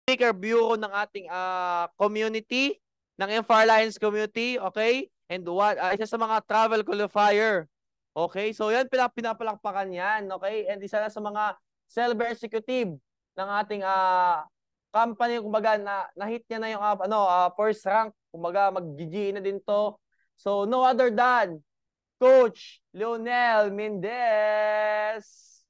Speaker Bureau ng ating community, ng MFAR Alliance community, okay? And isa sa mga travel qualifier. Okay? So yan, pinapalakpakan yan, okay? And isa na sa mga silver executive ng ating company, kumbaga na-hit niya na yung first rank, kumbaga mag-GG na din to. So no other than Coach Leonel Mendez.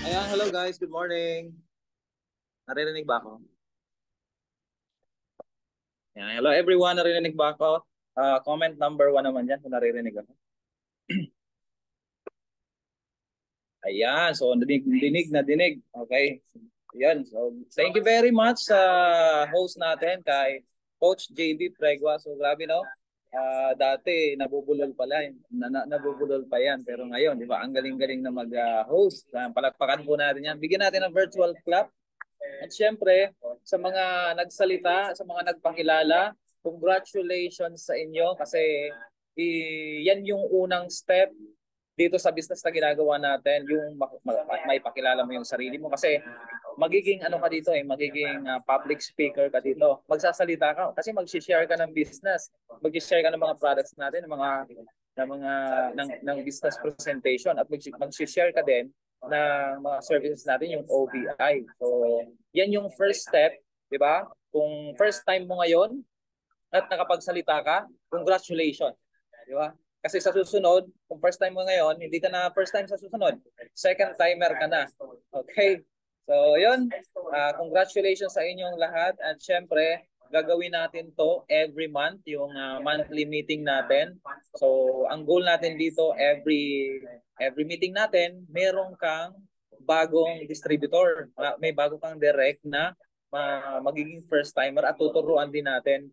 Ayan, hello guys, good morning. Naririnig ba ako? Ayan, hello everyone, naririnig ba ako? Comment number 1 naman dyan kung naririnig ako. Ayan, so dinig na dinig. Okay. Ayan, so thank you very much sa host natin kay Coach JB Pregua. So grabe no? Dati nabubulol pala, nabubulol pa yan. Pero ngayon, di ba, ang galing-galing na mag-host. Palakpakan po natin yan. Bigyan natin ng virtual clap. At syempre, sa mga nagsalita, sa mga nagpakilala, congratulations sa inyo kasi yan yung unang step dito sa business na ginagawa natin, yung may pakilala mo yung sarili mo kasi magiging ano ka dito magiging public speaker ka dito. Magsasalita ka kasi mag-share ka ng business, mag-share ka ng mga products natin, ng business presentation at mag-share ka din ng mga services natin yung OBI. So, yan yung first step, 'di ba? Kung first time mo ngayon at nakapagsalita ka, congratulations. 'Di ba? Kasi sa susunod, kung first time mo ngayon, hindi ka na first time sa susunod. Second timer ka na. Okay? So, yun. Congratulations sa inyong lahat. At syempre, gagawin natin to every month, yung monthly meeting natin. So, ang goal natin dito, every meeting natin, meron kang bagong distributor. May bago kang direct na magiging first timer at tuturuan din natin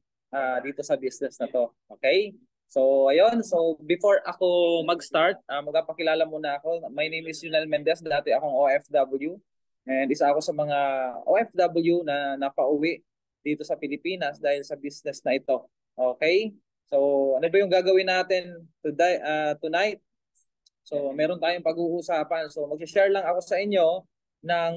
dito sa business na to. Okay? So, ayun. So, before ako mag-start, magpapakilala muna ako. My name is Leonel Mendez. Dati akong OFW. And isa ako sa mga OFW na napauwi dito sa Pilipinas dahil sa business na ito. Okay? So, ano ba yung gagawin natin tonight? So, meron tayong pag-uusapan. So, mag-share lang ako sa inyo ng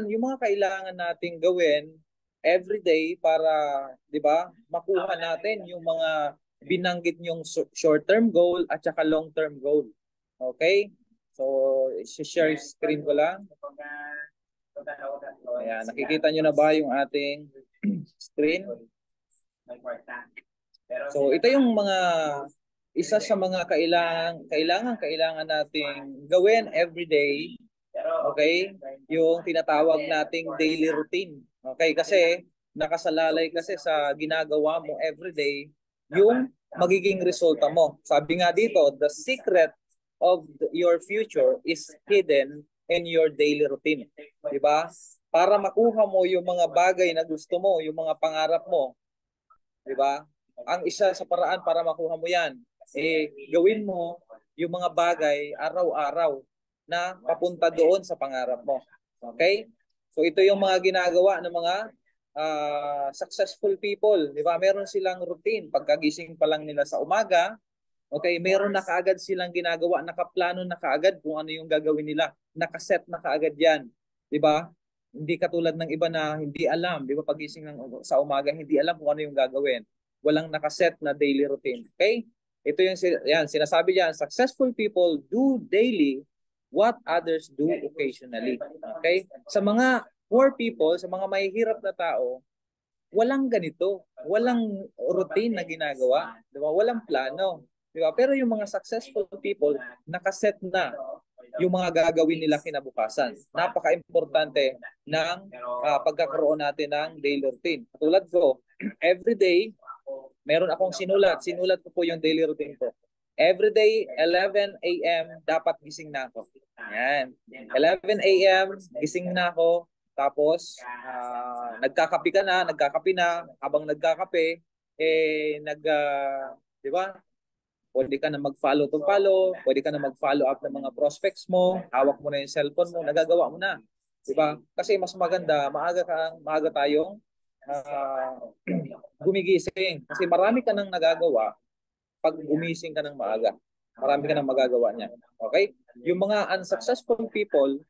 yung mga kailangan nating gawin every day para, 'di ba, makuha natin yung mga binanggit yung short-term goal at saka long-term goal. Okay? So, share screen ko lang. Ayan, nakikita nyo na ba yung ating screen? So, ito yung isa sa mga kailangan nating gawin every day. Okay? Yung tinatawag nating daily routine. Okay? Kasi nakasalalay kasi sa ginagawa mo every day yung magiging resulta mo. Sabi nga dito, the secret of your future is hidden in your daily routine. Diba? Para makuha mo yung mga bagay na gusto mo, yung mga pangarap mo. Diba? Ang isa sa paraan para makuha mo yan, gawin mo yung mga bagay araw-araw na papunta doon sa pangarap mo. Okay? So ito yung mga ginagawa ng mga successful people, di ba? Meron silang routine pagkagising pa lang nila sa umaga. Okay, meron na kaagad silang ginagawa, nakaplano na kaagad kung ano yung gagawin nila. Nakaset na kaagad 'yan, di ba? Hindi katulad ng iba na hindi alam, di ba? Pagising sa umaga, hindi alam kung ano yung gagawin. Walang nakaset na daily routine. Okay? Ito yung sinasabi diyan, successful people do daily what others do occasionally. Okay? Sa mga poor people, sa mga mahihirap na tao, walang ganito. Walang routine na ginagawa. Diba? Walang plano. Diba? Pero yung mga successful people, nakaset na yung mga gagawin nila kinabukasan. Napaka-importante ng pagkakaroon natin ng daily routine. Tulad ko, every day, meron akong sinulat. Sinulat ko po yung daily routine ko. Every day, 11 a.m. dapat gising na ako. Yan. 11 a.m. gising na ako. Tapos, nagkakape na. Habang nagkakape, di ba? Pwede ka na mag-follow to follow. Pwede ka na mag-follow up ng mga prospects mo. Hawak mo na yung cellphone mo. Nagagawa mo na. Di ba? Kasi mas maganda, maaga tayong gumigising. Kasi marami ka nang nagagawa pag gumising ka ng maaga. Marami ka nang magagawa niya. Okay? Yung mga unsuccessful people,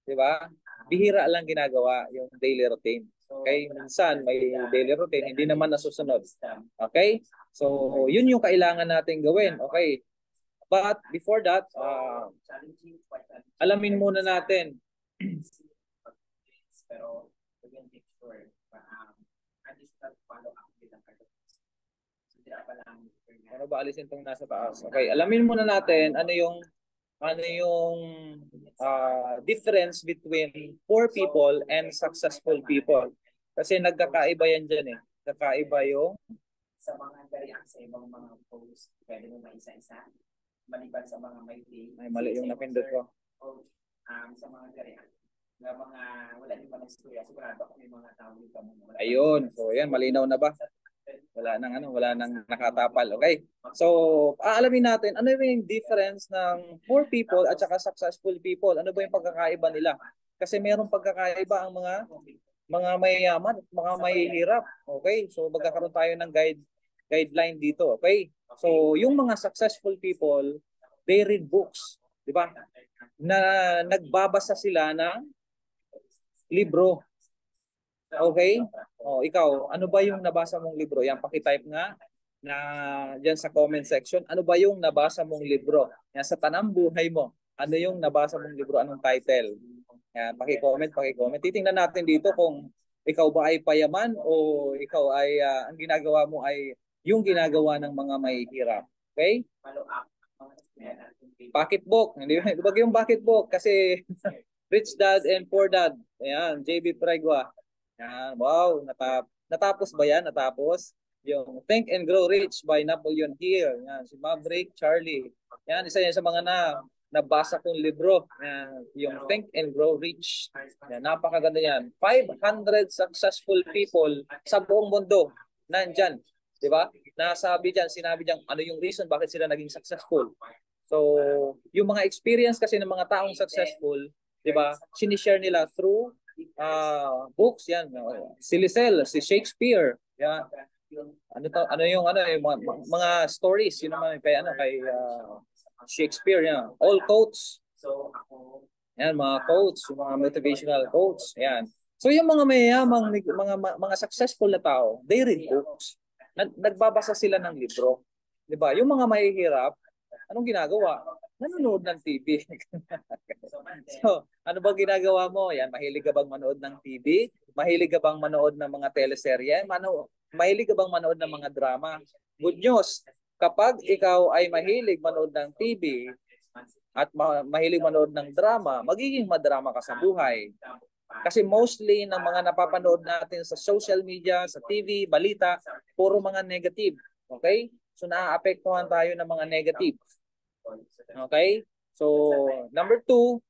di ba? Bihira lang ginagawa yung daily routine. Okay? Minsan may daily routine, hindi naman nasusunod. Okay? So, yun yung kailangan natin gawin. Okay? But before that, alamin muna natin ano ba alisin tong nasa taas. Okay, alamin muna natin ano yung difference between poor people and successful people. Kasi nagkakaiba yan dyan eh. Nagkakaiba yung sa mga gariang sa ibang mga post, pwede mo maisa-isa, maliban sa mga may day. Ay, mali yung napindot ko. O, sa mga gariang na mga wala din pa ng istorya, sigurado ako may mga tao dito mo. Ayun, so yan, malinaw na ba? Wala nang nakatapal. Okay? So, aalamin natin ano yung difference ng poor people at saka successful people. Ano ba yung pagkakaiba nila? Kasi mayroong pagkakaiba ang mga mayayaman at mga mahihirap. Okay? So, magkakaroon tayo ng guideline dito. Okay? So, yung mga successful people, they read books. Di ba? Na nagbabasa sila ng libro. Okay? O, ikaw, ano ba yung nabasa mong libro? Yan, pakitype nga na dyan sa comment section. Ano ba yung nabasa mong libro? Yan, sa tanang buhay mo. Ano yung nabasa mong libro? Anong title? Yan, paki-comment. Titingnan natin dito kung ikaw ba ay payaman o ikaw ay ang ginagawa mo ay yung ginagawa ng mga mahihirap. Okay? Pocketbook. Hindi ba yung pocketbook? Kasi Rich Dad and Poor Dad. Ayan, JB Pregua. Yan, wow, natapos ba yan? Natapos. Yung Think and Grow Rich by Napoleon Hill. Yan, si Maverick Charlie. Yan, isa yan sa mga nabasa kong libro. Yan, yung Think and Grow Rich. Yan, napakaganda yan. 500 successful people sa buong mundo. Nandyan. Di ba? Sinabi diyan ano yung reason bakit sila naging successful. So, yung mga experience kasi ng mga taong successful, di ba? Sinishare nila through books yan, si Lisel, si Shakespeare, yan. Yung mga stories yun naman kay Shakespeare yan. All quotes. Yan mga quotes, yung mga motivational quotes, yan. So yung mga mayayamang mga successful na tao, they read books. Nagbabasa sila ng libro. 'Di ba? Yung mga mahihirap, anong ginagawa? Nanonood ng TV. So, ano ba ginagawa mo? Yan, mahilig ka bang manood ng TV? Mahilig ka bang manood ng mga teleserye? Mahilig ka bang manood ng mga drama? Good news, kapag ikaw ay mahilig manood ng TV at mahilig manood ng drama, magiging madrama ka sa buhay. Kasi mostly ng mga napapanood natin sa social media, sa TV, balita, puro mga negative. Okay? So, naaapektuhan tayo ng mga negative. Okay? So, number 2,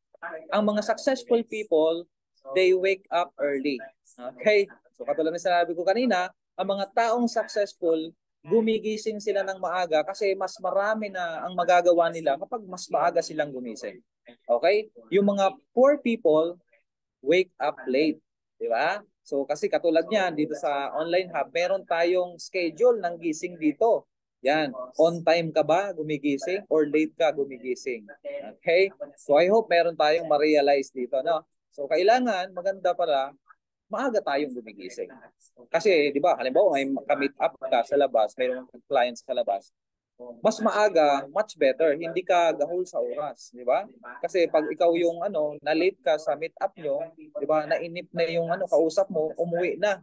ang mga successful people, they wake up early. Okay? So, katulad ng sinabi ko kanina, ang mga taong successful, gumigising sila ng maaga kasi mas marami na ang magagawa nila kapag mas maaga silang gumising. Okay? Yung mga poor people, wake up late. Di ba? So, kasi katulad niyan, dito sa online hub, meron tayong schedule ng gising dito. Yan. On time ka ba gumigising or late ka gumigising? Okay? So I hope meron tayong ma-realize dito, no? So kailangan maganda pala maaga tayong gumigising. Kasi 'di ba, halimbawa may ka-meet up ka sa labas, mayroong clients sa labas. Mas maaga, much better. Hindi ka gahol sa oras, 'di ba? Kasi pag ikaw yung na-late ka sa meet up nyo, 'di ba? Nainip na yung kausap mo, umuwi na.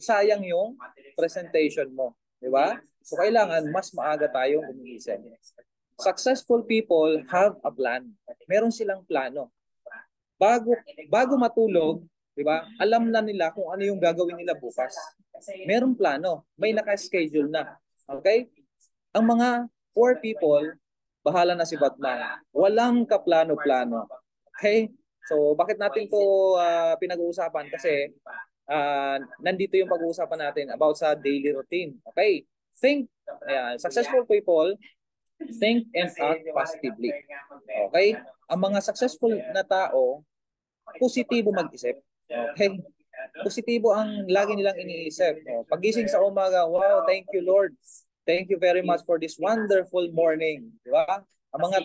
Sayang yung presentation mo, 'di ba? So kailangan mas maaga tayong gumigising. Successful people have a plan. Meron silang plano. Bago matulog, 'di ba? Alam na nila kung ano yung gagawin nila bukas. Merong plano, may naka-schedule na. Okay? Ang mga poor people, bahala na si Batman. Walang kaplano-plano. Okay? So bakit natin 'to pinag-uusapan? Kasi nandito yung pag-uusapan natin about sa daily routine. Okay? Successful people think and act positively. Okay? Ang mga successful na tao, positibo mag-isip. Okay? Positibo ang lagi nilang iniisip. Pagising sa umaga, wow, thank you Lord. Thank you very much for this wonderful morning. Di ba? Ang mga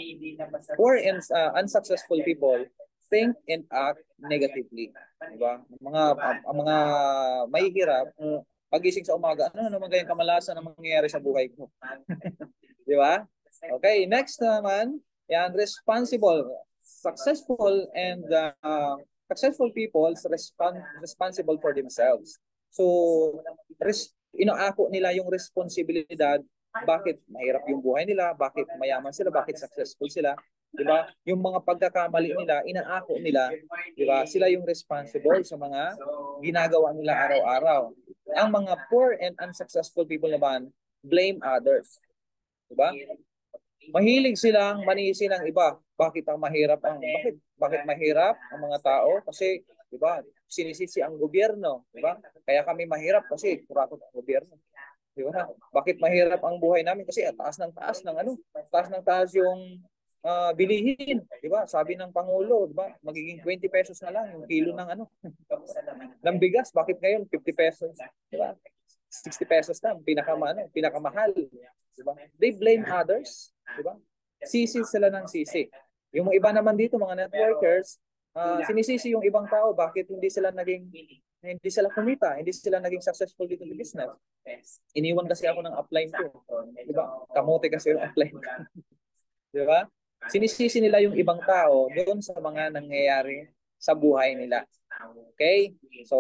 poor and unsuccessful people think and act negatively. Di ba? Ang mga mahihirap, pagising sa umaga, ano naman kayang kamalasan ang mangyayari sa buhay ko? Di ba? Okay, next naman, yan, responsible, successful and successful people responsible for themselves. So, inaako nila yung responsibilidad, bakit mahirap yung buhay nila, bakit mayaman sila, bakit successful sila, 'di ba? Yung mga pagkakamali nila, inaako nila, 'di ba? Sila yung responsible sa mga ginagawa nila araw-araw. Ang mga poor and unsuccessful people naman blame others. 'Di ba? Mahilig silang manisi ng iba. Bakit mahirap ang mga tao? Kasi 'di ba? Sinisisi ang gobyerno, 'di ba? Kaya kami mahirap kasi kurakot ang gobyerno. 'Di ba? Bakit mahirap ang buhay namin? Kasi taas ng taas yung bilihin, 'di ba? Sabi ng pangulo, 'di ba? Magiging 20 pesos na lang yung kilo ng ng bigas. Bakit ngayon 50 pesos, 'di ba? 60 pesos na pinakamahal, 'di ba? They blame others, 'di ba? Sisi sila ng sisi. Yung iba naman dito, mga networkers, sinisisi yung ibang tao bakit hindi sila kumita, hindi sila naging successful dito sa business. Iniwan kasi ako ng upline ko, 'di ba? Kamote kasi yung upline ko. 'Di ba? Sinisisi nila yung ibang tao doon sa mga nangyayari sa buhay nila. Okay? So,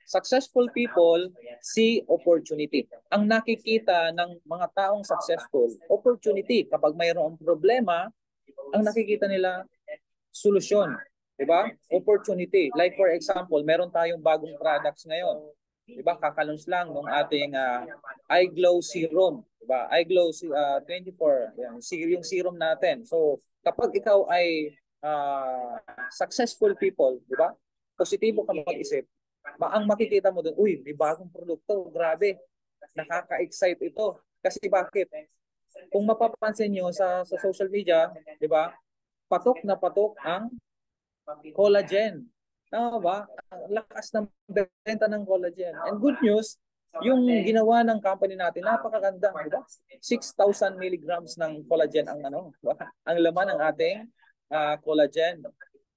successful people see opportunity. Ang nakikita ng mga taong successful, opportunity. Kapag mayroong problema, ang nakikita nila, solusyon. Diba? Opportunity. Like for example, meron tayong bagong products ngayon. Diba? Kakalunch lang ng ating iGlow Serum. Diba? iGlow 24. Yung serum natin. So, kapag ikaw ay successful people, diba? Positibo ka mag-isip. Ang makikita mo doon, uy, may bagong produkto. Grabe. Nakaka-excite ito. Kasi bakit? Kung mapapansin nyo sa social media, diba? Patok na patok ang collagen. Tama ba? Ang lakas ng benta ng collagen. And good news, yung ginawa ng company natin, napakaganda. Diba? 6,000 milligrams ng collagen ang ang laman ng ating collagen.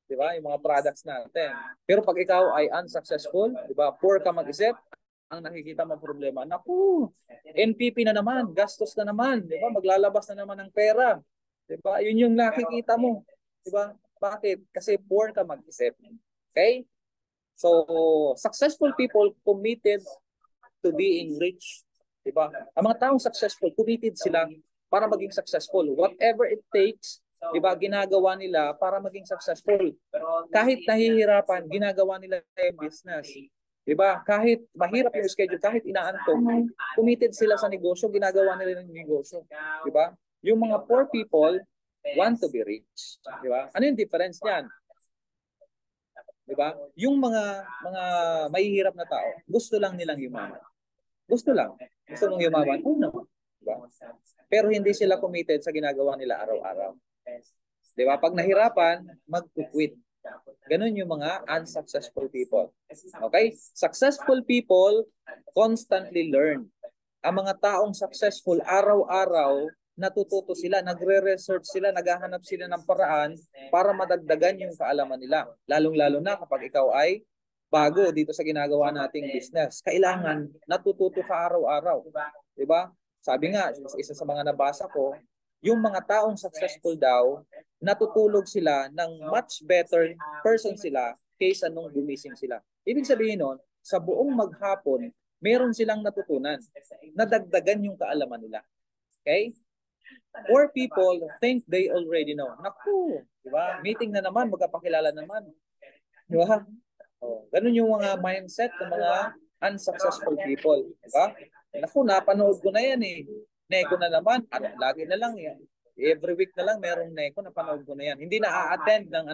Diba? Yung mga products natin. Pero pag ikaw ay unsuccessful, diba? Poor ka mag-isip, ang nakikita mo problema, naku, NPP na naman, gastos na naman, diba? Maglalabas na naman ng pera. Diba? Yun yung nakikita mo. Diba? Bakit? Kasi poor ka mag-isip. Okay? So, successful people committed to being rich. Diba? Ang mga taong successful, committed sila para maging successful. Whatever it takes, diba, ginagawa nila para maging successful. Kahit nahihirapan, ginagawa nila yung business. Diba? Kahit mahirap yung schedule, kahit inaantok, committed sila sa negosyo, ginagawa nila yung negosyo. Diba? Yung mga poor people want to be rich. Diba? Ano yung difference niyan? Diba? Yung mga mahihirap na tao, gusto lang nilang yumaman. Gusto lang. Gusto mong yumaman? Oo naman. Diba? Pero hindi sila committed sa ginagawa nila araw-araw. Diba? Pag nahirapan, mag-quit. Ganun yung mga unsuccessful people. Okay? Successful people constantly learn. Ang mga taong successful, araw-araw, natututo sila, nagre-research sila, naghahanap sila ng paraan para madagdagan yung kaalaman nila. Lalong-lalo na kapag ikaw ay bago dito sa ginagawa nating business. Kailangan natututo ka araw-araw. Diba? Sabi nga, isa sa mga nabasa ko, yung mga taong successful daw, natutulog sila ng much better person sila kaysa nung gumising sila. Ibig sabihin nun, sa buong maghapon, meron silang natutunan. Nadagdagan yung kaalaman nila. Okay? Poor people think they already know. Naku, di ba? Meeting na naman, magkapakilala naman. Di ba? Oh, ganun yung mga mindset ng mga unsuccessful people. Di ba? Naku, napanood ko na yan eh. Neko na naman, lagi na lang yan. Every week na lang merong neko, napanood ko na yan. Hindi na a-attend ng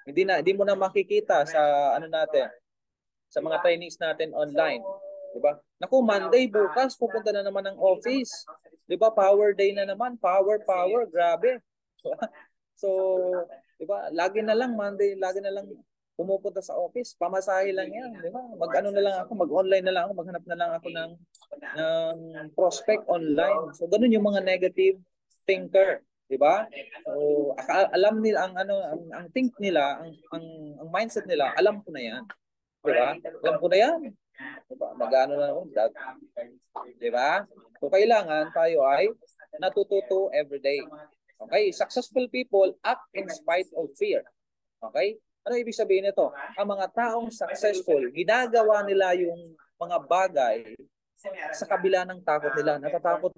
hindi mo na makikita sa natin, sa mga trainings natin online. Diba? Naku, Monday bukas pupunta na naman ng office. 'Di ba? Power day na naman, power, grabe. So, 'di ba? Lagi na lang Monday, lagi na lang pumupunta sa office. Pamasahe lang yan, di ba? Mag-ano na lang ako, mag-online na lang ako, maghanap na lang ako ng prospect online. So ganun yung mga negative thinker, di ba? So alam nila ang ano ang think nila, ang mindset nila, alam ko na yan. Di ba? Alam ko na yan. Di ba? Mag-ano na ako, di ba? So kailangan tayo ay natututo every day. Okay? Successful people act in spite of fear. Okay? Ano ibig sabihin nito? Ang mga taong successful, ginagawa nila yung mga bagay sa kabila ng takot nila. Natatakot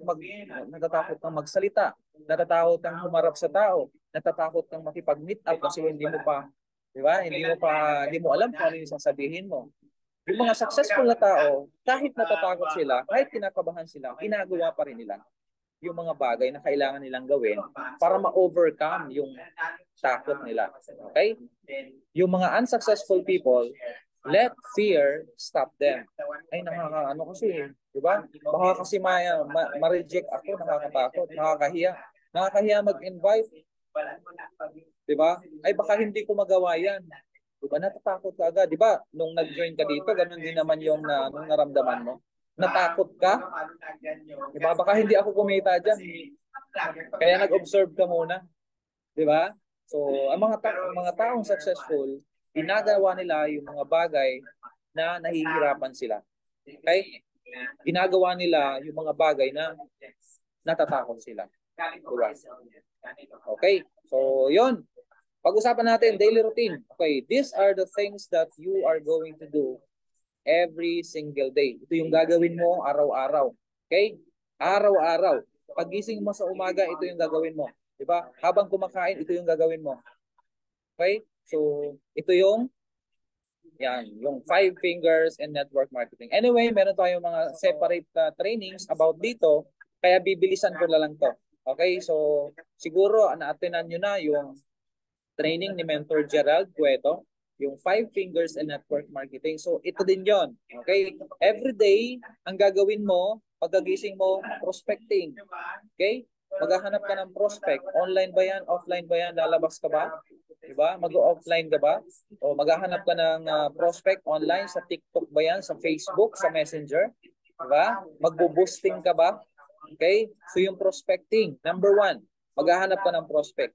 kang magsalita, natatakot kang humarap sa tao, natatakot kang makipag-meet up kasi hindi mo pa, di ba? Hindi mo alam kung ano yung sasabihin mo. Yung mga successful na tao, kahit natatakot sila, kahit kinakabahan sila, ginagawa pa rin nila yung mga bagay na kailangan nilang gawin para ma-overcome yung takot nila. Okay? Yung mga unsuccessful people, let fear stop them. Ay, nakakaano kasi, di ba? Baka kasi ma-reject ako, nakakatakot, nakakahiya. Nakakahiya mag-invite. Di ba? Ay, baka hindi ko magawa yan. Di ba? Natatakot ka agad. Di ba? Nung nag-join ka dito, ganun din naman yung nung naramdaman mo. Natakot ka? Diba? Baka hindi ako kumita dyan. Kaya nag-observe ka muna. Diba? So, ang mga taong successful, ginagawa nila yung mga bagay na nahihirapan sila. Okay? Ginagawa nila yung mga bagay na natatakot sila. Diba? Okay? So, yun. Pag-usapan natin, daily routine. Okay, these are the things that you are going to do every single day. Ito yung gagawin mo araw-araw. Okay? Araw-araw. Pagising mo sa umaga, ito yung gagawin mo. Diba? Habang kumakain, ito yung gagawin mo. Okay? So, ito yung yung 5 fingers and network marketing. Anyway, meron tayong mga separate trainings about dito, kaya bibilisan ko na lang to. Okay? So, siguro, na-attenan nyo na yung training ni Mentor Gerald Cueto, yung 5 fingers and network marketing. So, ito din yon. Okay? Every day, ang gagawin mo, pagkagising mo, prospecting. Okay? Maghahanap ka ng prospect. Online ba yan? Offline ba yan? Lalabas ka ba? Diba? Mag-offline ka ba? O maghahanap ka ng prospect online sa TikTok ba yan? Sa Facebook? Sa Messenger? Diba? Magbo-boosting ka ba? Okay? So, yung prospecting. Number 1, maghahanap ka ng prospect.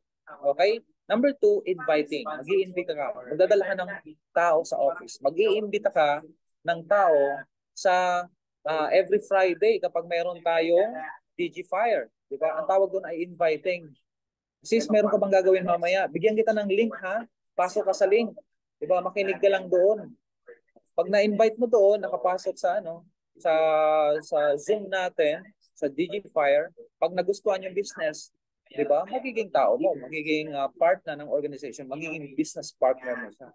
Okay? Number 2, inviting. Mag-iimbita ka. Magdadala ka ng tao sa office. Mag-iimbita ka ng tao sa every Friday kapag mayroon tayong DigiFire. Diba? Ang tawag doon ay inviting. Sis, meron ka bang gagawin mamaya? Bigyan kita ng link, ha? Pasok ka sa link. Diba? Makinig ka lang doon. Pag na-invite mo doon, nakapasok sa sa Zoom natin, sa DigiFire, pag nagustuhan yung business, di ba? Magiging tao mo, magiging part na ng organization, magiging business partner mo siya.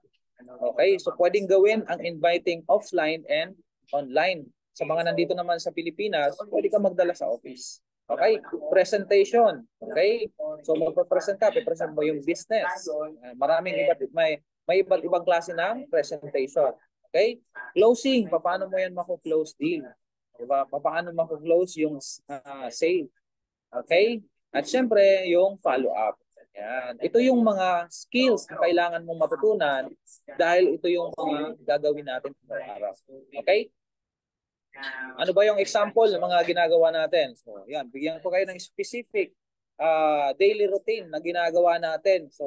Okay? So pwedeng gawin ang inviting offline and online. Sa mga nandito naman sa Pilipinas, pwede ka magdala sa office. Okay? Presentation. Okay? So magpe-present ka, present mo yung business. Maraming may iba't ibang klase ng presentation. Okay? Closing, paano mo yan mako-close deal? Diba? Paano mako-close yung sale? Okay? At syempre, yung follow-up. Yan. Ito yung mga skills na kailangan mong matutunan dahil ito yung mga gagawin natin araw-araw. Okay? Ano ba yung example ng mga ginagawa natin? So, yan. Bigyan ko kayo ng specific daily routine na ginagawa natin. So,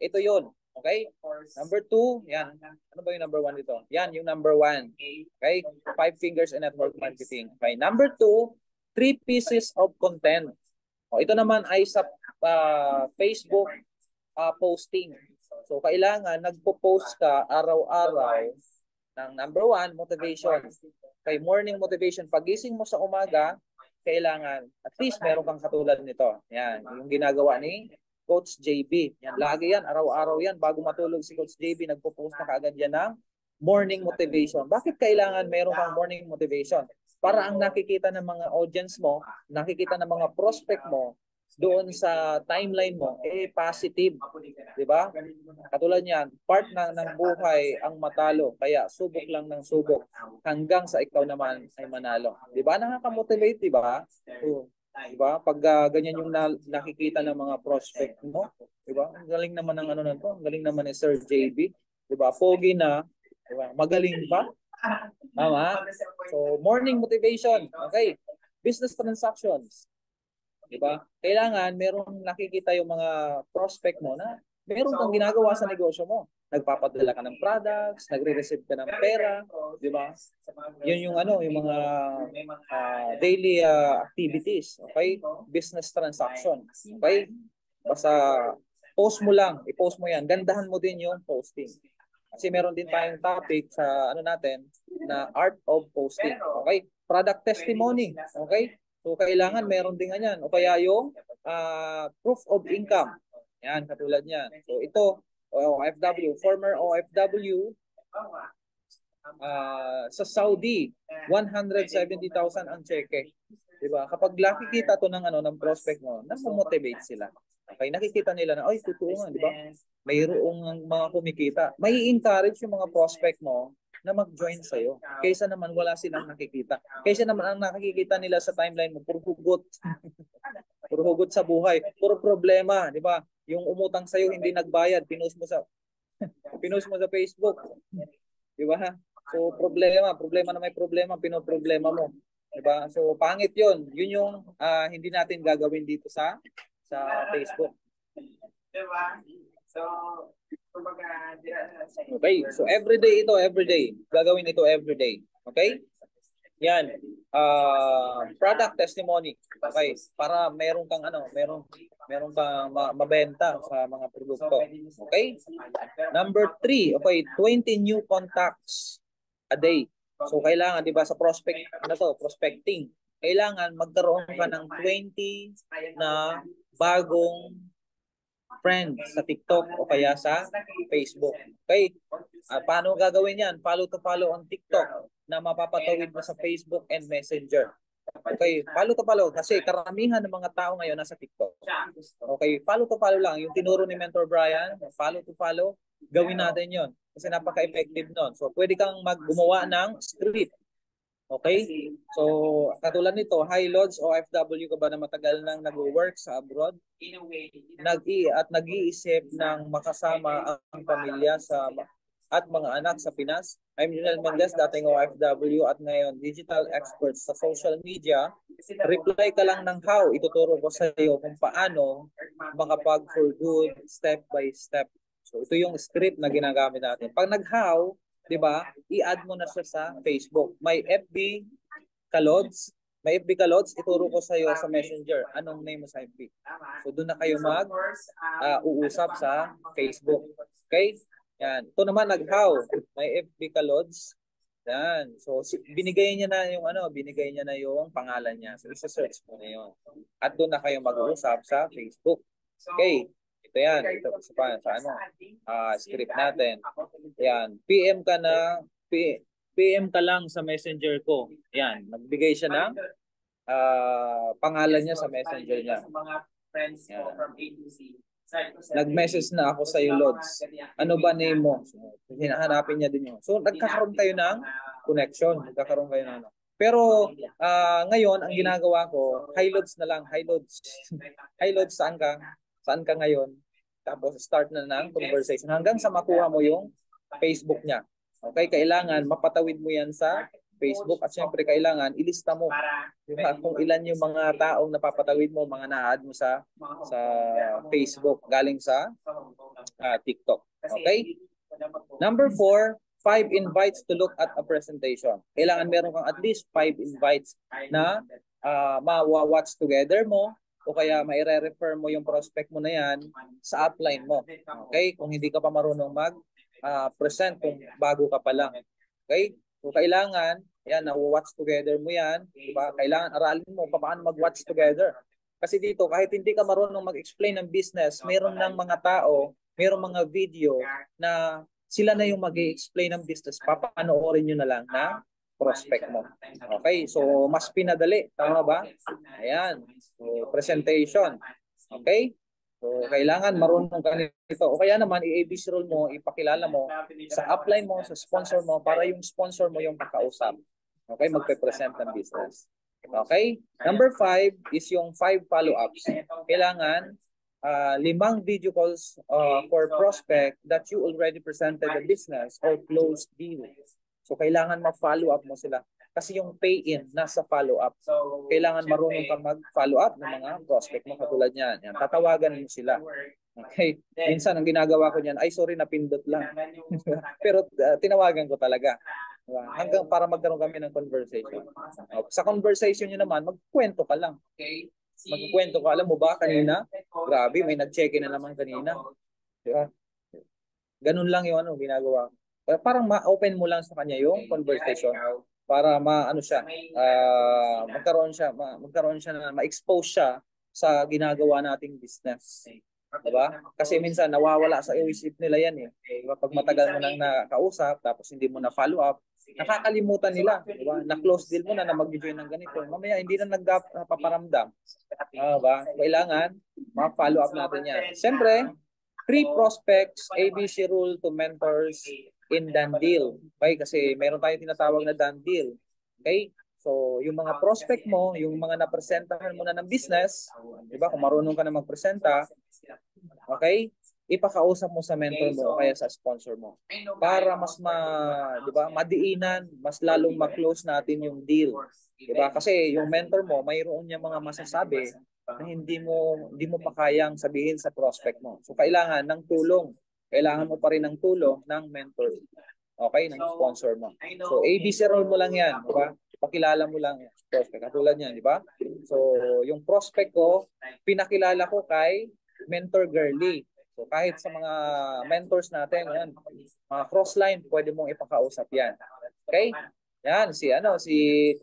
ito yun. Okay? Number 2, yan. Ano ba yung number 1 dito? Yan, yung number 1. Okay? 5 fingers and network marketing. Okay? Number 2, 3 pieces of content. Ito naman ay sa Facebook posting. So, kailangan nagpo-post ka araw-araw ng number 1, motivation. Okay, morning motivation. Pagising mo sa umaga, kailangan at least meron kang katulad nito. Yan, yung ginagawa ni Coach JB. Yan, lagi yan, araw-araw yan. Bago matulog si Coach JB, nagpo-post na kaagad yan ng morning motivation. Bakit kailangan meron kang morning motivation? Para ang nakikita ng mga audience mo, nakikita ng mga prospect mo, doon sa timeline mo, positive. Diba? Katulad niyan, part ng buhay ang matalo. Kaya subok lang ng subok hanggang sa ikaw naman ay manalo. Diba? Nakaka-motivate, diba? So, diba? Pag ganyan yung nakikita ng mga prospect mo, diba? Ang galing naman ng ano na to, ang galing naman ni Sir JB. Di ba? Pogi na. Di ba? Magaling pa. Tama? So, morning motivation. Okay. Business transactions. Di ba? Kailangan merong nakikita yung mga prospect mo na meron kang ginagawa sa negosyo mo. Nagpapadala ka ng products, nagre-receive ka ng pera, di ba? Yun yung ano, yung mga daily activities, okay? Business transaction, okay? Basta post mo lang, i-post mo yan. Gandahan mo din yung posting. Kasi meron din tayong topic sa ano natin na art of posting, okay? Product testimony, okay? So kailangan meron din ganyan. O kaya yung proof of income. Yan, katulad niyan. So ito, OFW, former OFW, sa Saudi, 170,000 ang cheque. Diba? Kapag nakikita to ng ano ng prospect mo, namo-motivate sila. Okay, nakikita nila na ay totoo nga, di ba? Mayroong mga kumikita. May encourage yung mga prospect mo na mag-join sa iyo. Kaysa naman wala silang nakikita. Kaysa naman ang nakikita nila sa timeline mo puro hugot. Puro hugot sa buhay, puro problema, di ba? Yung umutang sa iyo hindi nagbayad, pinost mo sa Facebook. Di ba? So problema na may problema, pinoproblema mo. Diba? So pangit 'yon. Yun yung hindi natin gagawin dito sa Facebook. Diba? So, kumbaga, okay. So everyday. Gagawin ito everyday. Okay? Yan. Product testimony. Okay? Para meron kang mabenta sa mga produkto. Okay? Number 3, okay, 20 new contacts a day. So kailangan 'di ba sa prospecting. Kailangan magkaroon ka ng 20 na bagong friends sa TikTok o kaya sa Facebook. Okay? Paano gagawin 'yan? Follow to follow on TikTok na mapapatawid mo sa Facebook and Messenger. Okay, follow to follow kasi karamihan ng mga tao ngayon nasa TikTok. Okay, follow to follow lang. Yung tinuro ni Mentor Brian, follow to follow, gawin natin 'yon kasi napaka-effective nun. So, pwede kang gumawa ng script. Okay? So, katulad nito, Hi Lods, OFW ka ba na matagal nang nag-work sa abroad? Nag-iisip ng makasama ang pamilya at mga anak sa Pinas. I'm Junel Mendez, dating OFW at ngayon digital expert sa social media. Reply ka lang ng how. Ituturo ko sa iyo kung paano makapag for good step by step. So ito yung script na ginagamit natin. Pag nag-how, 'di ba? I-add mo na siya sa Facebook. May FB Kalods, ituro ko sa iyo sa Messenger. Anong name mo sa FB? So doon na kayo uusap sa Facebook. Okay? Yan. Ito naman nag-how. May FB Kalods. Yan. So binigay niya na yung pangalan niya. So isa-search mo na 'yon. At doon na kayo mag-uusap sa Facebook. Okay? Ito yan. Ito sa script natin. Yan. PM ka lang sa Messenger ko. Yan. Nagbigay siya ng pangalan niya sa Messenger niya. Yan. Nag-message na ako sa iyo, Lods. Ano ba name mo? So, hinahanapin niya din yun. So, nagkakaroon kayo ng connection. Nagkakaroon kayo ng Pero ngayon, ang ginagawa ko, Hi Lods na lang. Hi Lods. Hi Lods, saan ka? Saan ka ngayon? Tapos start na ng conversation hanggang sa makuha mo yung Facebook niya. Okay, kailangan mapatawid mo yan sa Facebook at syempre kailangan ilista mo, diba, kung ilan yung mga taong napapatawid mo, mga na-add mo sa Facebook galing sa TikTok. Okay? Number 4, 5 invites to look at a presentation. Kailangan meron kang at least 5 invites na ma-watch together mo o kaya maire-refer mo yung prospect mo na yan sa upline mo. Okay? Kung hindi ka pa marunong present kung bago ka pa lang. Okay? So kailangan, yan, na-watch together mo yan. Diba? Kailangan aralin mo paano mag-watch together. Kasi dito, kahit hindi ka marunong mag-explain ng business, meron ng mga tao, meron mga video na sila na yung mag-explain ng business. Papanoorin nyo na lang na prospect mo. Okay? So, mas pinadali. Tama ba? Ayan. So, presentation. Okay? So, kailangan marunong ka nito. O kaya naman, i-ABC role mo, ipakilala mo sa upline mo, sa sponsor mo, para yung sponsor mo yung kakausap. Okay? Magpe-present ng business. Okay? Number 5 is yung 5 follow-ups. Kailangan 5 video calls for prospect that you already presented the business or closed deal. So kailangan ma-follow up mo sila. Kasi yung pay-in nasa follow-up. Kailangan marunong ka mag-follow up ng mga prospect mo katulad niyan. Yan, tatawagan mo sila. Okay? Minsan ang ginagawa ko niyan, ay sorry napindot lang. Pero tinawagan ko talaga. Diba? Hanggang para magkaroon kami ng conversation. Sa conversation niyo naman, magkwento ka lang. Magkwento ka, alam mo ba kanina? Grabe, may nag-check-in na naman kanina. Diba? Ganun lang yung ginagawa. Parang ma-open mo lang sa kanya yung conversation para magkaroon siya na ma-expose siya sa ginagawa nating business. Diba? Kasi minsan nawawala sa isip nila yan eh. Diba? Pag matagal mo nang nakausap tapos hindi mo na follow up, nakakalimutan nila. Diba? Na-close deal mo na mag-join ng ganito. Mamaya hindi na nagpaparamdam. Diba? Kailangan ma-follow up natin yan. Siyempre, pre-prospects, ABC rule to mentors in done deal. Okay? Kasi meron tayong tinatawag na done deal. Okay? So, yung mga prospect mo, yung mga napresentahan mo na ng business, di ba? Kung marunong ka na magpresenta, okay? Ipakausap mo sa mentor mo o kaya sa sponsor mo para mas di ba, madiinan, mas lalong ma-close natin yung deal. Di ba? Kasi yung mentor mo, mayroon niya mga masasabi na hindi mo pa kayang sabihin sa prospect mo. So, kailangan ng tulong. Kailangan mo pa rin ng tulong ng mentor. Okay? Ng sponsor mo. So, ABC role mo lang yan. Di ba? Pakilala mo lang yung prospect. Katulad niyan, di ba? So, yung prospect ko, pinakilala ko kay Mentor Girly. So, kahit sa mga mentors natin, yan, mga crossline, pwede mong ipakausap yan. Okay? Yan, si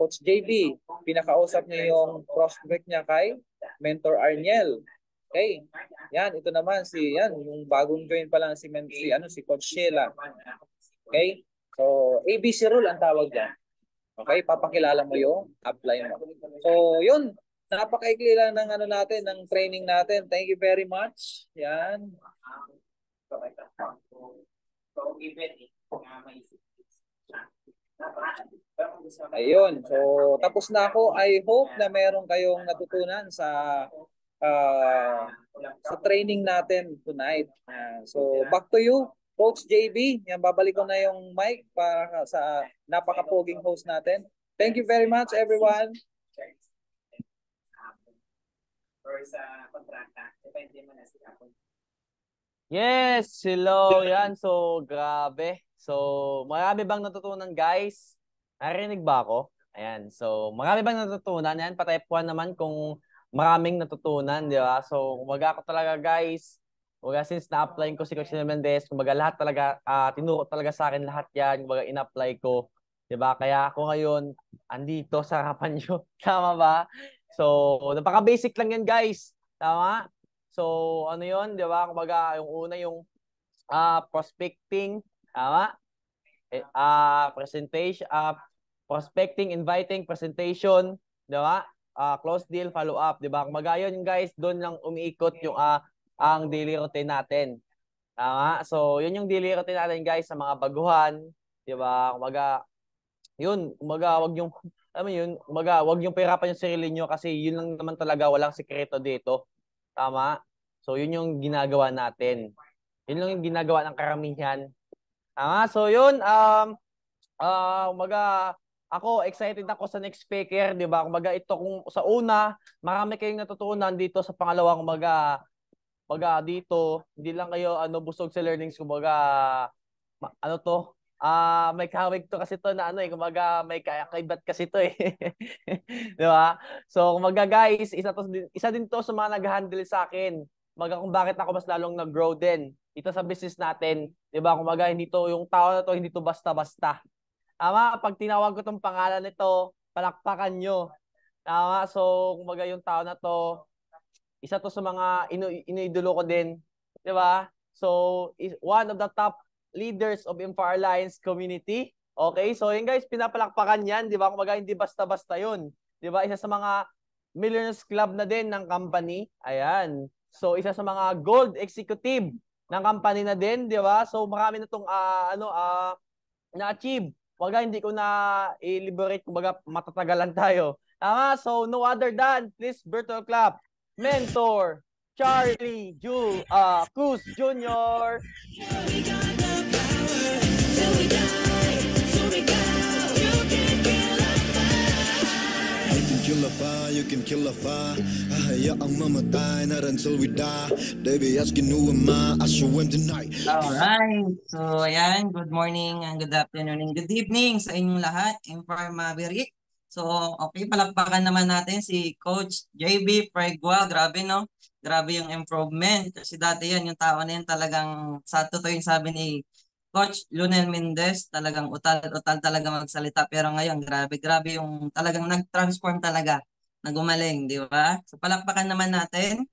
Coach JB, pinakausap niya yung prospect niya kay Mentor Arniel. Okay? Yan, ito naman yung bagong join pa lang si Coach Sheila. Okay? So, ABC rule ang tawag diyan. Okay, papakilala mo yung upline mo. So, yun. Napakaikli lang ng natin, ng training natin. Thank you very much. Yan. Ayun. So, tapos na ako. I hope na meron kayong natutunan sa training natin tonight. So, back to you, Coach JB. Yan, babalik ko na yung mic para sa napaka-poging host natin. Thank you very much, everyone. Yes, hello. Yan, so grabe. So, marami bang natutunan, guys? Narinig ba ako? Ayan, so marami bang natutunan? Yan, pa-type 1 naman kung maraming natutunan, di ba? So, kumbaga ako talaga, guys, kumbaga since na-apply ko si Coach Mendez, kumbaga lahat talaga, tinuro talaga sa akin lahat yan, kumbaga in-apply ko. Di ba? Kaya ako ngayon, andito sa harapan nyo. Tama ba? So, napaka-basic lang yan, guys. Tama? So, ano yun, di ba? Kumbaga, yung una yung prospecting, tama? Presentation, prospecting, inviting, presentation, di ba? Close deal, follow up, di ba? Kumbaga yun, guys, doon lang umiikot yung ang daily routine natin. Tama? So, yun yung daily routine natin, guys, sa mga baguhan, di ba? Kumbaga, yun, kumbaga, wag yung kumbaga, wag yung pahirapan yung sarili nyo kasi yun lang naman talaga, walang sikreto dito. Tama? So, yun yung ginagawa natin. Yun lang yung ginagawa ng karamihan. Tama? So, yun, kumbaga, ako, excited ako sa next speaker, di ba? Kumbaga, ito kung sa una, marami kayong natutunan dito sa pangalawa, kumbaga dito, hindi lang kayo busog sa learnings, kumbaga, may kawig to kasi to na kumbaga may kakaibat kasi to eh. Di ba? So, kumbaga guys, isa din to sa mga nag-handle sa akin. Kumbaga kung bakit ako mas lalong nag-grow din dito sa business natin. Di ba? Kumbaga hindi to, yung tao na to, hindi to basta-basta. Tama? Pag tinawag ko tong pangalan nito, palakpakan nyo. Tama? So, kumbaga yung tao na to, isa to sa mga iniidolo ko din. Di ba? So, one of the top leaders of Infar Alliance community. Okay? So, yun guys, pinapalakpakan yan. Di ba? Kumbaga, hindi basta-basta yun. Di ba? Isa sa mga Millionaires Club na din ng company. Ayan. So, isa sa mga gold executive ng company na din. Di ba? So, marami na itong na-achieve. Kumbaga, hindi ko na i-liberate. Kumbaga, matatagalan tayo. Tama? So, no other than, please, virtual clap, Mentor Charlie Cruz Jr. Kill a fire, you can kill a fire. Hahayaang mamatay not until we die. Baby, asking who am I show him tonight. Alright, so ayan, good morning and good afternoon and good evening sa inyong lahat. I'm from Maverick. So, okay, palakpakan naman natin si Coach JB Pregua. Grabe, no? Grabe yung improvement. Kasi dati yan, yung tao na yan talagang, sa totoo yung sabi ni Coach Lunel Mendez, talagang utal-utal talaga magsalita. Pero ngayon, grabe yung talagang nag-transform talaga, nagumaling, di ba? So, palakpakan naman natin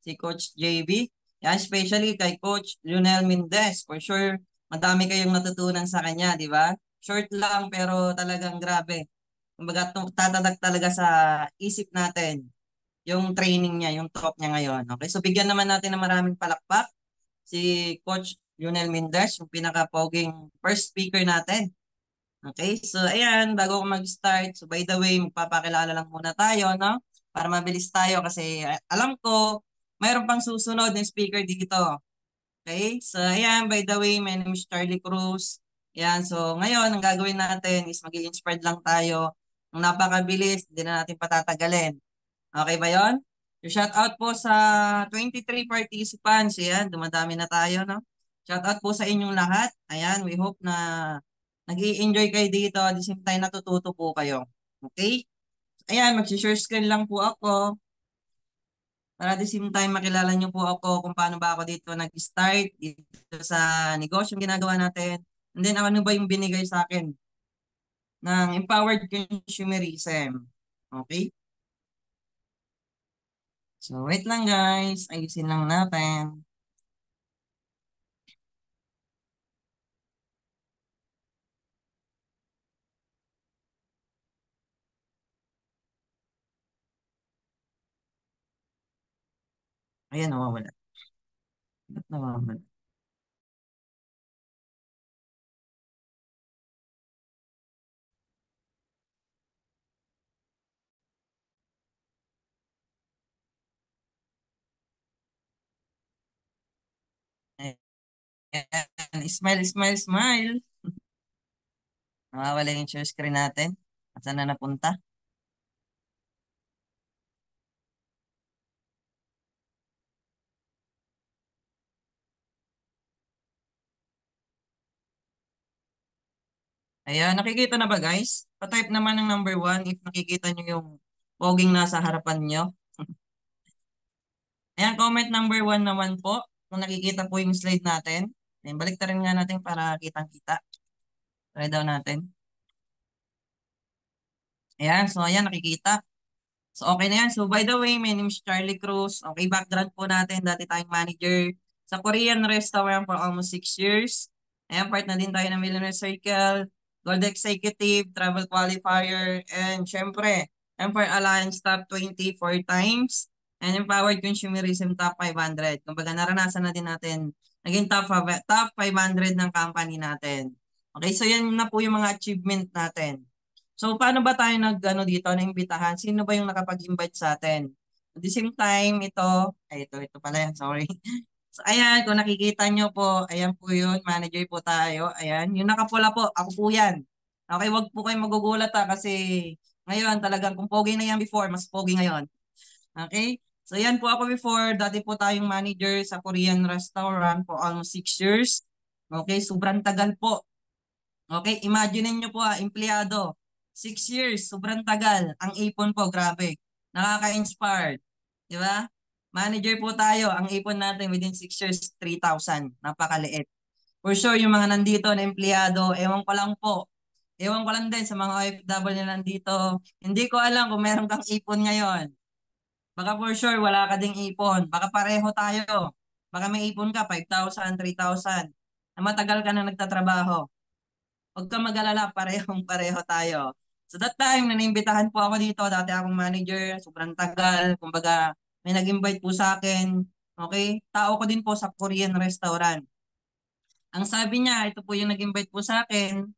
si Coach JB. Yan, especially kay Coach Lunel Mendez. For sure, madami kayong natutunan sa kanya, di ba? Short lang pero talagang grabe. Kumbaga, tatadak talaga sa isip natin yung training niya, yung talk niya ngayon. Okay, so bigyan naman natin ng maraming palakpak si Coach Lunel Mendez, yung pinaka-poging first speaker natin. Okay, so ayan, bago ako mag-start, so by the way, magpapakilala lang muna tayo, no? Para mabilis tayo kasi alam ko, mayroon pang susunod na speaker dito. Okay, so ayan, by the way, my name is Charlie Cruz. Ayan, so ngayon, ang gagawin natin is mag-i-inspired lang tayo. Ang napakabilis, hindi na natin patatagalin. Okay ba yon? So shout out po sa 23 participants. Ayan, dumadami na tayo, no? Shout out po sa inyong lahat. Ayan, we hope na nag-i-enjoy kayo dito. At the same time, natututo po kayo. Okay? Ayan, mag-share screen lang po ako. Para the same time, makilala nyo po ako kung paano ba ako dito nag-start dito sa negosyo ginagawa natin. And then, ano ba yung binigay sa akin ng empowered consumerism. Okay? So, wait lang guys. Ayusin lang natin. Ayan, nawawala. Ba't nawawala? Ayan. Smile, smile, smile. Nawawala yung share screen natin. At saan na napunta? Ayan, nakikita na ba guys? Pa-type naman ng number 1 if nakikita nyo yung poging nasa harapan nyo. Ayan, comment number 1 naman po kung nakikita po yung slide natin. Ayan, balik rin nga natin para kitang-kita. Try daw natin. Ayan, so ayan, nakikita. So okay na yan. So by the way, my name is Charlie Cruz. Okay, background po natin. Dati tayong manager sa Korean restaurant for almost 6 years. Ayan, part na din tayo ng Millionaire Circle, Gold Executive, Travel Qualifier, and syempre, Empire Alliance Top 20 4 times, and Empowered Consumerism Top 500. Kumbaga naranasan na din natin naging top 500 ng company natin. Okay, so yan na po yung mga achievement natin. So paano ba tayo dito, naimbitahan? Sino ba yung nakapag-invite sa atin? At the same time, ito pala yan, sorry. So ayan, kung nakikita nyo po, ayan po yun, manager po tayo. Ayan, yung nakapula po, ako po yan. Okay, wag po kayong magugulat kasi ngayon talagang kung pogi na yan before, mas pogi ngayon. Okay? So yan po ako before, dati po tayong manager sa Korean restaurant for almost 6 years. Okay, sobrang tagal po. Okay, imagine niyo po empleyado. 6 years, sobrang tagal. Ang ipon po, grabe. Nakaka-inspired. Di ba? Manager po tayo. Ang ipon natin within 6 years, 3,000. Napakaliit. For sure, yung mga nandito na empleyado, ewan ko lang po. Ewan ko lang din sa mga OFW na nandito. Hindi ko alam kung meron kang ipon ngayon. Baka for sure, wala ka ding ipon. Baka pareho tayo. Baka may ipon ka, 5,000, 3,000. Na matagal ka na nagtatrabaho. Huwag kang mag-alala, pareho tayo. So that time, nanimbitahan po ako dito, dati akong manager, sobrang tagal, kumbaga may nag-invite po sa akin, okay? Tao ko din po sa Korean restaurant. Ang sabi niya, ito po yung nag-invite po sa akin,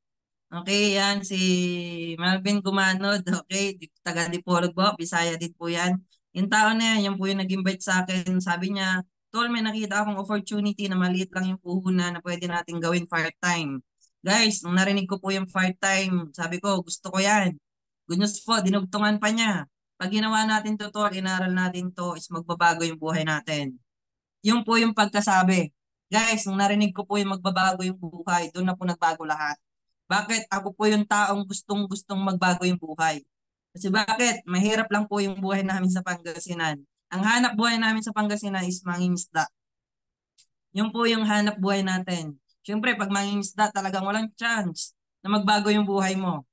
okay, yan, si Melvin Gumanod, okay, taga Dipolog po, Bisaya din po yan. Yung tao na yan po yung nag-invite sa akin. Sabi niya, Tol, may nakita akong opportunity na maliit lang yung puhunan na pwede natin gawin part-time. Guys, nung narinig ko po yung part-time, sabi ko, gusto ko yan. Good news po, dinugtungan pa niya. Pag ginawa natin to, Tol, inaral natin to, is magbabago yung buhay natin. Yung po yung pagkasabi. Guys, nung narinig ko po yung magbabago yung buhay, doon na po nagbago lahat. Bakit? Ako po yung taong gustong magbago yung buhay. Kasi bakit? Mahirap lang po yung buhay namin sa Pangasinan. Ang hanap buhay namin sa Pangasinan is mangingisda. Yung po yung hanap buhay natin. Siyempre, pag mangingisda, talagang walang chance na magbago yung buhay mo.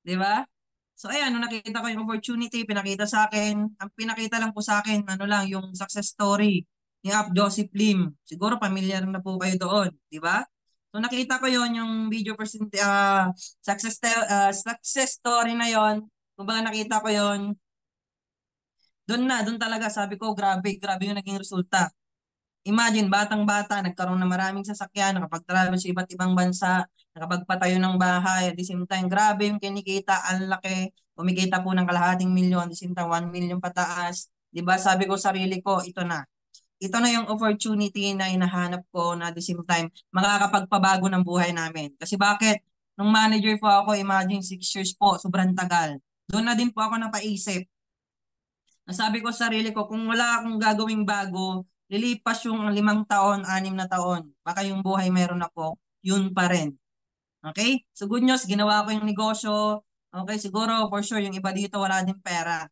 Di ba? So ayan, nung nakita ko yung opportunity, pinakita sa akin, ang pinakita lang po sa akin, ano lang, yung success story ni Joseph Lim. Siguro familiar na po kayo doon, di ba? So nakita ko yon yung video success story na yon. Kung ba nakita ko yon, doon talaga sabi ko, grabe yung naging resulta. Imagine, batang-bata, nagkaroon ng maraming sasakyan, nakapag-travel sa iba't ibang bansa, nakapagpatayo ng bahay, at the same time, grabe yung kinikita, ang laki, kumikita po ng kalahating milyon, at the same time, 1 million pataas. Diba? Sabi ko sarili ko, ito na. Ito na yung opportunity na hinahanap ko na at the same time, makakapagpabago ng buhay namin. Kasi bakit? Nung manager po ako, imagine 6 years po, sobrang tagal. Doon na din po ako napaisip. Nasabi ko sa sarili ko, kung wala akong gagawing bago, lilipas yung 5 taon, 6 na taon. Baka yung buhay meron ako, yun pa rin. Okay? So good news, ginawa ko yung negosyo. Okay, siguro for sure yung iba dito wala din pera.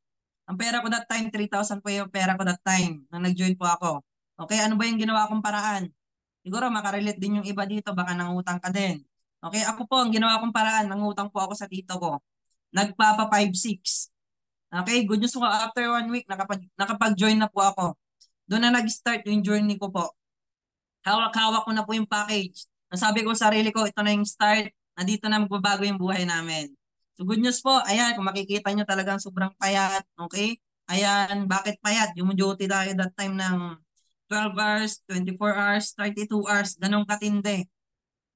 Ang pera ko that time, 3,000 po yung pera ko that time nang nag-join po ako. Okay, ano ba yung ginawa kong paraan? Siguro makarelate din yung iba dito, baka nangutang ka din. Okay, ako po, ang ginawa kong paraan, nangutang po ako sa tito ko. Nagpapa 5-6. Okay, good news ko, after 1 week, nakapag-join na po ako. Doon na nag-start yung journey ko po. Hawak-hawak ko na po yung package. Nasabi ko sa sarili ko, ito na yung start, na dito na magbabago yung buhay namin. So good news po, ayan, kung makikita nyo talagang sobrang payat, okay? Ayan, bakit payat? Yung duty tayo that time ng 12 hours, 24 hours, 32 hours, ganong katindi.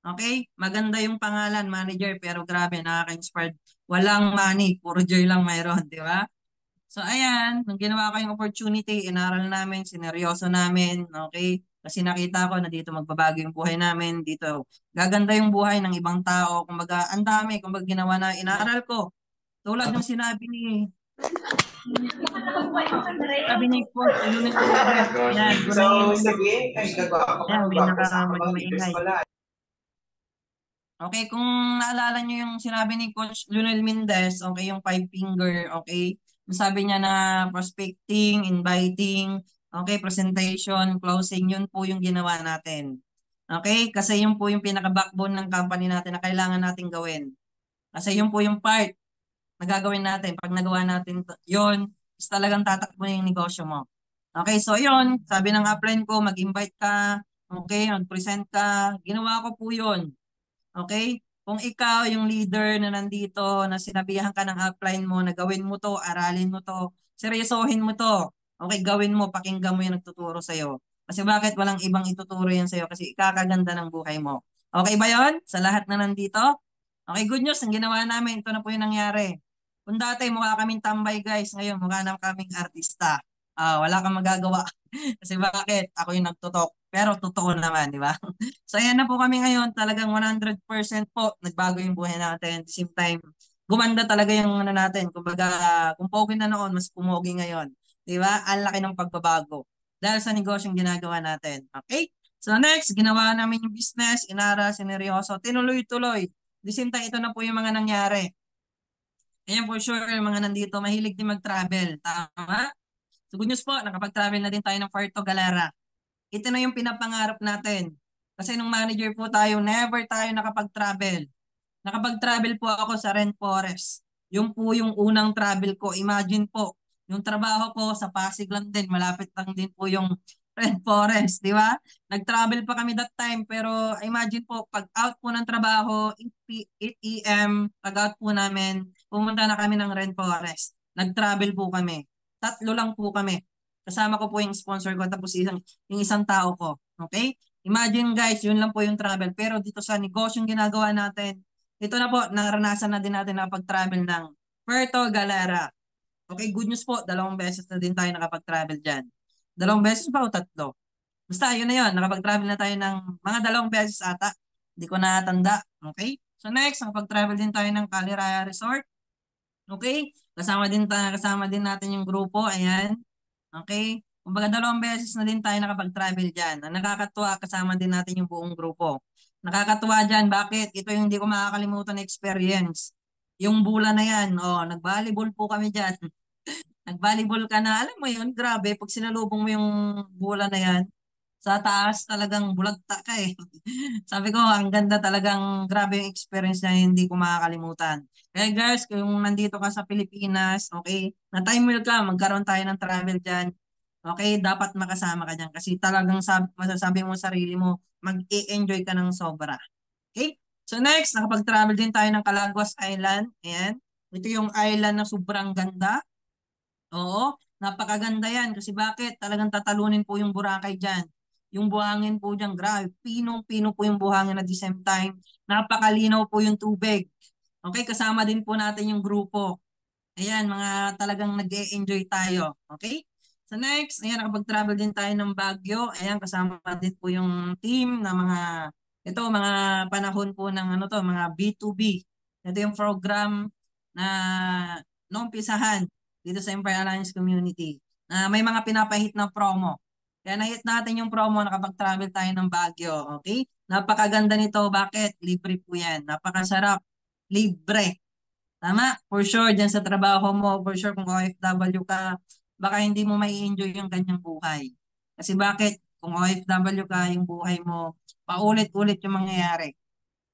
Okay? Maganda yung pangalan, manager, pero grabe, nakaka-inspired. Walang money, puro joy lang mayroon, di ba? So ayan, nung ginawa ko yung opportunity, inaral namin, sineryoso namin, okay? Kasi nakita ko na dito magbabago yung buhay namin, dito gaganda yung buhay ng ibang tao. Kumbaga, ang dami, kumbaga ginawa na, inaral ko. Tulad ng sabi ni Coach Lunel Mendez, yan, So, sabihin, ay, nagawa ko yan, may kasama maingay. pala. Okay, kung naalala nyo yung sinabi ni Coach Lunel Mendez, okay, yung 5 finger, okay? Sabi niya na prospecting, inviting, okay, presentation, closing, yun po yung ginawa natin. Okay, kasi yun po yung pinaka-backbone ng company natin na kailangan natin gawin. Kasi yun po yung part na gagawin natin. Pag nagawa natin yun, is talagang tatakbo na yung negosyo mo. Okay, so yun, sabi ng upline ko, mag-invite ka, okay, mag-present ka, ginawa ko po yun. Okay? Kung ikaw yung leader na nandito, na sinabihan ka ng upline mo na gawin mo to, aralin mo to, seryosohin mo to. Okay, gawin mo, pakinggan mo yung nagtuturo sa'yo. Kasi bakit walang ibang ituturo yan sa'yo? Kasi ikakaganda ng buhay mo. Okay ba yon sa lahat na nandito? Okay, good news. Ang ginawa namin, ito na po yung nangyari. Kung dati mukha kaming tambay guys, ngayon mukha na kaming artista. Wala kang magagawa. Kasi bakit? Ako yung nagtutok. Pero totoo naman, di ba? So ayan na po kami ngayon, talagang 100% po nagbago yung buhay natin. At the same time, gumanda talaga yung ano natin. Kumbaga, kung pogi na noon, mas pumogi ngayon. Di ba? Ang laki ng pagbabago. Dahil sa negosyong ginagawa natin. Okay? So next, ginawa namin yung business, inara, sineryoso, tinuloy-tuloy. At the same time, ito na po yung mga nangyari. Ayan for sure, yung mga nandito, mahilig din mag-travel. Tama? So good news po, nakapag-travel na din tayo ng Puerto Galera. Ito na yung pinapangarap natin. Kasi nung manager po tayo, never tayo nakapag-travel. Nakapag-travel po ako sa Rainforest. Yung po yung unang travel ko. Imagine po, yung trabaho ko sa Pasig lang din. Malapit lang din po yung Rainforest, di ba? Nag-travel pa kami that time. Pero imagine po, pag out po ng trabaho, 8 p.m., pag out po namin, pumunta na kami ng Rainforest. Nag-travel po kami. 3 lang po kami. Kasama ko po yung sponsor ko tapos yung isang tao ko. Okay? Imagine guys, yun lang po yung travel. Pero dito sa negosyong ginagawa natin, ito na po, naranasan na din natin na pag-travel ng Puerto Galera. Okay, good news po, 2 beses na din tayo nakapag-travel dyan. 2 beses pa o 3? Basta, yun na yun. Nakapag-travel na tayo ng mga 2 beses ata. Hindi ko natanda. Okay? So next, nakapag-travel din tayo ng Caliraya Resort. Okay? Kasama din natin yung grupo. Ayan. Okay? Kumbaga 2 beses na din tayo nakapag-travel dyan. Ang nakakatuwa, kasama din natin yung buong grupo. Nakakatuwa dyan. Bakit? Ito yung hindi ko makakalimutan na experience. Yung bula na yan. Oh, nag-volleyball po kami dyan. Nag-volleyball ka na. Alam mo yun, grabe. Pag sinalubong mo yung bula na yan, sa taas talagang bulagta ka eh. Sabi ko, ang ganda talagang grabe yung experience na hindi ko makakalimutan. Kaya guys, kung nandito ka sa Pilipinas, okay, na time will come, magkaroon tayo ng travel dyan. Okay, dapat makasama ka dyan kasi talagang masasabi mo sa sarili mo, mag-i-enjoy ka ng sobra. Okay? So next, nakapag-travel din tayo ng Calaguas Island. Ayan. Ito yung island na sobrang ganda. Oo, napakaganda yan. Kasi bakit? Talagang tatalunin po yung Boracay dyan. Yung buhangin po dyan, grabe. Pinong-pino po yung buhangin at the same time. Napakalinaw po yung tubig. Okay, kasama din po natin yung grupo. Ayan, mga talagang nag-e-enjoy tayo. Okay? So next, ayan, nakapag-travel din tayo ng Baguio. Ayan, kasama din po yung team na mga panahon po ng ano to, mga B2B. Ito yung program na noong dito sa Empire Alliance Community. May mga pinapahit na promo. Kaya nahit natin yung promo, nakapag-travel tayo ng Baguio. Okay? Napakaganda nito. Bakit? Libre po yan. Napakasarap. Libre. Tama? For sure, dyan sa trabaho mo, for sure kung OFW ka, baka hindi mo mai enjoy yung ganyang buhay. Kasi bakit? Kung OFW ka, yung buhay mo, paulit-ulit yung mangyayari.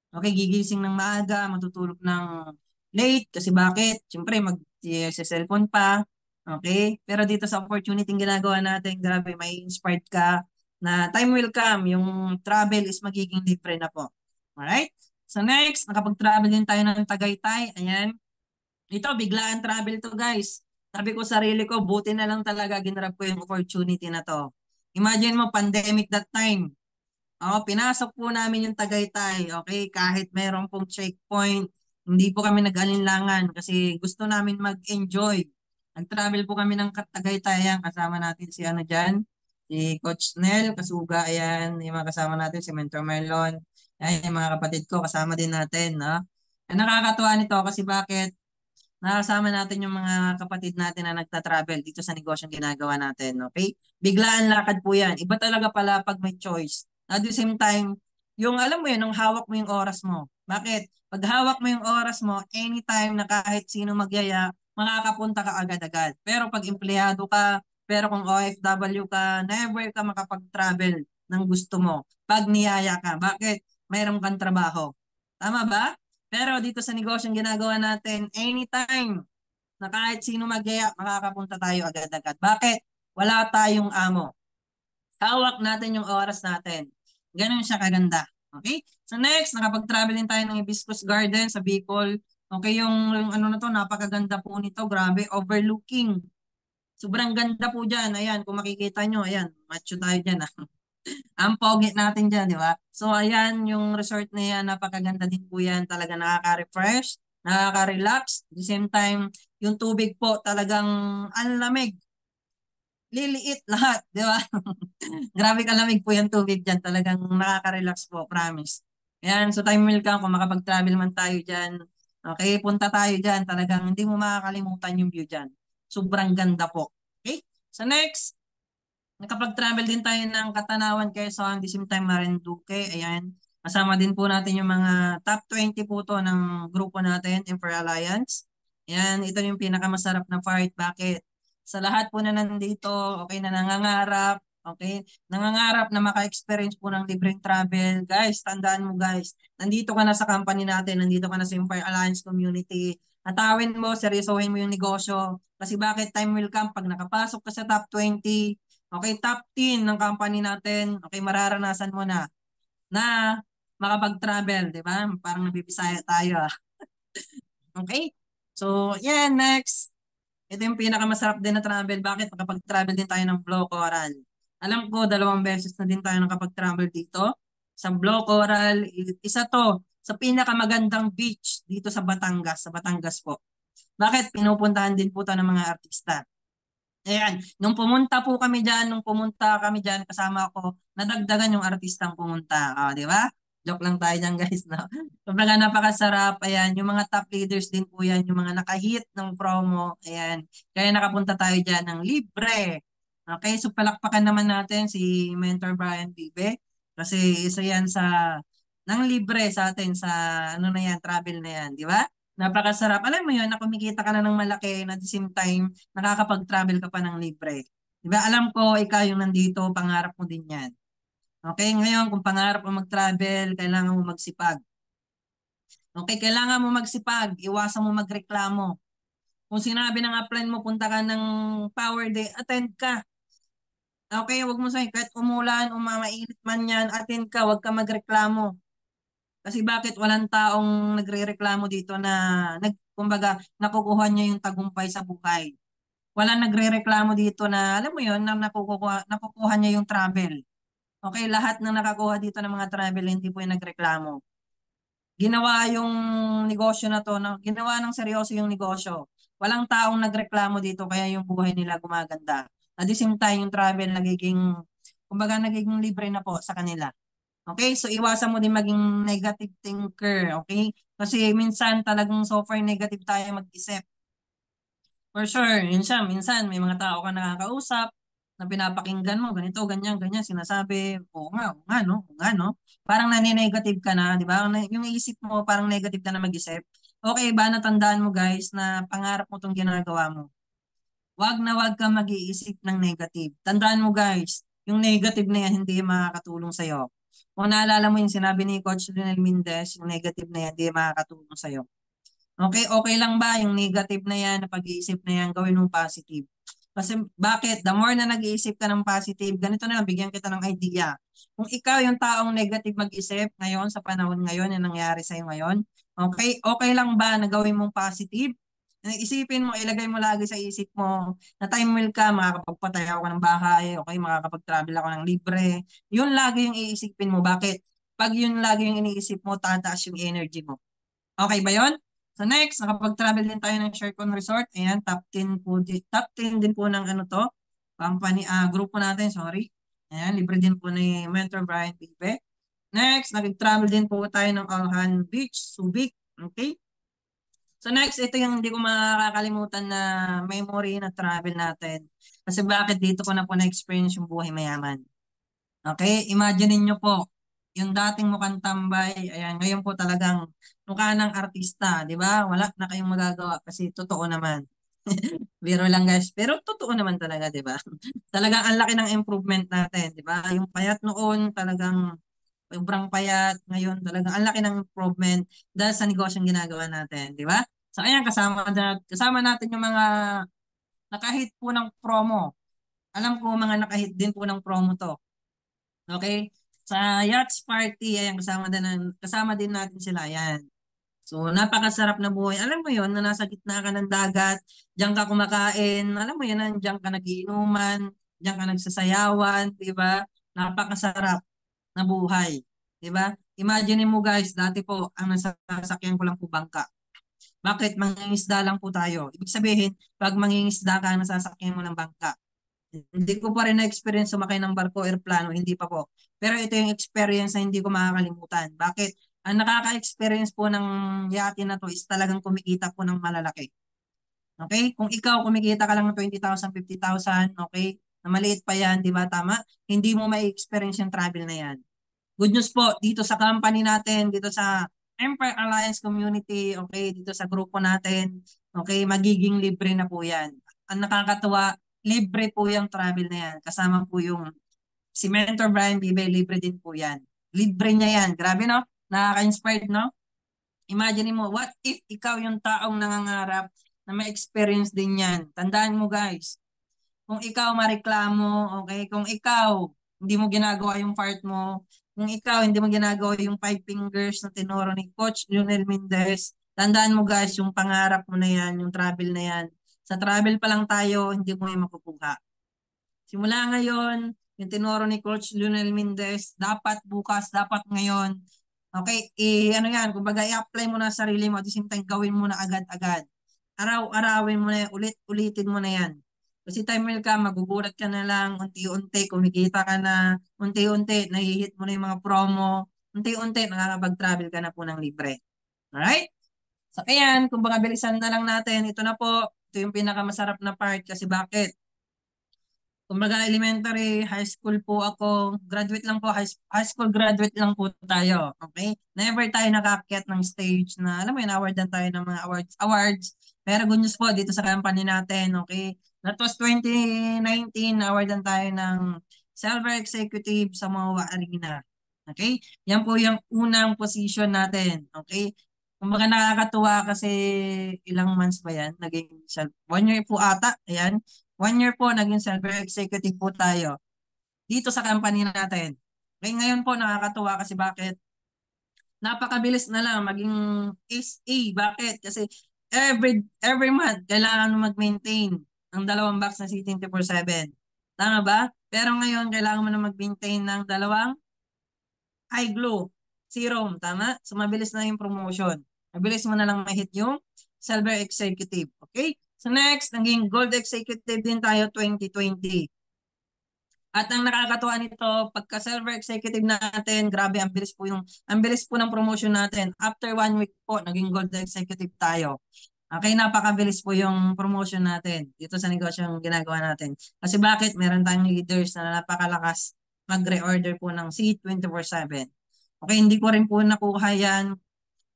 Okay, gigising ng maaga, matutulog ng late. Kasi bakit? Siyempre, sa cellphone pa. Okay? Pero dito sa opportunity ginagawa natin, grabe, may inspired ka na time will come, yung travel is magiging libre na po. Alright? So next, nakapag-travel din tayo ng Tagaytay. Ayan. Ito, biglaan travel to guys. Sabi ko sarili ko, buti na lang talaga ginrab ko yung opportunity na to. Imagine mo, pandemic that time. Pinasok po namin yung Tagaytay. Okay, kahit meron pong checkpoint, hindi po kami nag-alinlangan kasi gusto namin mag-enjoy. Nag-travel po kami ng Tagaytay. Ayan, kasama natin si ano dyan, si Coach Nel, Kasuga, ayan, yung mga kasama natin, si Mentor Melon. Ayan, yung mga kapatid ko, kasama din natin. No? Nakakatuwa nito kasi bakit? Nakasama natin yung mga kapatid natin na nagta-travel dito sa negosyong ginagawa natin. Okay? Biglaan lakad po yan. Iba talaga pala pag may choice. At the same time, yung alam mo yun, yung hawak mo yung oras mo. Bakit? Pag hawak mo yung oras mo, anytime na kahit sino magyaya, makakapunta ka agad-agad. Pero pag empleyado ka, pero kung OFW ka, never ka makapag-travel ng gusto mo. Pag niyaya ka. Bakit? Mayroon kang trabaho. Tama ba? Pero dito sa negosyong ginagawa natin, anytime na kahit sino magyaya, makakapunta tayo agad-agad. Bakit? Wala tayong amo. Hawak natin yung oras natin. Ganun siya kaganda. Okay? So next, nakapag-travel din tayo ng Hibiscus Garden sa Bicol. Okay, yung ano na to, napakaganda po nito. Grabe, overlooking. Sobrang ganda po dyan. Ayan, kung makikita nyo, ayan, macho tayo dyan. Ang pogi natin dyan, di ba? So, ayan, yung resort na yan, napakaganda din po yan. Talaga nakaka-refresh, nakaka-relax. At the same time, yung tubig po talagang ang lamig. Liliit lahat, di ba? Grabe kalamig po yung tubig dyan. Talagang nakaka-relax po, promise. Ayan, so time will come kung makapag-travel man tayo dyan. Okay, punta tayo dyan. Talagang hindi mo makakalimutan yung view dyan. Sobrang ganda po. Okay, so next, nakapag-travel din tayo ng Katanawan, Quezon, the same time Marinduque. Ayan. Kasama din po natin yung mga top 20 po to ng grupo natin, Empire Alliance. Ayan, ito yung pinakamasarap na part. Bakit? Sa lahat po na nandito, okay, na nangangarap, okay, nangangarap na maka-experience po ng libreng travel. Guys, tandaan mo guys, nandito ka na sa company natin, nandito ka na sa Empire Alliance Community. Atawin mo, seryosohin mo yung negosyo. Kasi bakit? Time will come pag nakapasok ka sa top 20, okay, top 10 ng company natin, okay, mararanasan mo na makapag-travel, di ba? Parang nabibisaya tayo. Okay? So, yeah, next. Ito yung pinakamasarap din na travel. Bakit? Nakapag-travel din tayo ng Blue Coral. Alam ko, 2 beses na din tayo nakapag-travel dito. Sa Blue Coral, isa to sa pinakamagandang beach dito sa Batangas po. Bakit? Pinupuntahan din po ito ng mga artista. Ayan, nung pumunta kami dyan, kasama ko, nadagdagan yung artistang pumunta. Di ba? Joke lang tayo dyan guys, no? Kumbaga napakasarap. Ayan, yung mga top leaders din po yan, yung mga nakahit ng promo. Ayan, kaya nakapunta tayo dyan ng libre. Okay, so palakpakan naman natin si Mentor Brian Bibe. Kasi isa yan ng libre sa atin sa ano na yan, travel na yan, di ba? Napakasarap. Alam mo yun, na kumikita ka na ng malaki na at the same time, nakakapag-travel ka pa ng libre. Diba? Alam ko, ikaw yung nandito, pangarap mo din yan. Okay, ngayon, kung pangarap mo mag-travel, kailangan mo magsipag. Okay, kailangan mo magsipag, iwasan mo magreklamo. Kung sinabi ng upline mo, punta ka ng Power Day, attend ka. Okay, wag mo sabihin, kahit umulan, mainit man yan, attend ka, wag ka magreklamo. Kasi bakit walang taong nagrereklamo dito na kumbaga nakukuha niya yung tagumpay sa buhay. Walang nagrereklamo dito na alam mo yon na nakukuha niya yung travel. Okay, lahat ng nakakuha dito ng mga travel hindi po yung nagreklamo. Ginawa yung negosyo na to, ginawa ng seryoso yung negosyo. Walang taong nagreklamo dito kaya yung buhay nila gumaganda. At the same time, yung travel kumbaga nagiging libre na po sa kanila. Okay, so iwasan mo din maging negative thinker, okay? Kasi minsan talagang so far negative tayo mag-isip. For sure, minsan may mga tao ka nakakausap na pinapakinggan mo, ganito, ganyan, ganyan, sinasabi, oo nga, no? Parang nani-negative ka na, di ba? Yung isip mo, parang negative ka na mag-isip. Okay ba, natandaan mo guys na pangarap mo itong ginagawa mo. Wag na wag ka mag-iisip ng negative. Tandaan mo guys, yung negative na yan hindi makakatulong sa'yo. Kung naalala mo yung sinabi ni Coach Lionel Mendez, yung negative na yan hindi makakatulong sa'yo. Okay lang ba yung negative na yan, na pag-iisip na yan, gawin mong positive. Kasi bakit? The more na nag-iisip ka ng positive, ganito na lang, bigyan kita ng idea. Kung ikaw yung taong negative mag-isip ngayon, sa panahon ngayon, yung nangyari sa'yo ngayon, okay lang ba na gawin mong positive? Isipin mo, ilagay mo lagi sa isip mo na time will ka, makakapagpatay ako ng bahay, okay, makakapag-travel ako ng libre. Yun lagi yung iisipin mo. Bakit? Pag yun lagi yung iniisip mo, tataas yung energy mo. Okay ba yun? So next, nakapag-travel din tayo ng Shercon Resort. Ayan, top 10 din po ng ano to, grupo natin, sorry. Ayan, libre din po ni Mentor Brian Pipe. Next, nag-travel din po tayo ng Alhan Beach, Subic. Okay? So next, ito yung hindi ko makakalimutan na memory na travel natin. Kasi bakit dito ko na po na-experience yung buhay mayaman. Okay, imagine niyo po, yung dating mukhang tambay, ayan, ngayon po talagang mukha ng artista, di ba? Wala na kayong magagawa kasi totoo naman. Biro lang guys, pero totoo naman talaga, di ba? Talagang ang laki ng improvement natin, di ba? Yung payat noon, talagang sobrang payat, ngayon talagang ang laki ng improvement dahil sa negosyong ginagawa natin, di ba? So ayan, kasama natin yung mga nakahit po ng promo. Alam ko mga nakahit din po ng promo to. Okay? Sa yachts party, ayan, kasama din natin sila. Ayan. So, napakasarap na buhay. Alam mo yon na nasa gitna ka ng dagat, diyan ka kumakain, alam mo yun, diyan ka nagiinuman, diyan ka nagsasayawan, di ba? Napakasarap na buhay. Di ba? Imagine mo guys, dati po, ang nasasakyan ko lang po bangka. Bakit? Mangingisda lang po tayo. Ibig sabihin, pag mangingisda ka, nasasakyan mo ng bangka. Hindi ko pa rin na-experience sumakay ng barko o airplano, hindi pa po. Pero ito yung experience na hindi ko makakalimutan. Bakit? Ang nakaka-experience po ng yate na to is talagang kumikita po ng malalaki. Okay? Kung ikaw kumikita ka lang ng 20,000, 50,000, okay? Na maliit pa yan, di ba? Tama? Hindi mo ma-experience yung travel na yan. Good news po, dito sa company natin, dito sa Empire Alliance Community, okay? Dito sa grupo natin, okay? Magiging libre na po yan. Ang nakakatuwa, libre po yung travel na yan. Kasama po yung si Mentor Brian Bibe, libre din po yan. Libre niya yan. Grabe no? Nakaka-inspired no? Imagine mo, what if ikaw yung taong nangangarap na may experience din yan? Tandaan mo guys, kung ikaw mareklamo, okay? Kung ikaw hindi mo ginagawa yung part mo, kung ikaw hindi mo ginagawa yung 5 fingers na tinuro ni Coach Lionel Mendez, tandaan mo guys, yung pangarap mo na yan, yung travel na yan, sa travel pa lang tayo, hindi mo yung makukuha. Simula ngayon, yung tinuro ni Coach Lionel Mendez, dapat bukas, dapat ngayon. Okay, ano yan, kumbaga i-apply mo na sa sarili mo, at the same time gawin mo na agad-agad. araw-arawin mo na yan, ulit-ulitin mo na yan. Kasi time will come, magugulat ka na lang, unti-unti, kumikita ka na, unti-unti, nahihit mo na yung mga promo, unti-unti, nakakapag-travel ka na po ng libre. Alright? So, ayan, kung baka bilisan na lang natin, ito na po, ito yung pinakamasarap na part kasi bakit? Kumbaga elementary, high school po ako, graduate lang po, high school graduate lang po tayo, okay? Never tayo nakaakyat ng stage na, alam mo yun, awardan tayo ng mga awards. Pero good news po dito sa company natin, okay? That was 2019, awardan tayo ng Silver Executive sa MOA Arena. Okay? Yan po yung unang position natin, okay? Kumbaga nakakatuwa kasi ilang months ba yan? Naging 1 year po ata, ayan. 1 year po, naging silver executive po tayo dito sa company natin. Okay, ngayon po nakakatuwa kasi bakit? Napakabilis na lang maging SA. Bakit? Kasi every month, kailangan mo mag-maintain ng 2 box na C24/7. Tama ba? Pero ngayon, kailangan mo na mag-maintain ng 2 high glow serum. Tama? So, mabilis na yung promotion. Mabilis mo na lang ma-hit yung silver executive. Okay? So next, naging gold executive din tayo 2020. At ang nakakatuwa nito, pagka silver executive natin, grabe ang bilis po ng promotion natin. After 1 week po, naging gold executive tayo. Okay, napakabilis po yung promotion natin dito sa negosyo yung ginagawa natin. Kasi bakit? Meron tayong leaders na napakalakas mag-reorder po ng C24/7. Okay, hindi ko rin po nakuha yan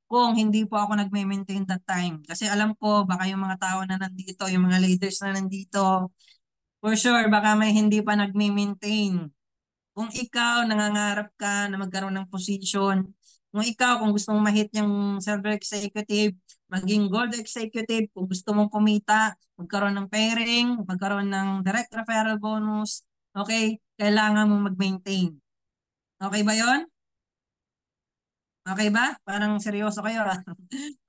kung hindi po ako nagme-maintain that time. Kasi alam ko, baka yung mga tao na nandito, yung mga leaders na nandito, for sure, baka may hindi pa nagme-maintain. Kung ikaw, nangangarap ka na magkaroon ng position, kung gusto mong ma-hit yung silver executive, maging gold executive, kung gusto mong kumita, magkaroon ng pairing, magkaroon ng direct referral bonus, okay, kailangan mong mag-maintain. Okay ba yon? Okay ba? Parang seryoso kayo.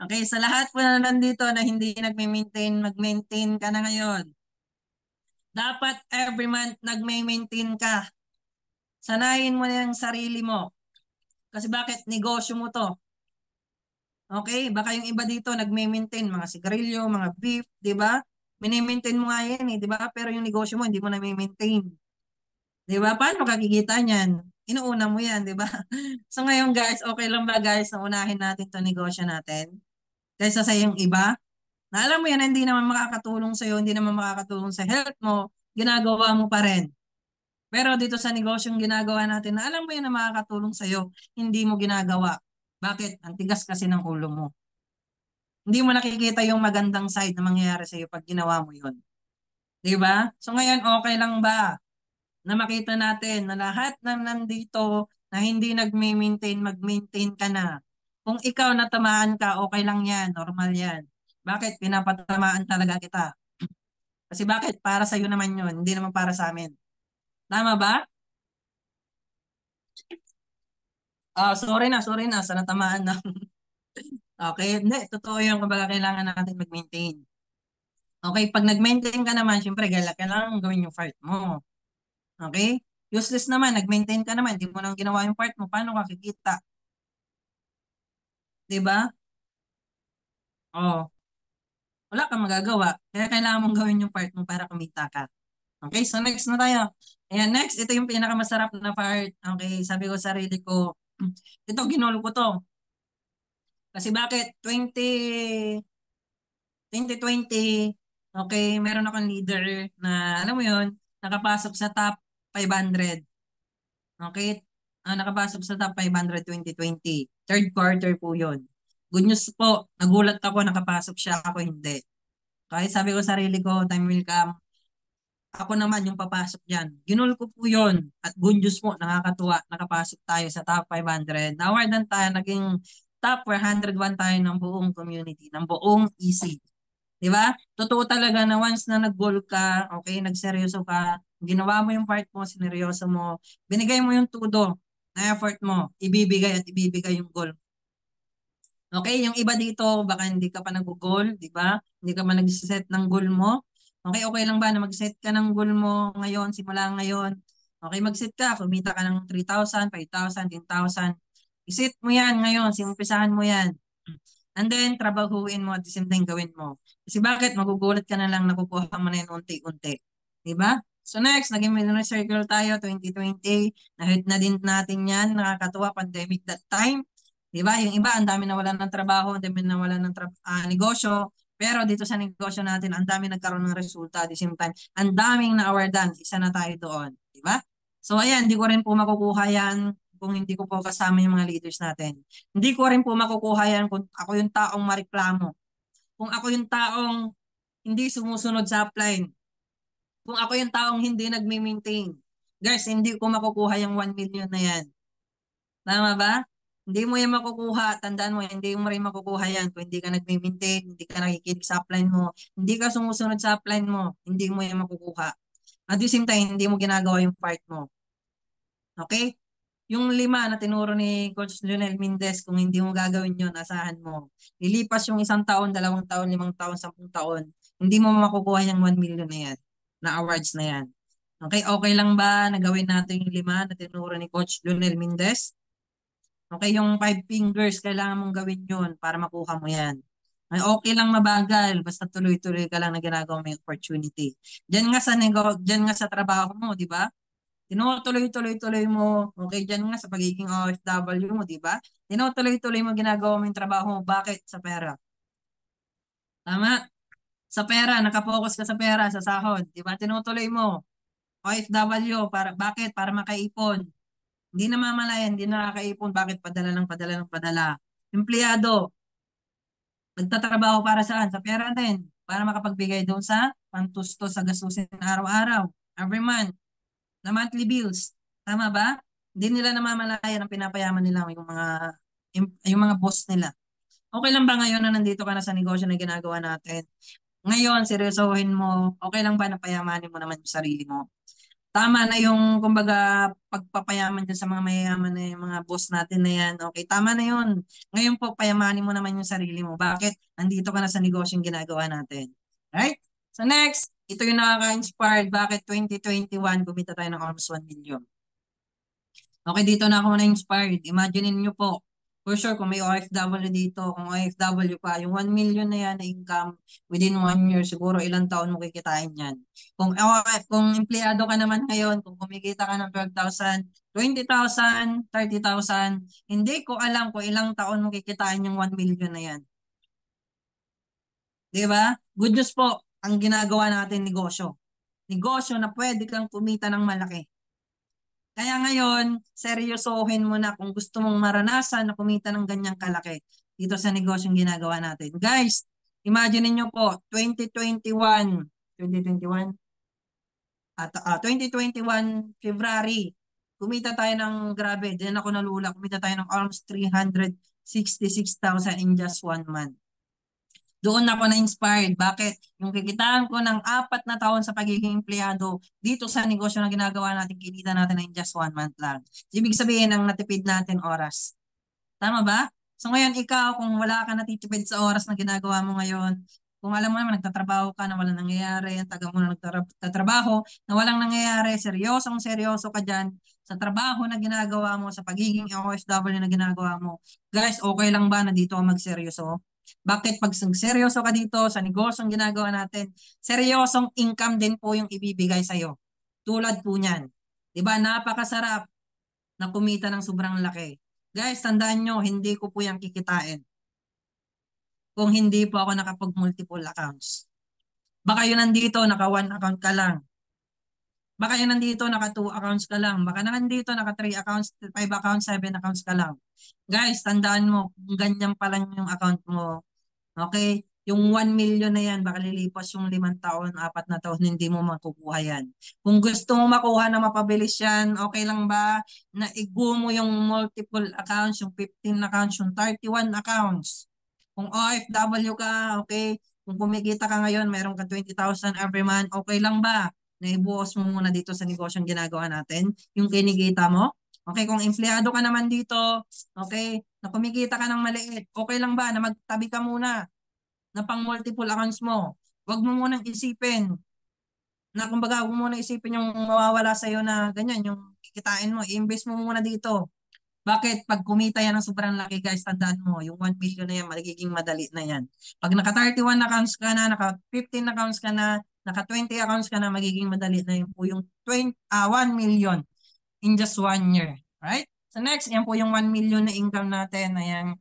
Okay, sa lahat po na nandito na hindi nagme-maintain, mag-maintain ka na ngayon. Dapat every month nagme-maintain ka. Sanayin mo na yung sarili mo. Kasi bakit? Negosyo mo to. Okay? Baka yung iba dito nagme-maintain mga sigarilyo, mga beef, di ba? Mini-maintain mo nga yan di ba? Pero yung negosyo mo, hindi mo na-maintain. Di ba? Paano kakikita niyan? Inuuna mo yan, di ba? So ngayon guys, okay lang ba guys na unahin natin to negosyo natin? Kaysa sa yung iba? Na alam mo yan, hindi naman makakatulong sa'yo, hindi naman makakatulong sa health mo, ginagawa mo pa rin. Pero dito sa negosyong ginagawa natin, na alam mo yan na makakatulong sa'yo, hindi mo ginagawa. Bakit? Ang tigas kasi ng ulo mo. Hindi mo nakikita yung magandang side na mangyayari sa'yo pag ginawa mo yun. Di ba? So ngayon, okay lang ba na makita natin na lahat ng nandito na hindi nag-maintain, mag-maintain ka na. Kung ikaw natamaan ka, okay lang yan, normal yan. Bakit? Pinapatamaan talaga kita. Kasi bakit? Para sa'yo naman yun, hindi naman para sa amin. Tama ba? Sorry na, sa natamaan na. Okay, hindi, totoo yun, kumbaga kailangan natin mag-maintain. Okay, pag nag-maintain ka naman, syempre, kailangan gawin yung part mo. Okay? Useless naman, nag-maintain ka naman, hindi mo nang ginawa yung part mo, paano ka kikita? Diba? Oh, wala kang magagawa. Kaya kailangan mong gawin yung part mo para kumita ka. Okay, so next na tayo. Ayan, next, ito yung pinakamasarap na part. Okay, sabi ko sa sarili ko, ito, ginol ko to. Kasi bakit? 2020, okay, meron akong leader na, alam mo yun, nakapasok sa top 500. Okay? Nakapasok sa top 500 2020. Third quarter po yun. Good news po, nagulat ako, nakapasok siya, ako hindi. Kaya sabi ko sa sarili ko, time will come, ako naman yung papasok dyan. Ginul ko po yun. At good news po, nakakatuwa, nakapasok tayo sa top 500. Nawardan tayo, naging top 401 tayo ng buong community, ng buong EC. Di ba? Totoo talaga na once na nag-goal ka, okay, nagseryoso ka, ginawa mo yung part mo, sineryoso mo, binigay mo yung tudo na effort mo, ibibigay yung goal. Okay, yung iba dito, baka hindi ka pa nag-goal, di ba? Hindi ka pa nag-set ng goal mo. Okay, okay lang ba na mag-set ka ng goal mo ngayon, simula ngayon? Okay, mag-set ka, kumita ka ng 3,000, 5,000, 10,000. I-set mo yan ngayon, simpisahan mo yan. And then, trabahuin mo at the same time gawin mo. Kasi bakit? Magugulat ka na lang nakukuha mo na yun unti-unti. Diba? So next, naging millionaire circle tayo, 2020. Na-hit na din natin yan. Nakakatuwa, pandemic that time. Diba? Yung iba, ang dami nawalan ng trabaho, ang dami nawalan ng negosyo. Pero dito sa negosyo natin, ang dami nagkaroon ng resulta at the same time. Ang daming na-awardan. Isa na tayo doon. Diba? So ayan, hindi ko rin po makukuha yan kung hindi ko po kasama yung mga leaders natin. Hindi ko rin po makukuha yan kung ako yung taong mareklamo. Kung ako yung taong hindi sumusunod sa upline. Kung ako yung taong hindi nagme-maintain. Guys, hindi ko makukuha yung 1 million na yan. Tama ba? Hindi mo yan makukuha. Tandaan mo, hindi mo rin makukuha yan kung hindi ka nagme-maintain, hindi ka nakikinig sa upline mo, hindi ka sumusunod sa upline mo, hindi mo yan makukuha. At the same time, hindi mo ginagawa yung part mo. Okay? Yung 5 na tinuro ni Coach Lionel Mendez, kung hindi mo gagawin yun, asahan mo. Lilipas yung 1 taon, 2 taon, 5 taon, 10 taon, hindi mo makukuha yung 1 million na yan, na awards na yan. Okay, okay lang ba na gawin natin yung 5 na tinuro ni Coach Lionel Mendez? Okay, yung 5 fingers, kailangan mong gawin yun para makuha mo yan. Ay, okay lang mabagal, basta tuloy-tuloy ka lang na ginagawa mo yung opportunity. Diyan nga sa trabaho mo, di ba? Tinutuloy-tuloy-tuloy mo, okay, dyan nga sa pagiging OFW mo, di ba? Tinutuloy-tuloy mo ginagawa mo yung trabaho mo. Bakit? Sa pera. Tama? Sa pera, nakapokus ka sa pera, sa sahod, di ba? Tinutuloy mo. OFW, bakit? Para makaipon. Hindi na mamalayan, hindi na nakakaipon. Bakit? Padala ng padala ng padala. Empleyado, nagtatrabaho para saan? Sa pera din. Para makapagbigay doon sa pantusto sa gastusin araw-araw. Every month. Na monthly bills. Tama ba? Hindi nila namamalayan ang pinapayaman nila yung mga boss nila. Okay lang ba ngayon na nandito ka na sa negosyo na ginagawa natin? Ngayon, seryosohin mo, okay lang ba na payamanin mo naman yung sarili mo? Tama na yung, kumbaga, pagpapayaman dyan sa mga mayayaman na yung mga boss natin na yan. Okay, tama na yun. Ngayon po, payamanin mo naman yung sarili mo. Bakit? Nandito ka na sa negosyo yung ginagawa natin. Right? So next, ito yung nakaka-inspired. Bakit 2021 kumita tayo ng almost 1 million? Okay, dito na ako na-inspired. Imagine niyo po, for sure, kung may OFW dito, kung OFW pa, yung 1 million na yan na income within 1 year, siguro ilang taon mo kikitain yan. Kung empleyado ka naman ngayon, kung kumikita ka ng 12,000, 20,000, 30,000, hindi ko alam kung ilang taon mo kikitain yung 1 million na yan. Di ba? Good news po, ang ginagawa natin negosyo. Negosyo na pwede kang kumita ng malaki. Kaya ngayon, seryosohin mo na kung gusto mong maranasan na kumita ng ganyang kalaki dito sa negosyong ginagawa natin. Guys, imagine niyo po, 2021 February, kumita tayo ng grabe. Diyan ako nalula, kumita tayo ng almost 366,000 in just 1 month. Doon ako na-inspired. Bakit? Yung kikitaan ko ng 4 na taon sa pagiging empleyado dito sa negosyo na ginagawa natin, kinita natin in just 1 month lang. Ibig sabihin, ang natipid natin oras. Tama ba? So ngayon, ikaw, kung wala ka natitipid sa oras na ginagawa mo ngayon, kung alam mo naman, nagtatrabaho ka na walang nangyayari, ang taga mo na nagtatrabaho na walang nangyayari, seryoso ka dyan sa trabaho na ginagawa mo, sa pagiging OFW na ginagawa mo. Guys, okay lang ba na dito magseryoso? Bakit pag seryoso ka dito sa negosyong ginagawa natin, seryosong income din po yung ibibigay sa'yo. Tulad po niyan. Diba? Napakasarap na kumita ng sobrang laki. Guys, tandaan nyo, hindi ko po yan kikitain kung hindi po ako nakapag-multiple accounts. Baka yun nandito, naka 1 account ka lang. Baka yun nandito, naka 2 accounts ka lang. Baka nandito, naka 3 accounts, 5 accounts, 7 accounts ka lang. Guys, tandaan mo, ganyan pa lang yung account mo. Okay? Yung 1 million na yan, baka lilipas yung 5 taon, 4 na taon, hindi mo makukuha yan. Kung gusto mo makuha na mapabilis yan, okay lang ba na i-go mo yung multiple accounts, yung 15 accounts, yung 31 accounts. Kung OFW ka, okay, kung kumikita ka ngayon, mayroon ka 20,000 every month, okay lang ba na ibuhos mo muna dito sa negosyong ginagawa natin, yung kinikita mo? Okay, kung empleyado ka naman dito, okay, na kumikita ka ng maliit, okay lang ba na magtabi ka muna na pang multiple accounts mo? Huwag mo munang isipin na kumbaga, huwag mo munang isipin yung mawawala sa'yo na ganyan, yung kikitain mo, i-invest mo muna dito. Bakit? Pag kumita yan ng sobrang laki guys, tandaan mo, yung 1 million na yan, magiging madali na yan. Pag naka 31 accounts ka na, naka 15 accounts ka na, naka 20 accounts ka na, magiging madali na yun po yung 1 million in just 1 year. Right? So next, yan po yung 1 million na income natin. Ayan,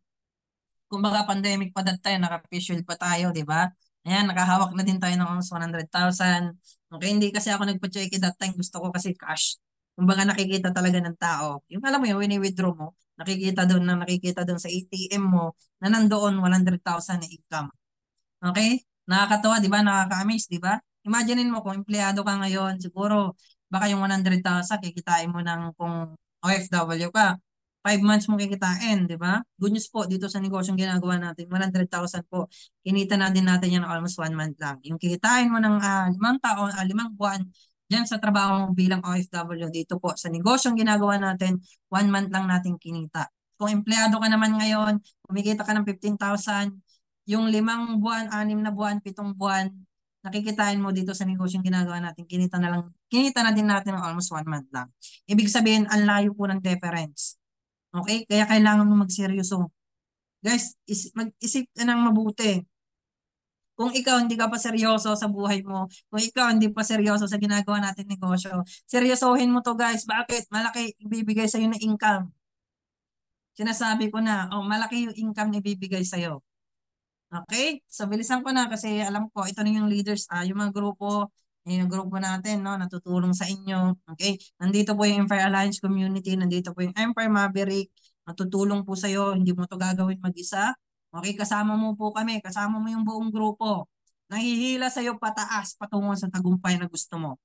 kumbaga pandemic pa that time, naka-face pa tayo, di ba? Ayan, nakahawak na din tayo ng almost 100,000. Okay, hindi kasi ako nagpa-check that time. Gusto ko kasi cash. Kumbaga nakikita talaga ng tao. Yung alam mo yun, wini-withdraw mo, nakikita doon sa ATM mo na nandoon 100,000 na income. Okay? Nakakatawa, di ba? Nakaka-amaze, di ba? Imaginein mo kung empleyado ka ngayon, siguro baka yung 100,000 kikitain mo ng kung OFW ka. 5 months mo kikitain, di ba? Good news po dito sa negosyong ginagawa natin, 100,000 po. Kinita na din natin yan almost 1 month lang. Yung kikitain mo ng 5 taon, 5 buwan, dyan sa trabaho mo bilang OFW dito po sa negosyong ginagawa natin, 1 month lang natin kinita. Kung empleyado ka naman ngayon, kumikita ka ng 15,000, yung 5 buwan, 6 na buwan, 7 buwan, nakikitain mo dito sa negosyong ginagawa natin, kinita na din natin ng almost 1 month lang. Ibig sabihin, ang layo po ng difference. Okay? Kaya kailangan mo magseryoso. Guys, mag-isip ka ng mabuti. Kung ikaw hindi ka pa seryoso sa buhay mo, kung ikaw hindi pa seryoso sa ginagawa natin negosyo, seryosohin mo to guys. Bakit? Malaki ibibigay sa'yo na income. Sinasabi ko na, malaki yung income na ibibigay sa'yo. Okay? So, bilisan ko na kasi alam ko, ito na yung leaders, yung mga grupo, yung grupo natin, no, natutulong sa inyo. Okay? Nandito po yung Empire Alliance Community, nandito po yung Empire Maverick, natutulong po sa'yo, hindi mo to gagawin mag-isa. Okay? Kasama mo po kami, kasama mo yung buong grupo. Nahihila sa'yo pataas, patungo sa tagumpay na gusto mo.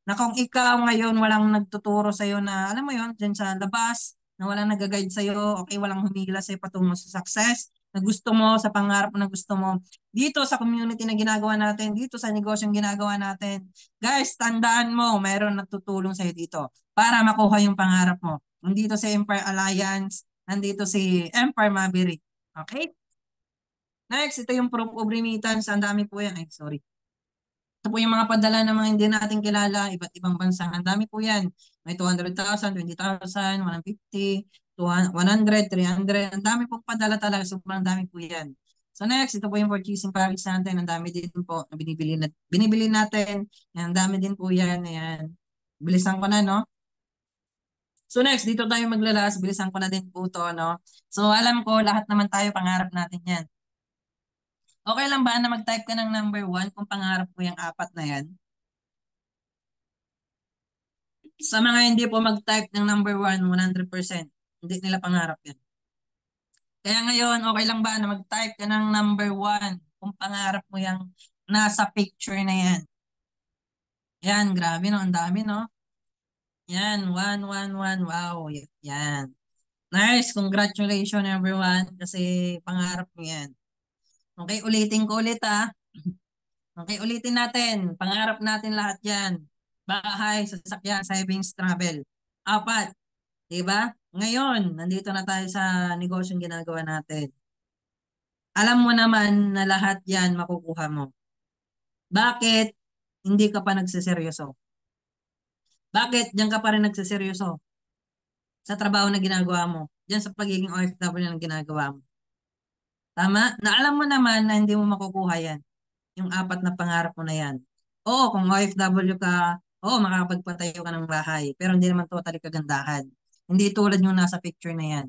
Na kung ikaw ngayon walang nagtuturo sa'yo na, alam mo yon dyan sa labas, na walang nag-guide sa'yo, okay, walang humihila sa'yo patungo sa success, na gusto mo, sa pangarap na gusto mo, dito sa community na ginagawa natin, dito sa negosyong ginagawa natin, guys, tandaan mo, mayroon nagtutulong sa'yo dito para makuha yung pangarap mo. Nandito si Empire Alliance, nandito si Empire Maverick. Okay? Next, ito yung proof of remittance. Ang dami po yan. Ay, sorry. Ito po yung mga padala ng mga hindi natin kilala, iba't ibang bansa. Ang dami po yan. May 200,000, 20,000, 150, 100, 300. Ang dami pong padala talaga. Sobrang dami po yan. So next, ito po yung purchasing package natin. Ang dami din po na binibili natin. Ang dami din po yan. Ayan. Bilisan ko na, no? So next, dito tayo maglalas. Bilisan ko na din po to, no? So alam ko, lahat naman tayo pangarap natin yan. Okay lang ba na mag-type ka ng number 1 kung pangarap mo yung 4 na yan? Sa mga hindi po mag-type ng number 1, 100%. Hindi nila pangarap yan. Kaya ngayon, okay lang ba na mag-type ka ng number 1 kung pangarap mo yung nasa picture na yan? Yan, grabe no, ang dami no? Yan, 1, 1, 1, wow. Yan. Nice, congratulations everyone kasi pangarap mo yan. Okay, ulitin ko ulit ha. Okay, ulitin natin. Pangarap natin lahat yan. Bahay, sasakyan, savings, travel. 4. Diba? Ngayon, nandito na tayo sa negosyong ginagawa natin. Alam mo naman na lahat yan makukuha mo. Bakit hindi ka pa nagsiseryoso? Bakit diyan ka pa rin nagsiseryoso? Sa trabaho na ginagawa mo. Diyan sa pagiging OFW na ginagawa mo. Tama? Na alam mo naman na hindi mo makukuha yan. Yung 4 na pangarap mo na yan. Oo, kung OFW ka, oo, makakapagpatayo ka ng bahay. Pero hindi naman totally kagandahan. Hindi tulad yung nasa picture na yan.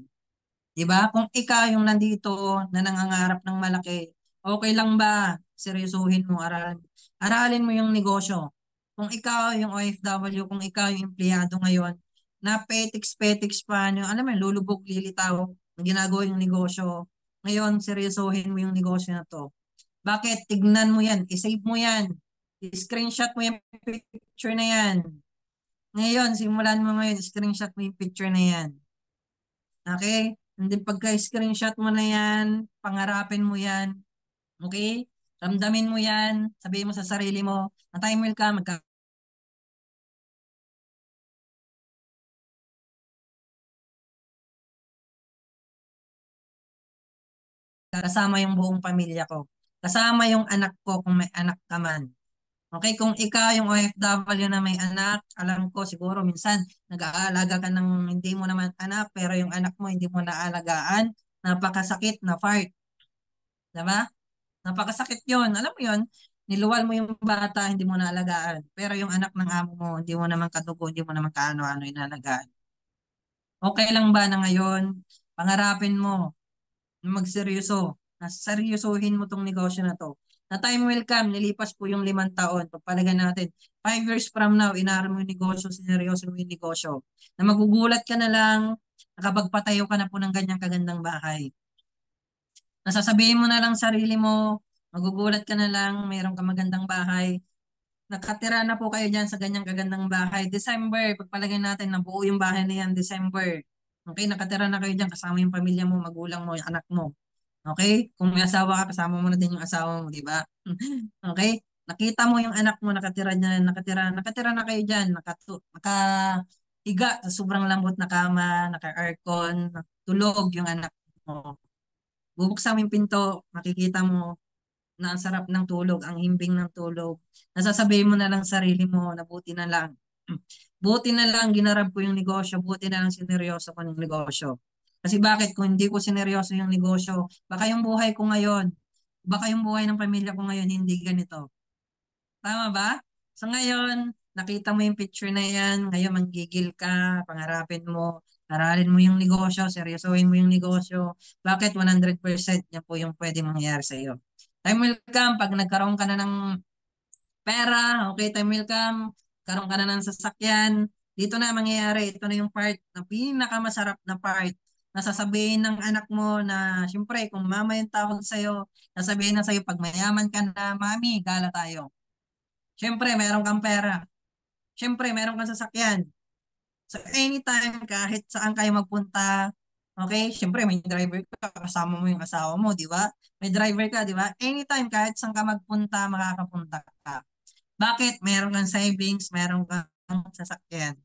Diba? Kung ikaw yung nandito na nangangarap ng malaki, okay lang ba? Seryosohin mo, aralin mo yung negosyo. Kung ikaw yung OFW, kung ikaw yung empleyado ngayon, na petiks-petiks pa, alam mo, lulubog, lilitaw, na ginagawa yung negosyo. Ngayon, seryosohin mo yung negosyo na to. Bakit? Tignan mo yan, isave mo yan, screenshot mo yung picture na yan. Ngayon, simulan mo ngayon, screenshot mo yung picture na yan. Okay? And then pagka-screenshot mo na yan, pangarapin mo yan. Okay? Ramdamin mo yan. Sabihin mo sa sarili mo, na time will come, kasama yung buong pamilya ko. Kasama yung anak ko kung may anak ka man. Okay, kung ikaw yung OFW na may anak, alam ko siguro minsan nag-aalaga ka ng hindi mo naman anak, pero yung anak mo hindi mo naalagaan, napakasakit na part. Diba? Napakasakit yon. Alam mo yon, niluwal mo yung bata, hindi mo naalagaan. Pero yung anak ng amo mo, hindi mo naman kadugo, hindi mo naman kaano-ano inalagaan. Okay lang ba na ngayon, pangarapin mo na magseryoso, na seryosohin mo tong negosyo na to. Na time will come, nilipas po yung 5 taon. Pagpalagan natin, 5 years from now, inaral mo yung negosyo, sineryoso mo yung negosyo. Na magugulat ka na lang, nakapagpatayo ka na po ng ganyang kagandang bahay. Nasasabihin mo na lang sarili mo, magugulat ka na lang, mayroon ka magandang bahay. Nakatira na po kayo dyan sa ganyang kagandang bahay. December, pagpalagay natin, nabuo yung bahay na yan, December. Okay, nakatira na kayo dyan, kasama yung pamilya mo, magulang mo, yung anak mo. Okay? Kung may asawa ka, kasama mo na din yung asawa mo, di ba? Okay? Nakita mo yung anak mo, nakatira dyan, nakatira na kayo dyan, nakahiga sa sobrang lambot na kama, naka-aircon, tulog yung anak mo. Bubuksan mo yung pinto, makikita mo na ang sarap ng tulog, ang himbing ng tulog. Nasasabihin mo na lang sarili mo na buti na lang. Buti na lang ginarap ko yung negosyo, buti na lang sineryoso ko ng negosyo. Kasi bakit? Kung hindi ko sineryoso yung negosyo, baka yung buhay ko ngayon, baka yung buhay ng pamilya ko ngayon hindi ganito. Tama ba? So ngayon, nakita mo yung picture na yan, ngayon manggigil ka, pangarapin mo, aralin mo yung negosyo, seryosohin mo yung negosyo. Bakit 100% niya po yung pwede mangyari sa iyo? Time will come, pag nagkaroon ka na ng pera, okay, time will come, karoon ka na ng sasakyan, dito na mangyayari, ito na yung part na pinakamasarap na part na sasabihin ng anak mo na, syempre, kung mama yung tawag sa'yo, sasabihin na sa'yo, pag mayaman ka na, mami, gala tayo. Syempre, meron kang pera. Syempre, meron kang sasakyan. So, anytime, kahit saan kayo magpunta, okay? Syempre, may driver ka, kasama mo yung asawa mo, di ba? May driver ka, di ba? Anytime, kahit saan ka magpunta, makakapunta ka. Bakit? Meron kang savings, meron kang sasakyan.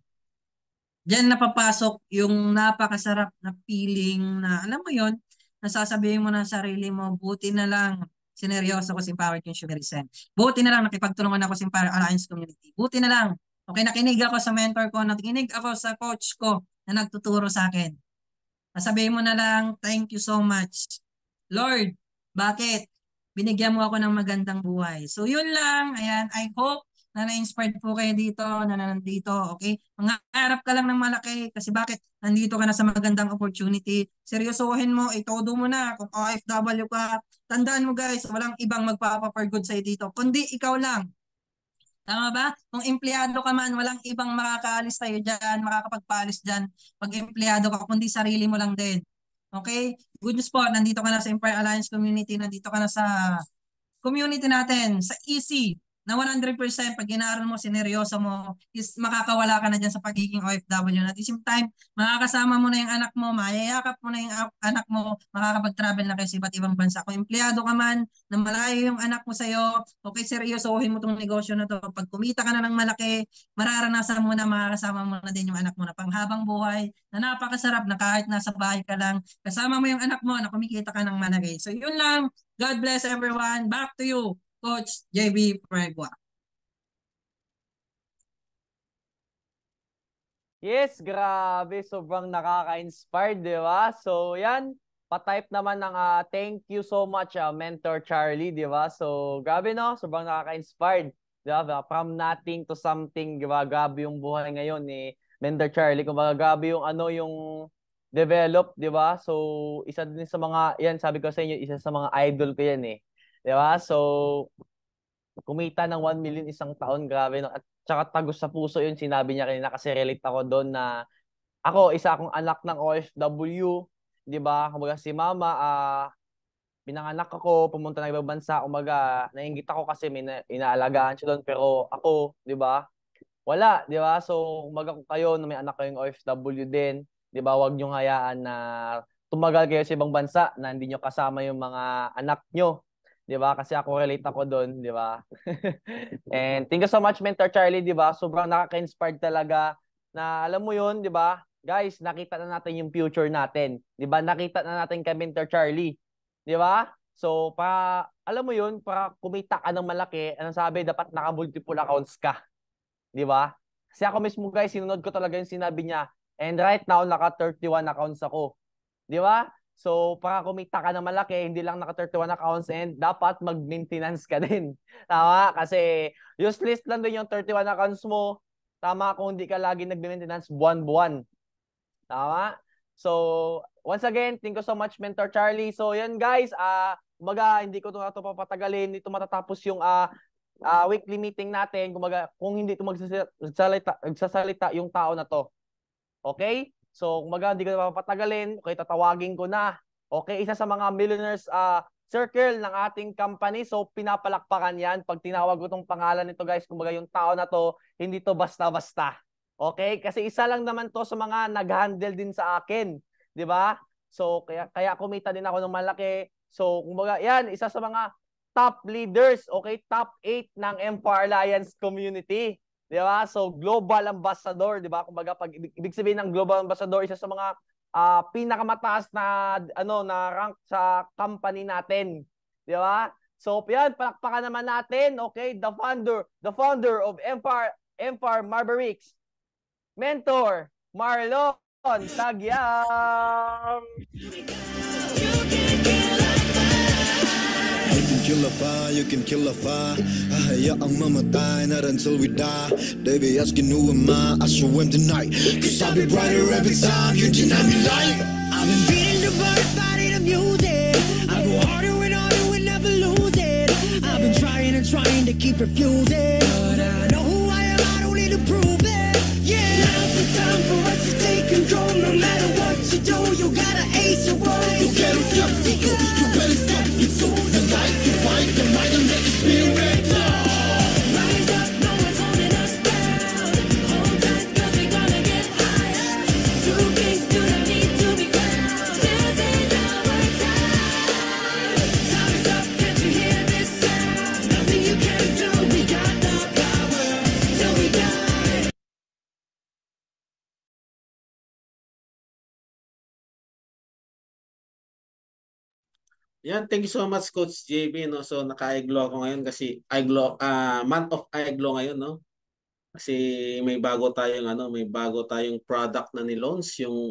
Diyan napapasok yung napakasarap na feeling na, alam mo yon, nasasabihin mo na sa sarili mo, buti na lang, sineryoso ko si Empowered Consumerism. Buti na lang, nakipagtulungan ako sa Empowered Alliance Community. Buti na lang, okay, nakinig ako sa mentor ko, nakinig ako sa coach ko na nagtuturo sa akin. Sasabihin mo na lang, thank you so much. Lord, bakit? Binigyan mo ako ng magandang buhay. So yun lang, ayan, I hope na na-inspired po kayo dito, na nandito, okay? Mangarap ka lang ng malaki kasi bakit? Nandito ka na sa magandang opportunity. Seryosohin mo, itodo mo na. Kung OFW ka, tandaan mo guys, walang ibang magpapa-for-good sa'yo dito, kundi ikaw lang. Tama ba? Kung empleyado ka man, walang ibang makakaalis tayo dyan, makakapagpaalis dyan pag empleyado ka, kundi sarili mo lang din. Okay? Good news po, nandito ka na sa Empire Alliance Community, nandito ka na sa community natin, sa EC, na 100% pag inaaral mo, sineryoso mo, is makakawala ka na dyan sa pagiging OFW. At the same time, makakasama mo na yung anak mo, mayayakap mo na yung anak mo, makakapag-travel na kayo sa iba't ibang bansa. Kung empleyado ka man, na malayo yung anak mo sa'yo, okay, seryosohin mo itong negosyo na to. Pag kumita ka na ng malaki, mararanasan mo na, makakasama mo na din yung anak mo na panghabang buhay, na napakasarap na kahit nasa bahay ka lang, kasama mo yung anak mo na kumikita ka ng malaki. So yun lang. God bless everyone. Back to you, Coach JB Pregua. Yes, grabe. Sobrang nakaka-inspired, di ba? So, yan. Pa-type naman ng thank you so much, Mentor Charlie, di ba? So, grabe, no? Sobrang nakaka-inspired. Di ba? From nothing to something, di ba? Grabe yung buhay ngayon ni Mentor Charlie. Kumbaga, grabe yung yung develop, di ba? So, isa din sa mga, yan, sabi ko sa inyo, isa sa mga idol ko yan eh. Di ba? So, kumita ng 1 million isang taon, grabe, no? At tsaka tagos sa puso yun, sinabi niya kanina kasi relate ako doon na ako, isa akong anak ng OFW, di ba? Kumbaga si mama, pinanganak ako, pumunta ng ibang bansa, kumbaga, nainggit ako kasi may inaalagaan siya doon, pero ako, di ba? Wala, di ba? So, kumbaga kung kayo, na may anak kayong OFW din, di ba? Huwag niyong hayaan na tumagal kayo sa ibang bansa na hindi niyo kasama yung mga anak niyo. 'Di ba? Kasi ako relate ako doon, 'di ba? And thank you so much Mentor Charlie, 'di ba? Sobrang nakaka-inspired talaga na alam mo 'yun, 'di ba? Guys, nakita na natin yung future natin, 'di ba? Nakita na natin kay Mentor Charlie, 'di ba? So, alam mo yun, para kumita ka ng malaki, anong sabi, dapat naka-multiple accounts ka. Di ba? Kasi ako mismo guys, sinunod ko talaga yung sinabi niya. And right now, naka-31 accounts ako. Di ba? So, para kumita ka ng malaki, hindi lang naka-31 accounts and dapat mag-maintenance ka din. Tama? Kasi useless lang din yung 31 accounts mo. Tama kung hindi ka lagi nag-maintenance buwan-buwan. Tama? So, once again, thank you so much, Mentor Charlie. So, yan guys, kumbaga, hindi ko ito papatagalin. Hindi ito matatapos yung weekly meeting natin. Kumbaga, kung hindi ito magsasalita yung tao na to. Okay? So, kumbaga, hindi ko na papatagalin. Okay, tatawagin ko na. Okay, isa sa mga millionaires circle ng ating company. So, pinapalakpakan yan. Pag tinawag ko itong pangalan nito, guys, kumbaga, yung tao na to, hindi to basta-basta. Okay? Kasi isa lang naman to sa mga nag-handle din sa akin. Di ba? So, kaya kumita din ako ng malaki. So, kumbaga, yan, isa sa mga top leaders, okay? Top 8 ng Empire Alliance community. Di ba? So, global ambassador, di ba? Kumbaga, pag ibig sabihin ng global ambassador, isa sa mga pinakamataas na na rank sa company natin. Di ba? So, yan, palakpakan naman natin, okay? The founder of Empire Mavericks, Mentor Marlon Tagyam. Kill a fire, you can kill a fire. Hayaang mamatay, not until we die. They be asking who am I show him tonight. Cause I'll be brighter every time you deny me light. I've been beating the bird, fighting the music. I go harder and never lose it. I've been trying and trying to keep refusing. But I know who I am, I don't need to prove it. Yeah, now's the time for us to take control. No matter what you do, you gotta ace your words. You better stop, you better stop. You so the light, you fight the might and let the spirit flow. Rise up, no one's holding us down. Hold tight, cause we're gonna get higher. Two kings do not need to be crowned. This is our time. Time's up, can't you hear this sound? Nothing you can do, we got the power till we die. Yan, thank you so much Coach JB, no. So naka-iglo ako ngayon kasi month of iglo ngayon, no. Kasi may bago tayong product na ni-launch, yung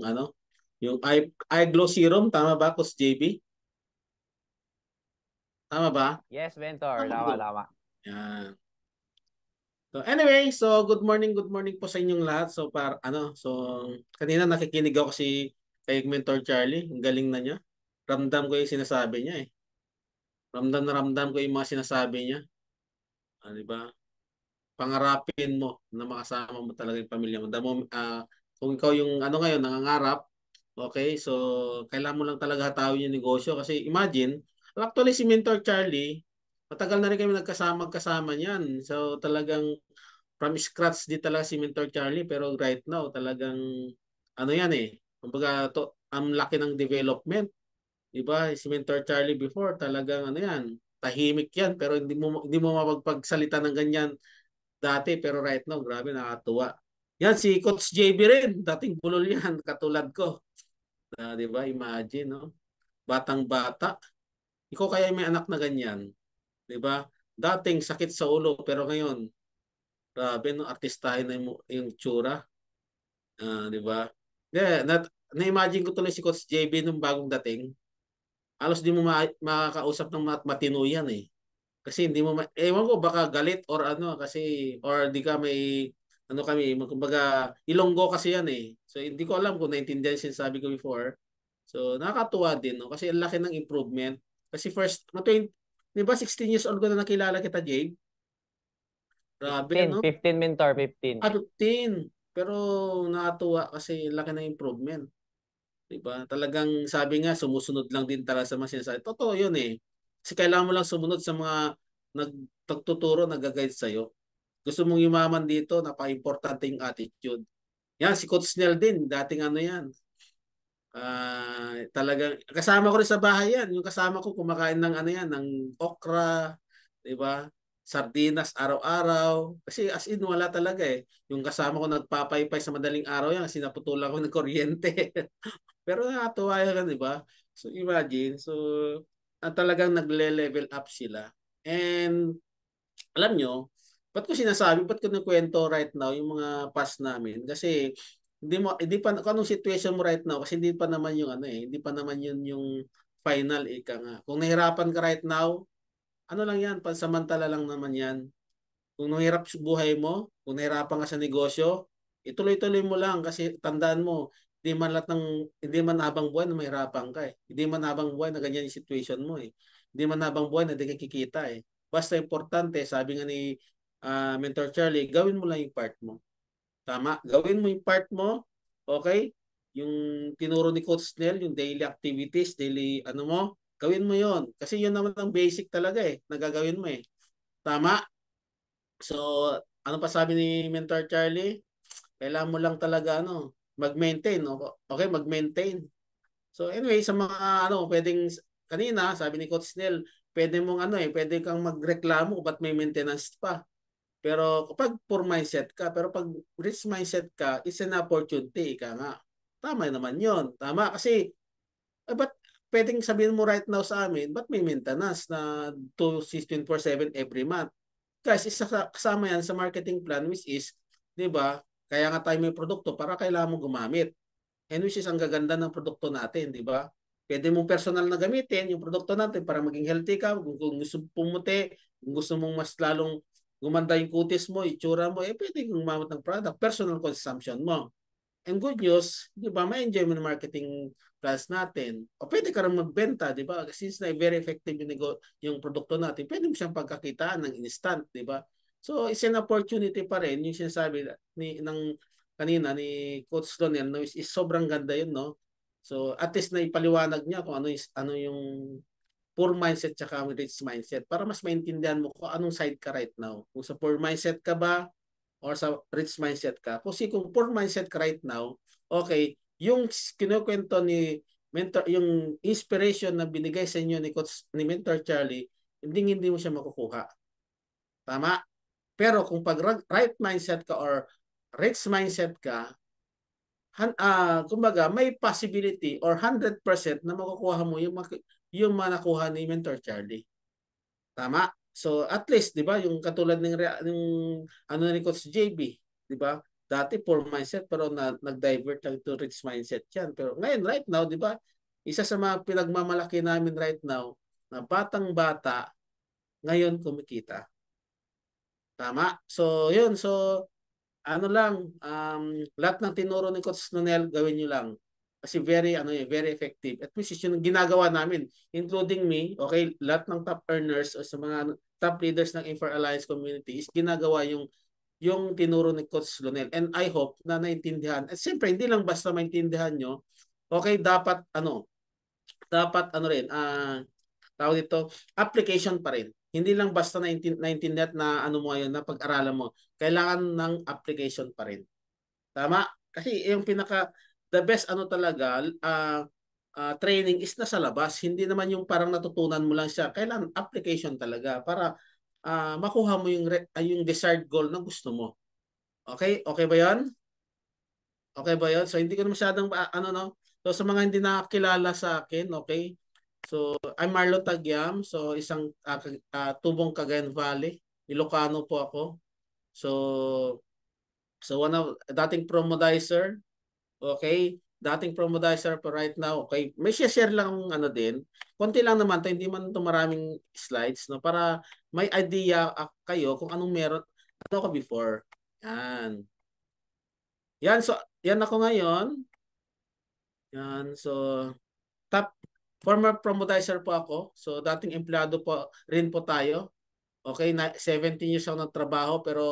yung iglo serum, tama ba Coach JB? Tama ba? Yes, Mentor. Tama. Yan. So anyway, so good morning po sa inyong lahat. So kanina nakikinig ako kasi kay Mentor Charlie, ang galing na niya. Ramdam ko yung sinasabi niya eh. Ramdam ko yung mga sinasabi niya. Di ba? Pangarapin mo na makasama mo talaga yung pamilya mo. Kung ikaw yung ngayon, nangangarap, okay, so kailangan mo lang talaga hatawin yung negosyo. Kasi imagine, actually si Mentor Charlie, matagal na rin kami nagkasama niyan. So talagang from scratch di talaga si Mentor Charlie. Pero right now, talagang yan eh. Kumbaga, ang laki ng development. Diba? Si Mentor Charlie before, talagang tahimik yan. Pero hindi mo mapagsalita ng ganyan dati. Pero right now, grabe, nakakatuwa. Yan, si Coach JB rin. Dating bulol yan, katulad ko. Diba? Imagine, no? Batang-bata. Ikaw kaya may anak na ganyan. Diba? Dating sakit sa ulo, pero ngayon, grabe, no? Artistahin na yung tsura. Diba? Na-imagine ko tuloy si Coach JB nung bagong dating. Halos di mo makakausap ng matino yan eh. Kasi hindi mo, ewan ko, baka galit or kasi, or di ka may, kumbaga, Ilonggo kasi yan eh. So, hindi ko alam kung naintindihan yung sabi ko before. So, nakakatuwa din, no? Kasi ang laki ng improvement. Kasi first, di ba 16 years old ko na nakilala kita, Jade? Grabe, 15, no? 15, Mentor, 15. 15. Pero nakatuwa kasi laki ng improvement. Diba? Talagang sabi nga, sumusunod lang din talaga sa mga sinasabi. Totoo yun eh. Kasi kailangan mo lang sumunod sa mga nagtuturo, nag-guide sa'yo. Gusto mong yumaman dito, napaka-importante yung attitude. Yan, si Coach Snell din, dating yan. Talagang, kasama ko rin sa bahay yan. Yung kasama ko kumakain ng ng okra, diba? Sardinas araw-araw. Kasi as in, wala talaga eh. Yung kasama ko nagpapaypay sa madaling araw yan, sinaputulan ko ng kuryente. Pero nakatuwa yan, di ba? So imagine, so talagang nagle-level up sila. And alam nyo, ba't ko nakwento right now yung mga past namin? Kasi hindi pa kung anong situation mo right now kasi hindi pa naman yung hindi pa naman yun yung final ika nga. Kung nahirapan ka right now, ano lang yan, pansamantala lang naman yan. Kung nahirap sa buhay mo, kung nahirapan ka sa negosyo, ituloy-tuloy mo lang kasi tandaan mo, hindi man habang buhay na mahirapan ka eh. Hindi man habang buhay na ganyan yung situation mo eh. Hindi man habang buhay na di ka kikita eh. Basta importante, sabi nga ni Mentor Charlie, gawin mo lang yung part mo. Tama? Gawin mo yung part mo, okay? Yung tinuro ni Coach Snell, yung daily activities, daily mo, gawin mo yon. Kasi yun naman ang basic talaga eh, nagagawin mo eh. Tama? So, ano pa sabi ni Mentor Charlie? Kailangan mo lang talaga mag-maintain, okay, mag-maintain. So anyway, sa mga pwedeng kanina, sabi ni Coach Snell, pwede mong pwede kang magreklamo ba't may maintenance pa. Pero kapag poor mindset ka, pero pag rich mindset ka, it's an opportunity ka nga. Tama naman 'yon. Tama kasi ba't pwedeng sabihin mo right now sa amin, ba't may maintenance na 2,647 every month? Guys, isa kasama yan sa marketing plan which is, 'di ba? Kaya nga tayo may produkto para kailangan mo gumamit. And which is ang gaganda ng produkto natin, 'di ba? Pwede mong personal na gamitin yung produkto natin para maging healthy ka, kung gusto mong pumuti, kung gusto mong mas lalong gumanda yung kutis mo, itsura mo, pwede kang gumamit ng product, personal consumption mo. And good news, di ba, ma-enjoy mo ng marketing plans natin. O pwede ka rin magbenta, di ba? Since na very effective yung produkto natin, pwede mo siyang pagkakitaan ng instant, di ba? So, it's an opportunity pa rin, yung sinasabi kanina ni Coach Lonel, no, is sobrang ganda yun, no? So, at least na ipaliwanag niya kung ano yung poor mindset tsaka rich mindset para mas maintindihan mo kung anong side ka right now. Kung sa poor mindset ka ba or sa rich mindset ka. Kasi kung poor mindset ka right now, okay, yung kinukwento ni mentor, yung inspiration na binigay sa inyo ni Mentor Charlie, hindi mo siya makukuha. Tama? Pero kung pag right mindset ka or rich mindset ka, kumbaga may possibility or 100% na makukuha mo yung nakuha ni Mentor Charlie. Tama? So at least 'di ba yung katulad ng ni Coach JB, 'di ba? Dati poor mindset pero nag-divert lang to rich mindset 'yan. Pero ngayon right now, 'di ba? Isa sa mga pinagmamalaki namin right now na batang-bata ngayon kumikita. Tama? So 'yun, so lahat ng tinuro ni Coach Nonel, gawin niyo lang. Kasi very effective. At least yung ginagawa namin, including me, okay, lahat ng top earners o sa mga top leaders ng Infor Alliance community is ginagawa yung tinuro ni Coach Lonel. And I hope na naintindihan. At siyempre, hindi lang basta maintindihan nyo, okay, dapat rin, tawag dito, application pa rin. Hindi lang basta naintindihan na mo ngayon na pag-aralan mo. Kailangan ng application pa rin. Tama? Kasi yung the best talaga, training is nasa labas. Hindi naman yung parang natutunan mo lang siya. Kailangan application talaga para makuha mo yung desired goal na gusto mo. Okay? Okay ba yan? Okay ba yan? So hindi ko na masyadong, So sa mga hindi nakakilala sa akin, okay? So, I'm Marlo Tagyam. So, isang tubong Cagayan Valley. Ilocano po ako. So dating promodizer. Okay? Dating promodizer po right now. Okay? May share lang din. Konti lang naman to, hindi man ito maraming slides, no? Para may idea kayo kung anong meron. Ako before. Yan. Yan. So, yan ako ngayon. Yan. So, former promodizer po ako. So dating empleyado po rin po tayo. Okay, 17 years ako nagtrabaho pero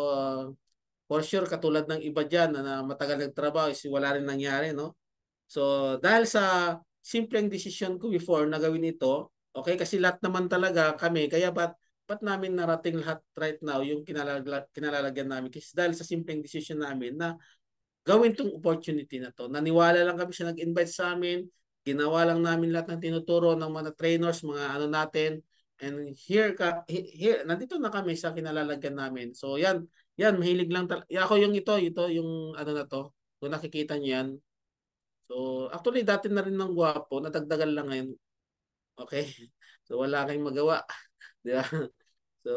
for sure katulad ng iba diyan na matagal nagtrabaho is wala rin nangyari, no? So dahil sa simpleng decision ko before na gawin ito, okay, kasi lahat naman talaga kami kaya ba't namin narating lahat right now yung kinalalagyan namin kasi dahil sa simpleng decision namin na gawin tong opportunity na to. Naniwala lang kami siya nag-invite sa amin. Ginawa lang namin lahat ng tinuturo ng mga trainers, mga natin. And here, nandito na kami sa kinalalagyan namin. So yan, mahilig lang. Ako yung ito yung na to. Kung nakikita niyo yan. So actually dati na rin ng gwapo, nadagdagan lang ngayon. Okay? So wala kayong magawa. Di ba? So,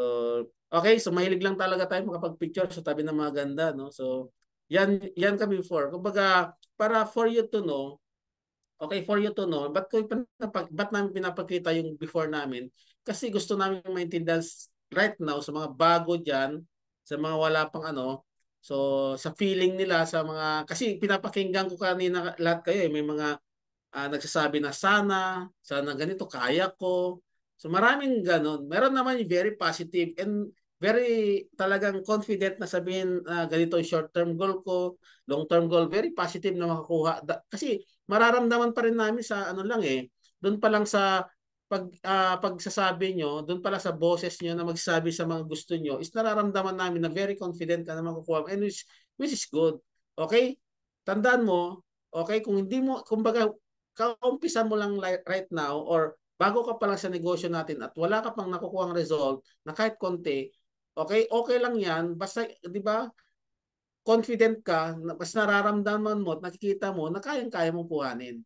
okay. So mahilig lang talaga tayo makapag-picture sa tabi ng mga ganda. No? So, yan kami for. Kumbaga, para for you to know, okay, for you to know, ba't namin pinapakita yung before namin? Kasi gusto namin maintindihan right now sa mga bago dyan, sa mga wala pang ano, so sa feeling nila, sa mga, kasi pinapakinggan ko kanina lahat kayo may mga nagsasabi na sana ganito, kaya ko. So maraming ganon. Meron naman yung very positive and very talagang confident na sabihin ganito yung short-term goal ko, long-term goal, very positive na makakuha. Kasi mararamdaman pa rin namin sa ano lang doon pa lang sa pagsasabi nyo, doon pala sa boses nyo na magsasabi sa mga gusto nyo, is nararamdaman namin na very confident ka na makukuha. And which is good. Okay? Tandaan mo, okay, kung hindi mo, kumbaga, kaumpisa mo lang right now or bago ka pa lang sa negosyo natin at wala ka pang nakukuhang result na kahit konti, okay lang yan. Basta, di ba, confident ka, mas nararamdaman mo at nakikita mo na kayang-kaya mong kuhanin.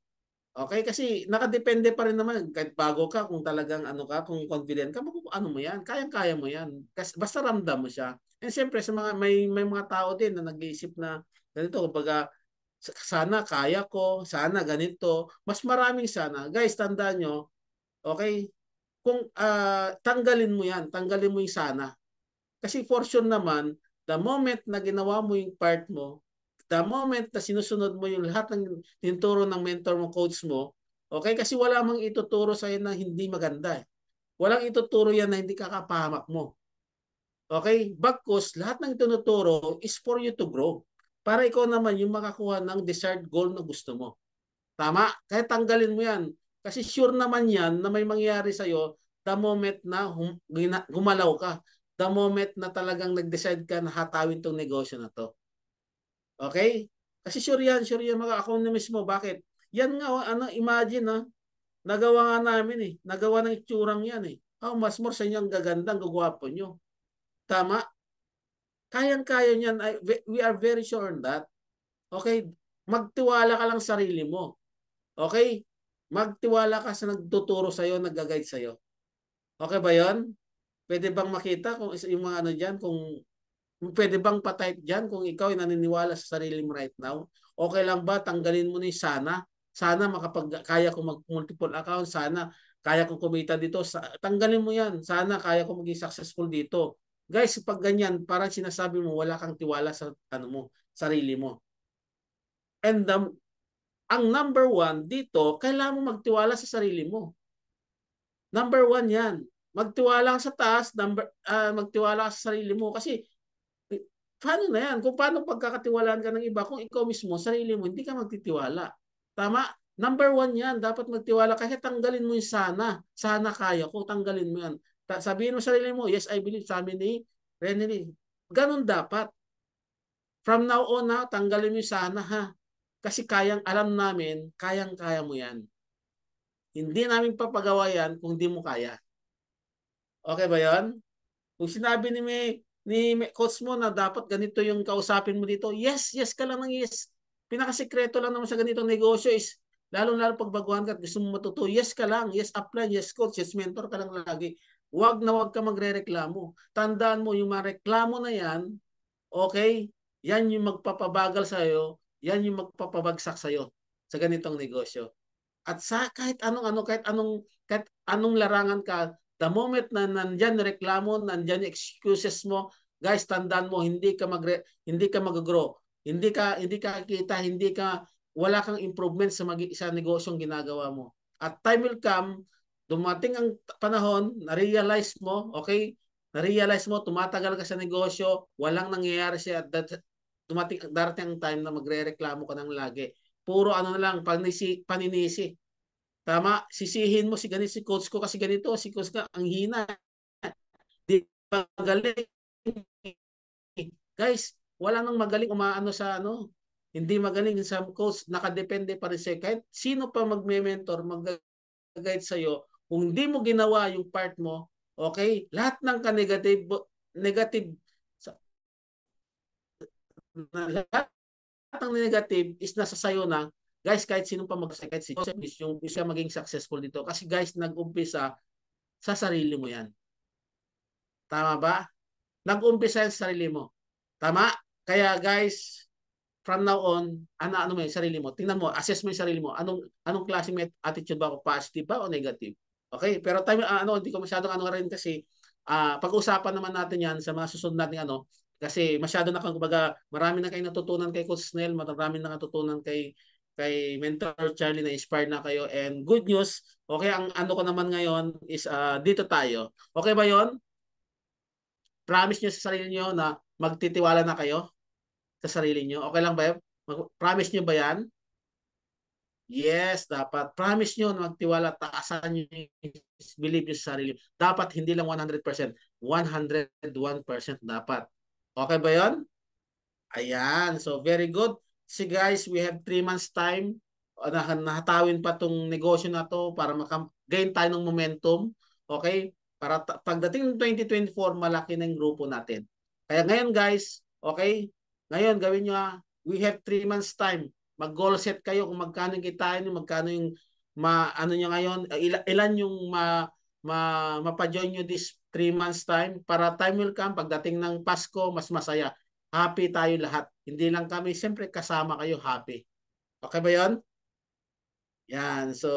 Okay? Kasi nakadepende pa rin naman kahit bago ka, kung talagang ano ka, kung confident ka, ano mo yan, kayang-kaya mo yan. Kasi basta ramdam mo siya. And siyempre, sa mga, may mga tao din na nag-iisip na ganito, kumbaga, sana kaya ko, sana ganito, mas maraming sana. Guys, tandaan nyo, okay, kung tanggalin mo yan, tanggalin mo yung sana. Kasi for sure naman, the moment na ginawa mo yung part mo, the moment na sinusunod mo yung lahat ng tinuturo ng mentor mo, coach mo, okay, kasi wala mang ituturo sa'yo na hindi maganda. Walang ituturo yan na hindi kakapahamak mo. Okay? Bagkus, lahat ng tinuturo is for you to grow. Para ikaw naman yung makakuha ng desired goal na gusto mo. Tama? Kaya tanggalin mo yan. Kasi sure naman yan na may mangyayari sa'yo the moment na gumalaw ka. The moment na talagang nag-decide ka na hatawin tong negosyo na to. Okay? Kasi sure yan mga economist mo. Bakit? Yan nga, imagine nagawa nga namin nagawa ng itsurang yan mas more sa inyo ang gaganda, ang gagwapo nyo. Tama? Kayang-kaya niyan. We are very sure on that. Okay? Magtiwala ka lang sa sarili mo. Okay? Magtiwala ka sa nagtuturo sa'yo, nag-guide sa'yo. Okay ba yon? Pwede bang makita kung yung mga ano dyan, kung pwede bang pa-type dyan kung ikaw ay naniniwala sa sarili mo right now? Okay lang ba? Tanggalin mo na yung sana. Sana kaya ko mag-multiple account. Sana kaya kong kumita dito. Tanggalin mo yan. Sana kaya ko maging successful dito. Guys, pag ganyan, parang sinasabi mo wala kang tiwala sa sarili mo. And ang number one dito, kailangan mo magtiwala sa sarili mo. Number one yan. Magtiwala ka sa taas, magtiwala ka sa sarili mo. Kasi, paano na yan? Kung paano pagkakatiwalaan ka ng iba, kung ikaw mismo, sarili mo, hindi ka magtitiwala. Tama? Number one yan. Dapat magtiwala. Kasi tanggalin mo yung sana. Sana kaya ko. Tanggalin mo yan. Sabihin mo sa sarili mo, yes, I believe. Sabi ni Renny. Ganun dapat. From now on tanggalin mo yung sana Kasi alam namin, kayang-kaya mo yan. Hindi namin papagawa yan kung di mo kaya. Okay ba yan? Kung sinabi ni coach mo na dapat ganito yung kausapin mo dito, yes ka lang ng yes. Pinakasikreto lang naman sa ganitong negosyo is, lalo-lalo pagbaguhan ka at gusto mo matuto, yes ka lang, yes upline, yes coach, yes mentor ka lang lagi. Huwag ka magre-reklamo. Tandaan mo yung mga reklamo na yan, okay, yan yung magpapabagal sa'yo, yan yung magpapabagsak sa'yo sa ganitong negosyo. At kahit anong larangan ka, the moment na nandyan reklamo, nandyan excuses mo, guys, tandaan mo, hindi ka mag-grow. Hindi ka kita, wala kang improvement sa negosyong ginagawa mo. At time will come, dumating ang panahon, na-realize mo, okay? Na-realize mo, tumatagal ka sa negosyo, walang nangyayari siya, darating ang time na magre-reklamo ka ng lagi. Puro na lang, paninisi. Tama, sisihin mo si coach ko kasi ganito, si coach ka, ang hina. Di magaling. Guys, wala nang magaling umaano sa hindi magaling sa coach, nakadepende pa rin sa'yo. Kahit sino pa magme-mentor, mag-guide sa'yo, kung hindi mo ginawa yung part mo, okay, lahat ng lahat ng negative is nasa sayo na. Guys, kahit sino pa kahit si Joseph yung siya maging successful dito. Kasi guys, nag-umpisa, sa sarili mo yan. Tama ba? Nag-umpisa yan sa sarili mo. Tama? Kaya guys, from now on, ano mo yung sarili mo. Tingnan mo, assess mo yung sarili mo. Anong klaseng attitude ba ako? Positive ba o negative? Okay? Pero hindi ko masyadong rin kasi pag-usapan naman natin yan sa mga susunod nating kasi masyado na kumbaga marami na kayo natutunan kay Coach Snell, marami na natutunan kay Mentor Charlie, na inspired na kayo, and good news, okay, ang ko naman ngayon is dito tayo. Okay ba yon? Promise nyo sa sarili nyo na magtitiwala na kayo sa sarili nyo. Okay lang ba? Promise nyo ba yan? Yes, dapat. Promise nyo na magtiwala, taasan nyo yung believe nyo sa sarili. Dapat hindi lang 100%, 101% dapat. Okay ba yon? Ayan. So, very good. See guys, we have 3 months time. Nahatawin pa tong negosyo na to para maka-gain tayo ng momentum. Okay? Para pagdating ng 2024, malaki na yung grupo natin. Kaya ngayon guys, okay? Ngayon, gawin nyo we have 3 months time. Mag-goal set kayo kung magkano yung kitain nyo, magkano yung nyo ngayon, ilan yung mapajoin nyo this 3 months time, para time will come, pagdating ng Pasko, mas masaya. Happy tayo lahat. Hindi lang kami, siyempre kasama kayo, happy. Okay ba yon? Yan. So,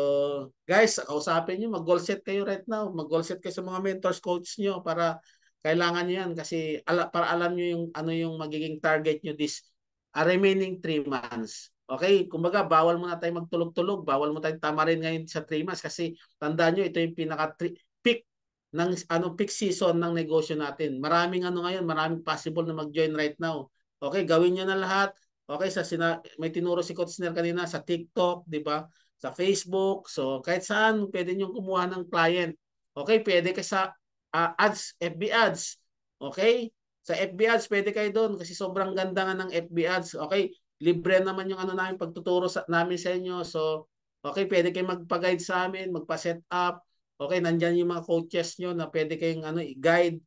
guys, kausapin nyo, mag-goal set kayo right now. Mag-goal set kayo sa mga mentors, coach nyo, para kailangan nyo yan. Kasi para alam nyo yung yung magiging target nyo this remaining 3 months. Okay? Kumbaga, bawal muna tayo magtulog-tulog. Bawal mo tayong tamarin ngayon sa 3 months kasi tandaan nyo, ito yung pinaka-peak ng peak season ng negosyo natin. Maraming ngayon, maraming possible na mag-join right now. Okay, gawin niyo na lahat. Okay, may tinuro si Coach Snell kanina sa TikTok, 'di ba? Sa Facebook. So, kahit saan pwede niyo kumuha ng client. Okay, pwede ka sa ads, FB ads. Okay? Sa FB ads pwede kayo doon kasi sobrang ganda nga ng FB ads. Okay? Libre naman yung namin pagtuturo namin sa inyo. So, okay, pwede kayo magpa-guide sa amin, magpa-set up. Okay, nandyan yung mga coaches nyo na pwede kayong i-guide.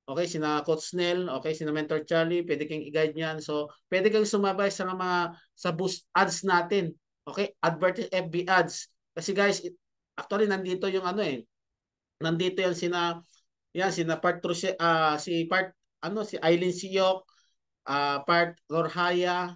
Okay, sina Coach Snell, okay, sina Mentor Charlie, pwede kayong i-guide niyan. So, pwede kayong sumabay sa sa boost ads natin. Okay, FB ads. Kasi guys, actually nandito yung nandito yan sina Part si Eileen Siyok, Part Lorhaya.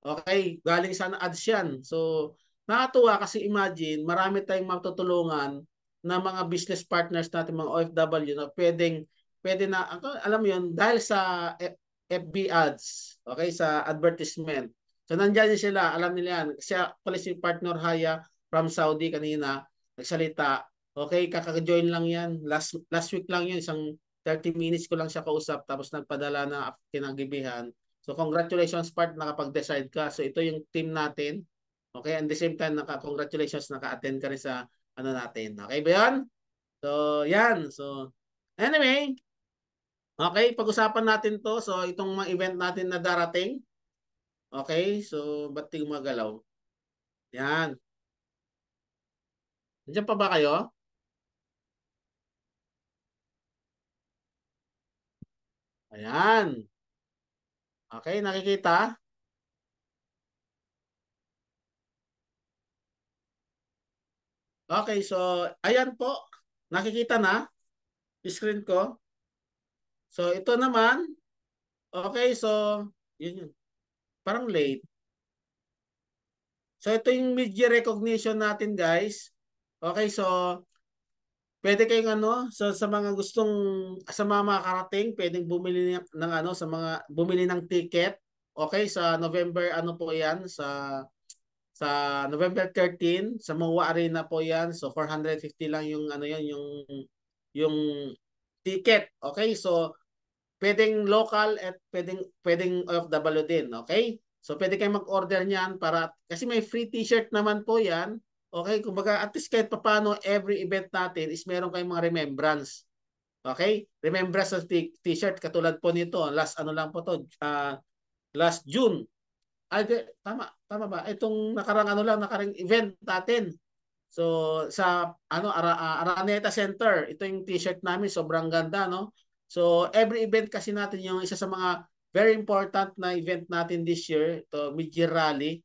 Okay, galing sana ads yan. So, nakatuwa kasi imagine, marami tayong matutulungan na mga business partners natin, mga OFW na pwede na, alam mo yun, dahil sa FB ads, okay, sa advertisement. So, nandyan sila, alam nila yan. Kasi pala si partner Haya from Saudi kanina, nagsalita, okay, kaka-join lang yan. Last week lang yun, isang 30 minutes ko lang siya kausap, tapos nagpadala na kinagibihan. So, congratulations part, nakapag-decide ka. So, ito yung team natin. Okay, and the same time, congratulations, naka-attend ka rin sa natin. Okay ba yan? So, yan. So, anyway, okay, pag-usapan natin to. So, itong mga event natin na darating. Okay, so, ba't di gumagalaw? Yan. Nandiyan pa ba kayo? Ayan. Okay, nakikita? Okay, so, ayan po. Nakikita na? Screen ko. So, ito naman. Okay, so, yun. Parang late. So, ito yung media recognition natin, guys. Okay, so, pwede kayong so sa mga gustong, sa mga makakarating, pwedeng bumili ng bumili ng ticket. Okay, sa November, po yan, sa November 13, sa MOA Arena po yan. So, 450 lang yung, yung ticket. Okay, so, pwedeng local at pwedeng OFW din. Okay? So, pwede kayong mag-order niyan kasi may free t-shirt naman po yan. Okay? Kumbaga, at least kahit paano, every event natin is meron kayong mga remembrance. Okay? Remembrance sa t-shirt, katulad po nito. Last lang po to, last June. Tama ba? Itong nakarang event natin. So, sa Araneta Center, ito yung t-shirt namin, sobrang ganda, no? So, every event kasi natin, yung isa sa mga very important na event natin this year, ito, mid-year rally.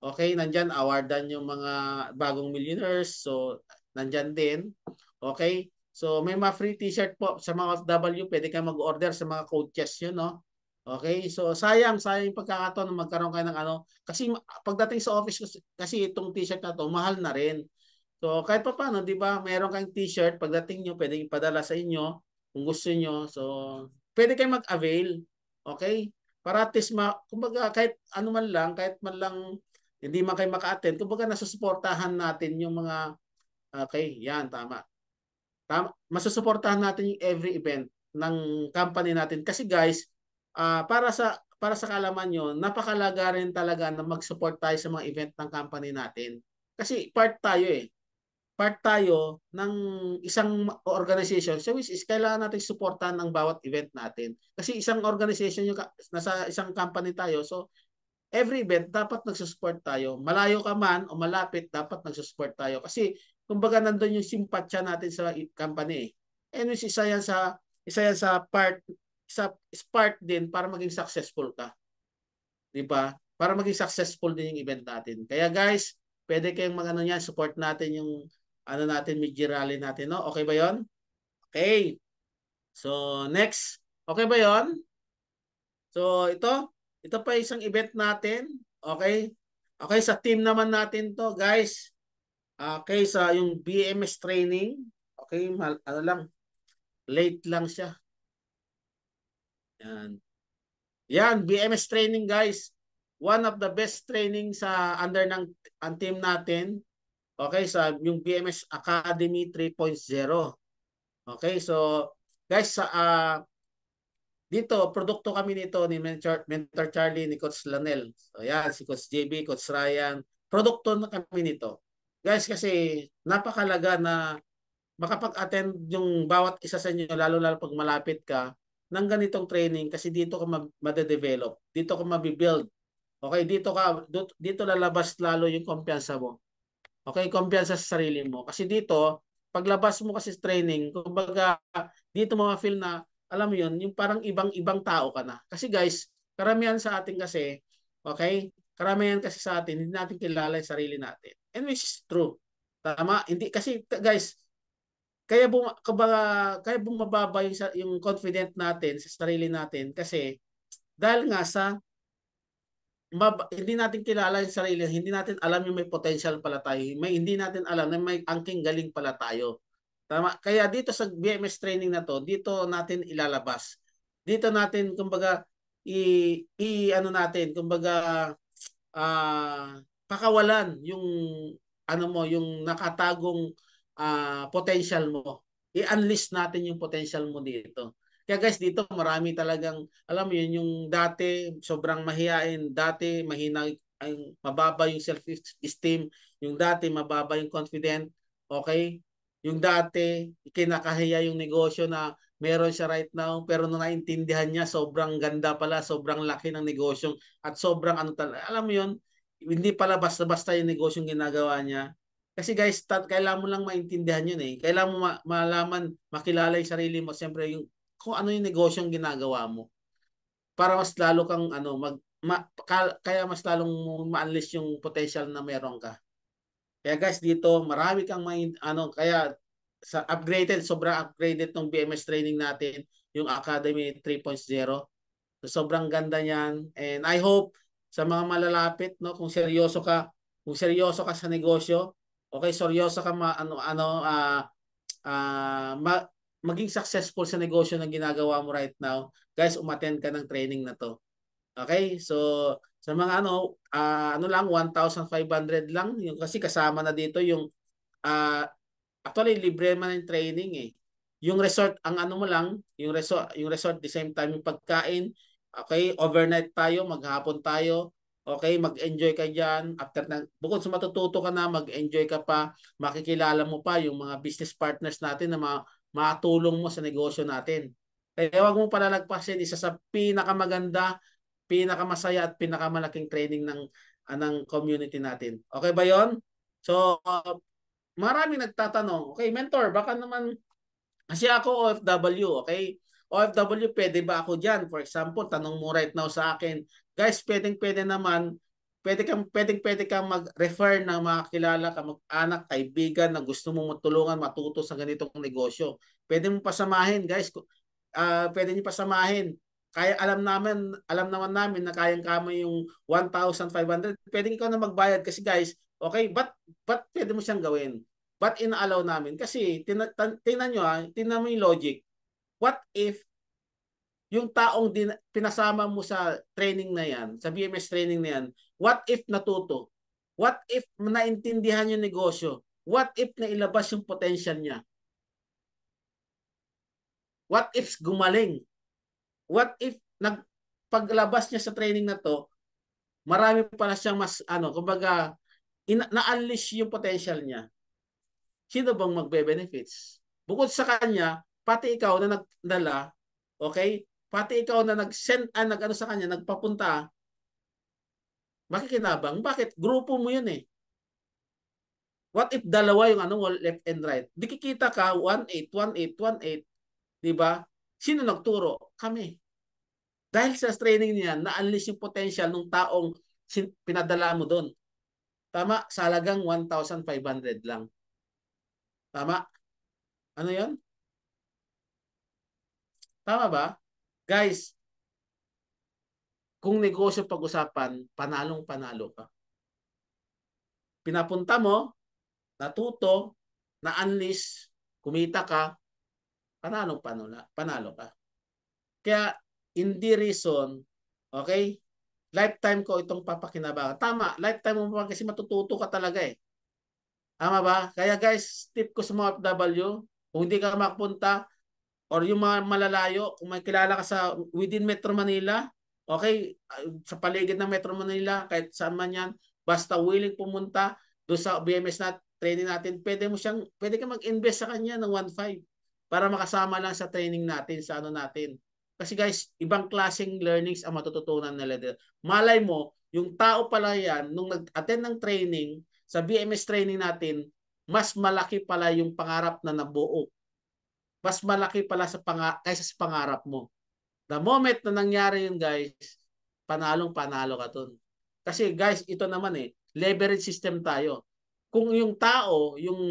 Okay, nandyan, awardan yung mga bagong millionaires. So, nandyan din. Okay, So may mga free t-shirt po sa mga OFW, pwede kayo mag-order sa mga coaches yun, no? Okay, so sayang yung pagkakataon na magkaroon kayo ng ano. Kasi pagdating sa office, kasi itong t-shirt na to, mahal na rin. So kahit pa paano, di ba, meron kayong t-shirt, pagdating nyo, pwede ipadala sa inyo kung gusto nyo. So pwede kayo mag-avail. Okay? Para at least, kumbaga kahit ano man lang, kahit man lang hindi man kayo maka-attend, kumbaga nasusuportahan natin yung mga, okay, yan, tama. Masusuportahan natin yung every event ng company natin. Kasi guys, para sa kaalaman nyo, napakalaga rin talaga na mag-support tayo sa mga event ng company natin. Kasi part tayo eh. Part tayo ng isang organization. So which is kailangan natin suportahan ang bawat event natin. Kasi isang organization yung nasa isang company tayo. So every event dapat nagsusupport tayo. Malayo ka man o malapit, dapat nagsusupport tayo. Kasi kumbaga nandun yung simpatsya natin sa company eh. And which isa yan sa part din para maging successful ka. 'Di ba? Para maging successful din yung event natin. Kaya guys, pwede kayong mag-ano niyan, support natin yung ano natin, mid-year rally natin, no? Okay ba 'yon? Okay. So, next. Okay ba 'yon? So, ito pa isang event natin. Okay? Okay, sa team naman natin to, guys. Okay, sa yung BMS training. Okay, ano lang, late lang siya. Yan, BMS training, guys. One of the best training sa under ng ang team natin. Okay, sa yung BMS Academy 3.0. Okay, so guys, dito, produkto kami nito ni Mentor Charlie, ni Coach Lanel. So yan, si Coach JB, Coach Ryan. Produkto na kami nito. Guys, kasi napakalaga na makapag-attend yung bawat isa sa inyo, lalo-lalo pag malapit ka, ng ganitong training kasi dito ka madedevelop, dito ka mabibuild. Okay, dito lalabas lalo yung kumpiyansa mo. Okay, kumpiyansa sa sarili mo. Kasi dito, paglabas mo kasi sa training, kumbaga dito mo ma-feel na, alam mo yun, yung parang ibang tao ka na. Kasi guys, karamihan sa atin kasi, okay, karamihan kasi sa atin, hindi natin kilala yung sarili natin. And which is true. Tama? Hindi, kasi guys, kaya bumababa yung confident natin sa sarili natin kasi dahil nga sa hindi natin kilala yung sarili, hindi natin alam yung may potential pala tayo, hindi natin alam na may angking galing pala tayo. Tama? Kaya dito sa BMS training na to, dito natin ilalabas. Dito natin kumbaga ano natin, kumbaga pakawalan yung ano mo, yung nakatagong potential mo. I-unleash natin yung potential mo dito. Kaya guys, dito marami talagang, alam mo yun, yung dati sobrang mahihain, dati mahina, mababa yung self-esteem, yung dati mababa yung confident, okay? Yung dati, kinakahiya yung negosyo na meron siya right now, pero nung naintindihan niya, sobrang ganda pala, sobrang laki ng negosyo, at sobrang ano talaga, alam mo yun, hindi pala basta-basta yung negosyong ginagawa niya. Kasi guys, kailangan mo lang maintindihan yun eh. Kailangan mo malaman, makilala yung sarili mo, siyempre yung kung ano yung negosyong ginagawa mo para mas lalo kang ano kaya mas lalong ma-unleash yung potential na meron ka. Kaya guys, dito marami kang kaya sa sobrang upgraded ng BMS training natin, yung Academy 3.0. So, sobrang ganda niyan and I hope sa mga malalapit, no, kung seryoso ka sa negosyo, okay, seryoso ka maging successful sa negosyo na ginagawa mo right now, guys, umattend ka ng training na to. Okay? So, sa mga ano lang, 1,500 lang. Yung, kasi kasama na dito yung, actually, libre man yung training eh. Yung resort, ang ano mo lang, yung resort, the same time yung pagkain, okay, overnight tayo, maghapon tayo, okay, mag-enjoy ka dyan. Bukod sa matututo ka na, mag-enjoy ka pa, makikilala mo pa yung mga business partners natin na matulong mo sa negosyo natin. Kaya wag mo palalagpasin, isa sa pinakamaganda, pinakamasaya at pinakamalaking training ng community natin. Okay ba 'yon? So, maraming nagtatanong, okay, mentor, baka naman, kasi ako OFW, okay? OFW, pwede ba ako dyan? For example, tanong mo right now sa akin, guys, pwede naman, pwede kang mag-refer ng mga kilala, kamag-anak, kaibigan na gusto mong matulungan, matuto sa ganitong negosyo. Pwede mo pasamahin, guys. Pwede niyo pasamahin. Kaya alam naman namin na kayang-kama yung 1,500. Pwede ikaw na magbayad kasi guys, okay, but pwede mo siyang gawin. But inaalaw namin kasi tingnan mo yung logic. What if yung taong pinasama mo sa training na yan, sa BMS training na yan, what if natuto? What if naintindihan yung negosyo? What if nailabas yung potential niya? What if gumaling? What if paglabas niya sa training na to, marami pala siyang mas kumbaga na-unleash yung potential niya. Sino bang magbe-benefits? Bukod sa kanya, pati ikaw na nagdala, okay? Pati ikaw na nag-send sa kanya, nagpapunta, makikinabang. Bakit? Grupo mo yun eh. What if dalawa yung left and right? Di kikita ka 1-8, 1-8, 1-8. Diba? Sino nagturo? Kami. Dahil sa training niya, na-unleash yung potential ng taong pinadala mo doon. Tama? Sa halagang 1,500 lang. Tama? Ano yun? Tama ba? Guys, kung negosyo pag-usapan, panalong-panalo ka. Pinapunta mo, natuto, na-unleash, kumita ka, panalo ka. Kaya, hindi reason, okay? Lifetime ko itong papakinabangan. Tama, lifetime mo pa kasi matututo ka talaga eh. Tama ba? Kaya guys, tip ko sa mga FW, kung hindi ka makapunta, or yung mga malalayo, kung may kilala ka sa within Metro Manila, okay, sa paligid ng Metro Manila, kahit saan man yan, basta willing pumunta doon sa BMS na training natin, pwede ka mag-invest sa kanya ng 1,500 para makasama lang sa training natin, sa natin. Kasi guys, ibang klaseng learnings ang matututunan nila. Malay mo, yung tao pala yan, nung nag-attend ng training, sa BMS training natin, mas malaki pala yung pangarap na nabuo. Mas malaki pala kaysa sa pangarap mo. The moment na nangyari yun guys, panalong-panalo ka dun. Kasi guys, ito naman leverage system tayo. Kung yung tao, yung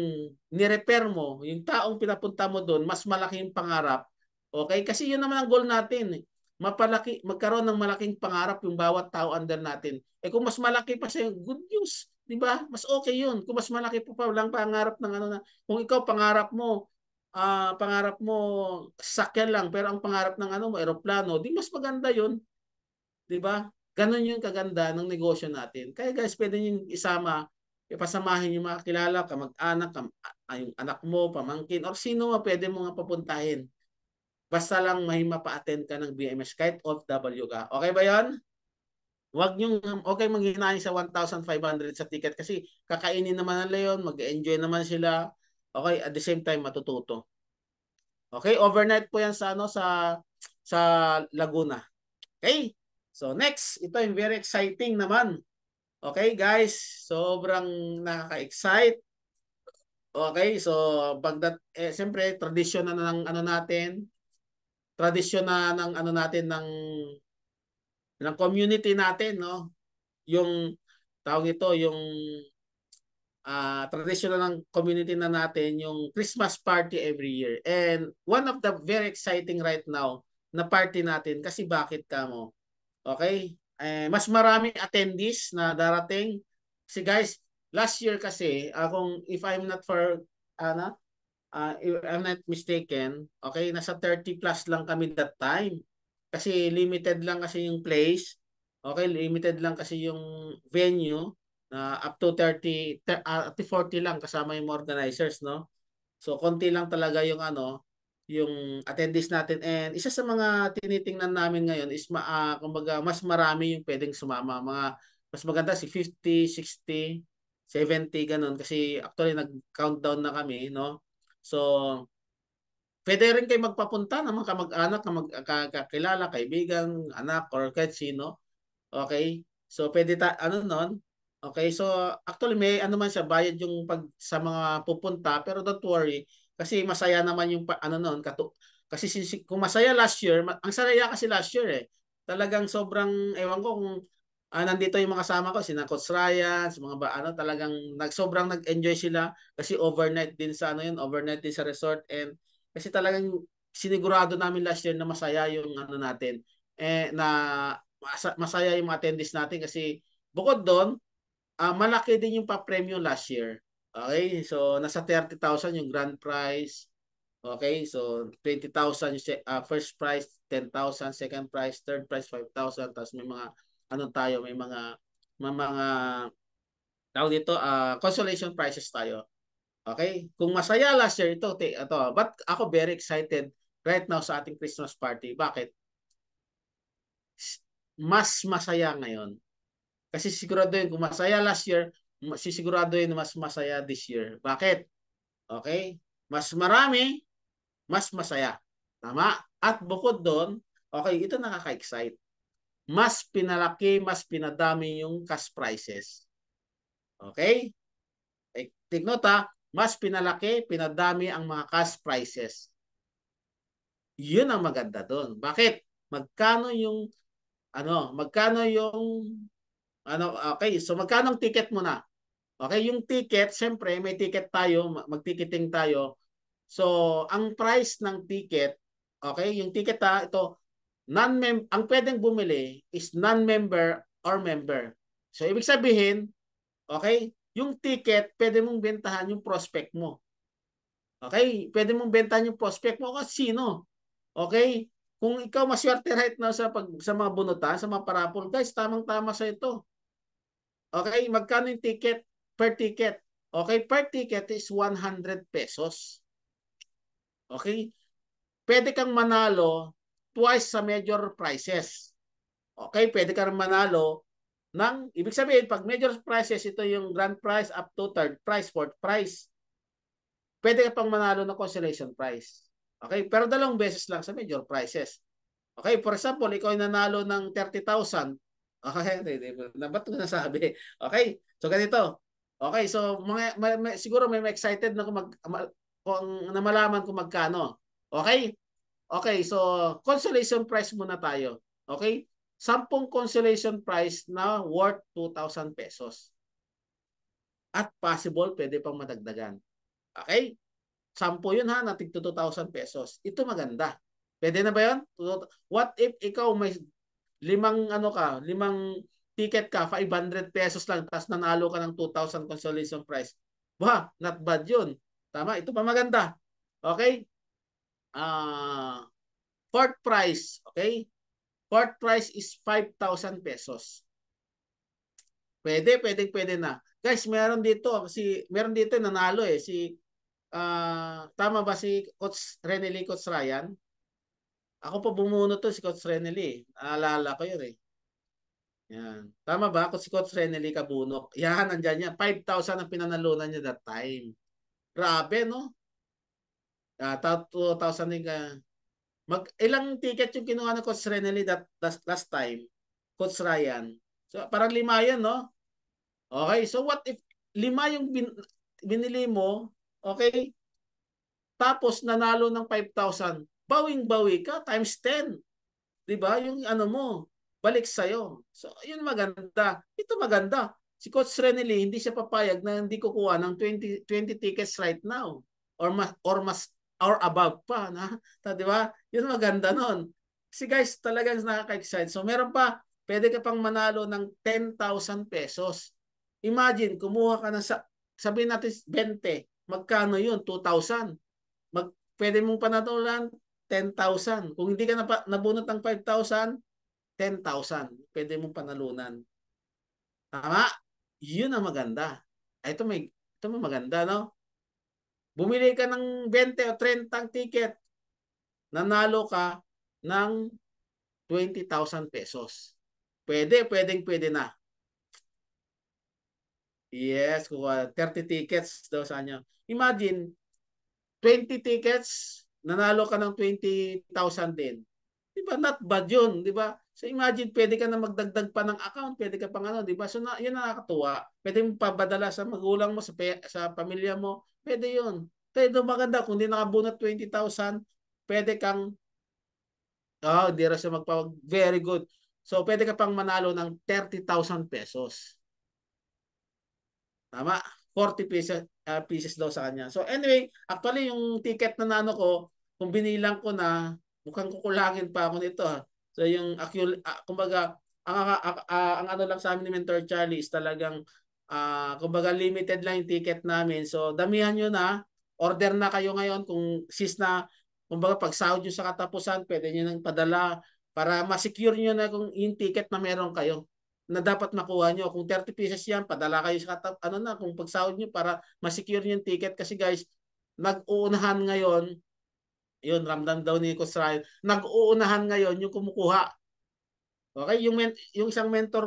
nirepair mo, yung taong pinapunta mo dun, mas malaki yung pangarap, okay? Kasi yun naman ang goal natin. Magkaroon ng malaking pangarap yung bawat tao under natin. Kung mas malaki pa siya, good news. Diba? Mas okay yun. Kung mas malaki pa lang pangarap ng kung ikaw pangarap mo sakyan lang pero ang pangarap ng mo eroplano, di mas maganda 'yun. 'Di ba? Ganun yung kaganda ng negosyo natin. Kaya guys, pwede niyo ipasamahin yung mga kilala, kamag-anak, yung anak mo, pamangkin or sino pwede mo nga papuntahin. Basta lang may mapa-attend ka ng BMS kahit OFW ka. Okay ba 'yon? Huwag niyo manghinahin sa 1,500 sa ticket kasi kakainin naman nila 'yon, mag-enjoy naman sila. Okay, at the same time matututo. Okay, overnight po 'yan sa sa Laguna. Okay? So next, ito yung very exciting naman. Okay, guys, sobrang nakaka-excite. Okay, so siyempre tradisyon na ng natin. Tradisyon na ng ng community natin, no? Yung tawag ito, yung traditional ng community na natin, yung Christmas party every year. And one of the very exciting right now na party natin, kasi bakit kamo? Okay? Mas maraming attendees na darating. Kasi guys, last year kasi, if I'm not mistaken, okay, nasa 30 plus lang kami that time. Kasi limited lang kasi yung place. Okay, limited lang kasi yung venue. Up to 30, up to 40 lang kasama yung organizers, no? So konti lang talaga yung yung attendees natin, and isa sa mga tinitingnan namin ngayon is kumbaga mas marami yung pwedeng sumama, mas maganda si 50, 60, 70 ganun kasi actually nag-countdown na kami, no? So pwede rin kayo magpapunta ng mga kamag-anak, kakilala, kaibigan, anak or kahit sino. Okay? So pwede nun. Okay, so actually may man siya, bayad yung sa mga pupunta, pero don't worry kasi masaya naman yung kasi kung masaya last year, ang saya kasi last year Talagang sobrang ewan ko kung nandito yung mga kasama ko, sina Coach Ryan, sa mga talagang sobrang nag-enjoy sila kasi overnight din sa overnight din sa resort, and kasi talagang sinigurado namin last year na masaya yung natin, na masaya yung mga attendees natin kasi bukod doon, malaki din yung pa-premium last year. Okay, so nasa 30,000 yung grand prize. Okay, so 20,000 yung first prize, 10,000, second prize, third prize 5,000, tapos may mga may mga tawag dito, consolation prizes tayo. Okay? Kung masaya last year ito, but ako very excited right now sa ating Christmas party. Bakit? Mas masaya ngayon. Kasi siguraduhin kung masaya last year, sisiguraduhin mas masaya this year. Bakit? Okay? Mas marami, mas masaya. Tama? At bukod doon, okay, ito nakaka-excite. Mas pinalaki, mas pinadami yung cash prizes. Okay? Take note ha, mas pinalaki, pinadami ang mga cash prizes. Yun ang maganda doon. Bakit? Magkano yung okay, so magkano ang ticket mo na? Okay, yung ticket, siyempre may ticket tayo, mag-ticketing tayo. So, ang price ng ticket, okay, yung ticket ito, ang pwedeng bumili is non-member or member. So, ibig sabihin, okay, yung ticket, pwede mong bentahan yung prospect mo. Okay, pwede mong bentahan yung prospect mo kasi sino. Okay, kung ikaw maswerte right now sa mga bunutan, sa mga parapol, guys, tamang-tama sa ito. Okay, magkano yung ticket per ticket? Okay, per ticket is 100 pesos. Okay, pwede kang manalo twice sa major prizes. Okay, pwede kang manalo ibig sabihin, pag major prizes, ito yung grand prize up to third prize, fourth prize. Pwede ka pang manalo ng consolation prize. Okay, pero 2 beses lang sa major prizes. Okay, for example, ikaw ay nanalo ng 30,000. Okay, ba't ko nasabi? Okay, so ganito. Okay, so siguro may excited na kung malaman kung magkano. Okay? Okay, so consolation prize muna tayo. Okay? 10 consolation prize na worth 2,000 pesos. At possible, pwede pang madagdagan. Okay? 10 yun ha, na tig 2,000 pesos. Ito maganda. Pwede na ba yun? What if ikaw may 5 ticket ka, 500 pesos lang, tapos nanalo ka ng 2,000 consolation prize. Bah, not bad yun. Tama? Ito pa maganda. Okay? Fourth prize. Okay? Fourth prize is 5,000 pesos. Pwede na. Guys, meron dito nanalo tama ba si Coach Renely, Coach Ryan? Ako pa bumuno to si Coach Renely. Naalala ko yun eh. Yan. Tama ba? Si Coach Renely Kabunok. Yan, andyan yan. 5,000 ang pinanalunan niya that time. Grabe, no? 2,000 din ka. Ilang ticket yung kinuha ng Coach Renely last time? Coach Ryan. So, parang 5 yan, no? Okay, so what if 5 yung binili mo, okay? Tapos nanalo ng 5,000. Bawing-bawi ka times 10. 'Di ba? Yung mo, balik sa'yo. So, yun maganda. Ito maganda. Si Coach Renely, hindi siya papayag na hindi kukuha ng 20 tickets right now. Or above pa. 'Di ba? Yun maganda nun. Si guys, talagang nakaka-excite. So, meron pa, pwede ka pang manalo ng 10,000 pesos. Imagine, kumuha ka ng, sabihin natin 20. Magkano yun? 2,000. Pwede mong panatulan 10,000. Kung hindi ka nabunot ng 5,000, 10,000. Pwede mong panalunan. Tama? Yun ang maganda. Ito may maganda, no? Bumili ka ng 20 o 30 ticket. Nanalo ka ng 20,000 pesos. Pwede na. Yes, kuha 30 tickets daw sa inyo. Imagine, 20 tickets, nanalo ka ng 20,000 din. Di ba? Not bad yun, di ba? So imagine, pwede ka na magdagdag pa ng account, pwede ka pang di ba? So yun nakakatuwa. Pwede mo papadala sa magulang mo, sa pamilya mo. Pwede yun. Pero maganda, kung di nakabunot 20,000, pwede kang, hindi rin siya very good. So, pwede ka pang manalo ng 30,000 pesos. Tama? 40 pieces daw sa kanya. So, anyway, actually, yung ticket na nano ko, kung binilang ko na, mukhang kukulangin pa ako nito. So, yung, kumbaga, ang ano lang sa amin ni Mentor Charlie is talagang, kumbaga, limited lang yung ticket namin. So, damihan nyo na, order na kayo ngayon kung na, kumbaga, pag sahod nyo sa katapusan, pwede nyo nang padala para ma-secure nyo na kung yung ticket na meron kayo na dapat makuha nyo. Kung 30 pieces yan, padala kayo sa ano na, kung pagsahod nyo para ma-secure nyo yung ticket. Kasi guys, nag-uunahan ngayon, yun, ramdam daw ni Kusrael, nag-uunahan ngayon yung kumukuha. Okay, yung isang mentor,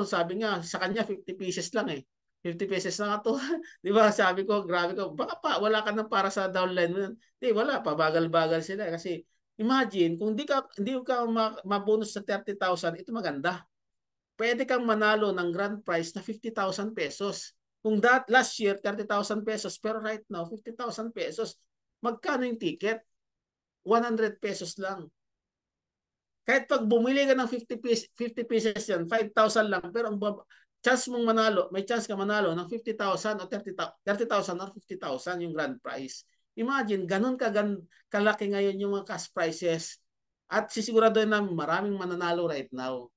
sabi nga, sa kanya 50 pieces lang eh. 50 pesos na nga to. Di ba? Sabi ko, grabe ko, baka pa, wala ka nang para sa downline. Di, wala, pabagal-bagal sila. Kasi, imagine, kung hindi ka mabonus sa 30,000, ito maganda. Pwede kang manalo ng grand prize na 50,000 pesos. Kung last year, 30,000 pesos, pero right now, 50,000 pesos. Magkano yung ticket? 100 pesos lang. Kahit pag bumili ka ng 50 pieces yan, 5,000 lang, pero ang chance mong manalo, may chance ka manalo ng 50,000 o 30,000 or 50,000 yung grand prize. Imagine, ganun kalaki ngayon yung mga cash prizes. At sisiguraduhin na maraming mananalo right now.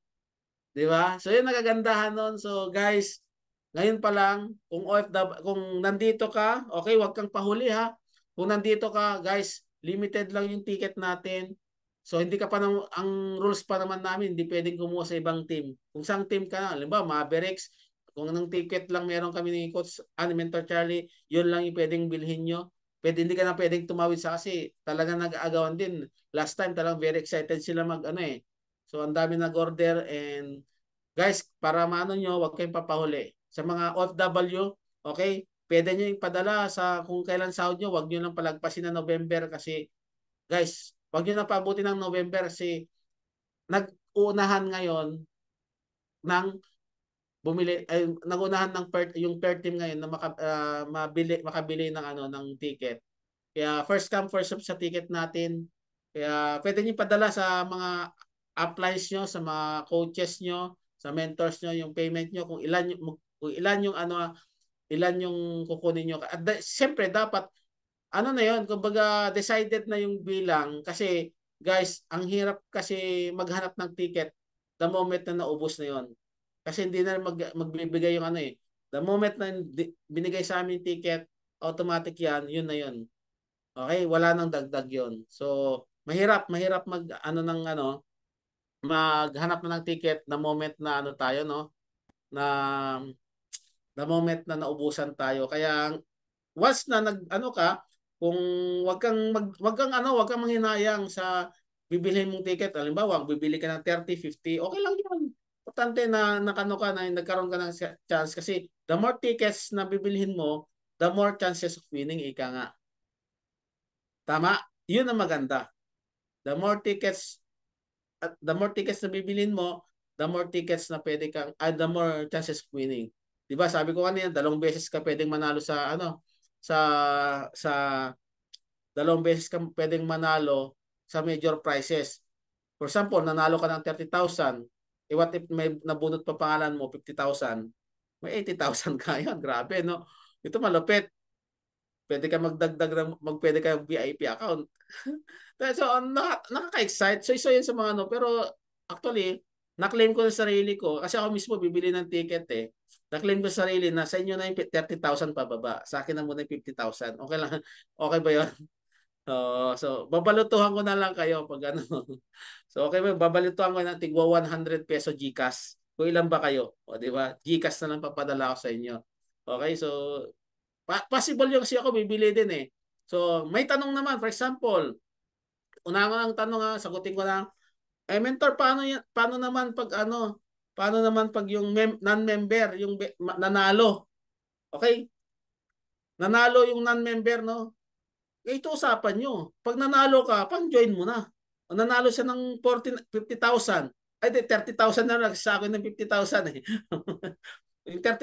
Di ba? So yun nagagandahan nun. So guys, ngayon pa lang, kung nandito ka, okay, wag kang pahuli ha. Kung nandito ka, guys, limited lang yung ticket natin. So hindi ka pa ang rules pa naman namin, hindi pwedeng kumuha sa ibang team. Kung sang team ka na, halimbawa Mavericks, kung anong ticket lang meron kami ni Coach Mentor Charlie, yun lang yung pwedeng bilhin nyo. Hindi ka na pwedeng tumawid sa kasi talagang nag-aagawan din. Last time talagang very excited sila So ang dami nag-order and guys, para maano nyo, huwag kayong papahuli. Sa mga OFW, okay, pwede nyo ipadala sa kung kailan sahod nyo, huwag nyo lang palagpasin na November kasi guys, huwag nyo na pabuti ng November kasi nag-uunahan ngayon ng nag-unahan ng yung per team ngayon na makabili ng ticket. Kaya first come first serve sa ticket natin. Kaya pwede niyo padala sa mga uplines nyo, sa mga coaches nyo, sa mentors nyo yung payment nyo kung ilan yung kukunin nyo. At siyempre dapat na yun, kumbaga decided na yung bilang kasi guys, ang hirap kasi maghanap ng ticket the moment na naubos na yun. Kasi hindi na magbibigay yung The moment na binigay sa amin ticket, automatic yun na yun. Okay, wala nang dagdag yun. So, mahirap maghanap na ng ticket the moment na tayo, no? Na the moment na naubusan tayo. Kaya once na kung wag kang manghinayang sa bibilhin mong ticket. Halimbawa, bibili ka ng 30, 50, okay lang yun. Importante na nagkaroon ka ng chance kasi the more tickets na bibilhin mo, the more chances of winning, ika nga. Tama? Yun ang maganda. The more tickets na bibilin mo, the more tickets na pwede kang, the more chances of winning. Diba? Sabi ko kanina, 2 beses ka pwedeng manalo sa sa 2 beses ka pwedeng manalo sa major prizes. For example, nanalo ka ng 30,000. What if may nabunot pa pangalan mo, 50,000? May 80,000 ka yan. Grabe, no? Ito malupit. Pwede ka magdagdag pwede ka VIP account. So, nakaka-excite. So, isa yun sa mga pero actually, na-claim ko sa sarili ko kasi ako mismo bibili ng ticket eh. Na-claim ko sa sarili na sa inyo na yung 30,000 pababa. Sa akin na muna yung 50,000. Okay lang. Okay ba yun? So, babalutuhan ko na lang kayo pag So, okay ba? Babalutuhan ko na tigwa 100 peso GCash. Kung ilan ba kayo? O, di ba? GCash na lang papadala ko sa inyo. Okay, so possible yung kasi ako bibili din eh. So, may tanong naman. For example, unahan ang tanong sagutin ko na, mentor, paano naman pag yung non-member, yung nanalo? Okay? Nanalo yung non-member, no? Ito usapan nyo. Pag nanalo ka, pang-join mo na. O nanalo siya ng 50,000. Ay, 30,000 na lang sa akin ng 50,000 eh. Yung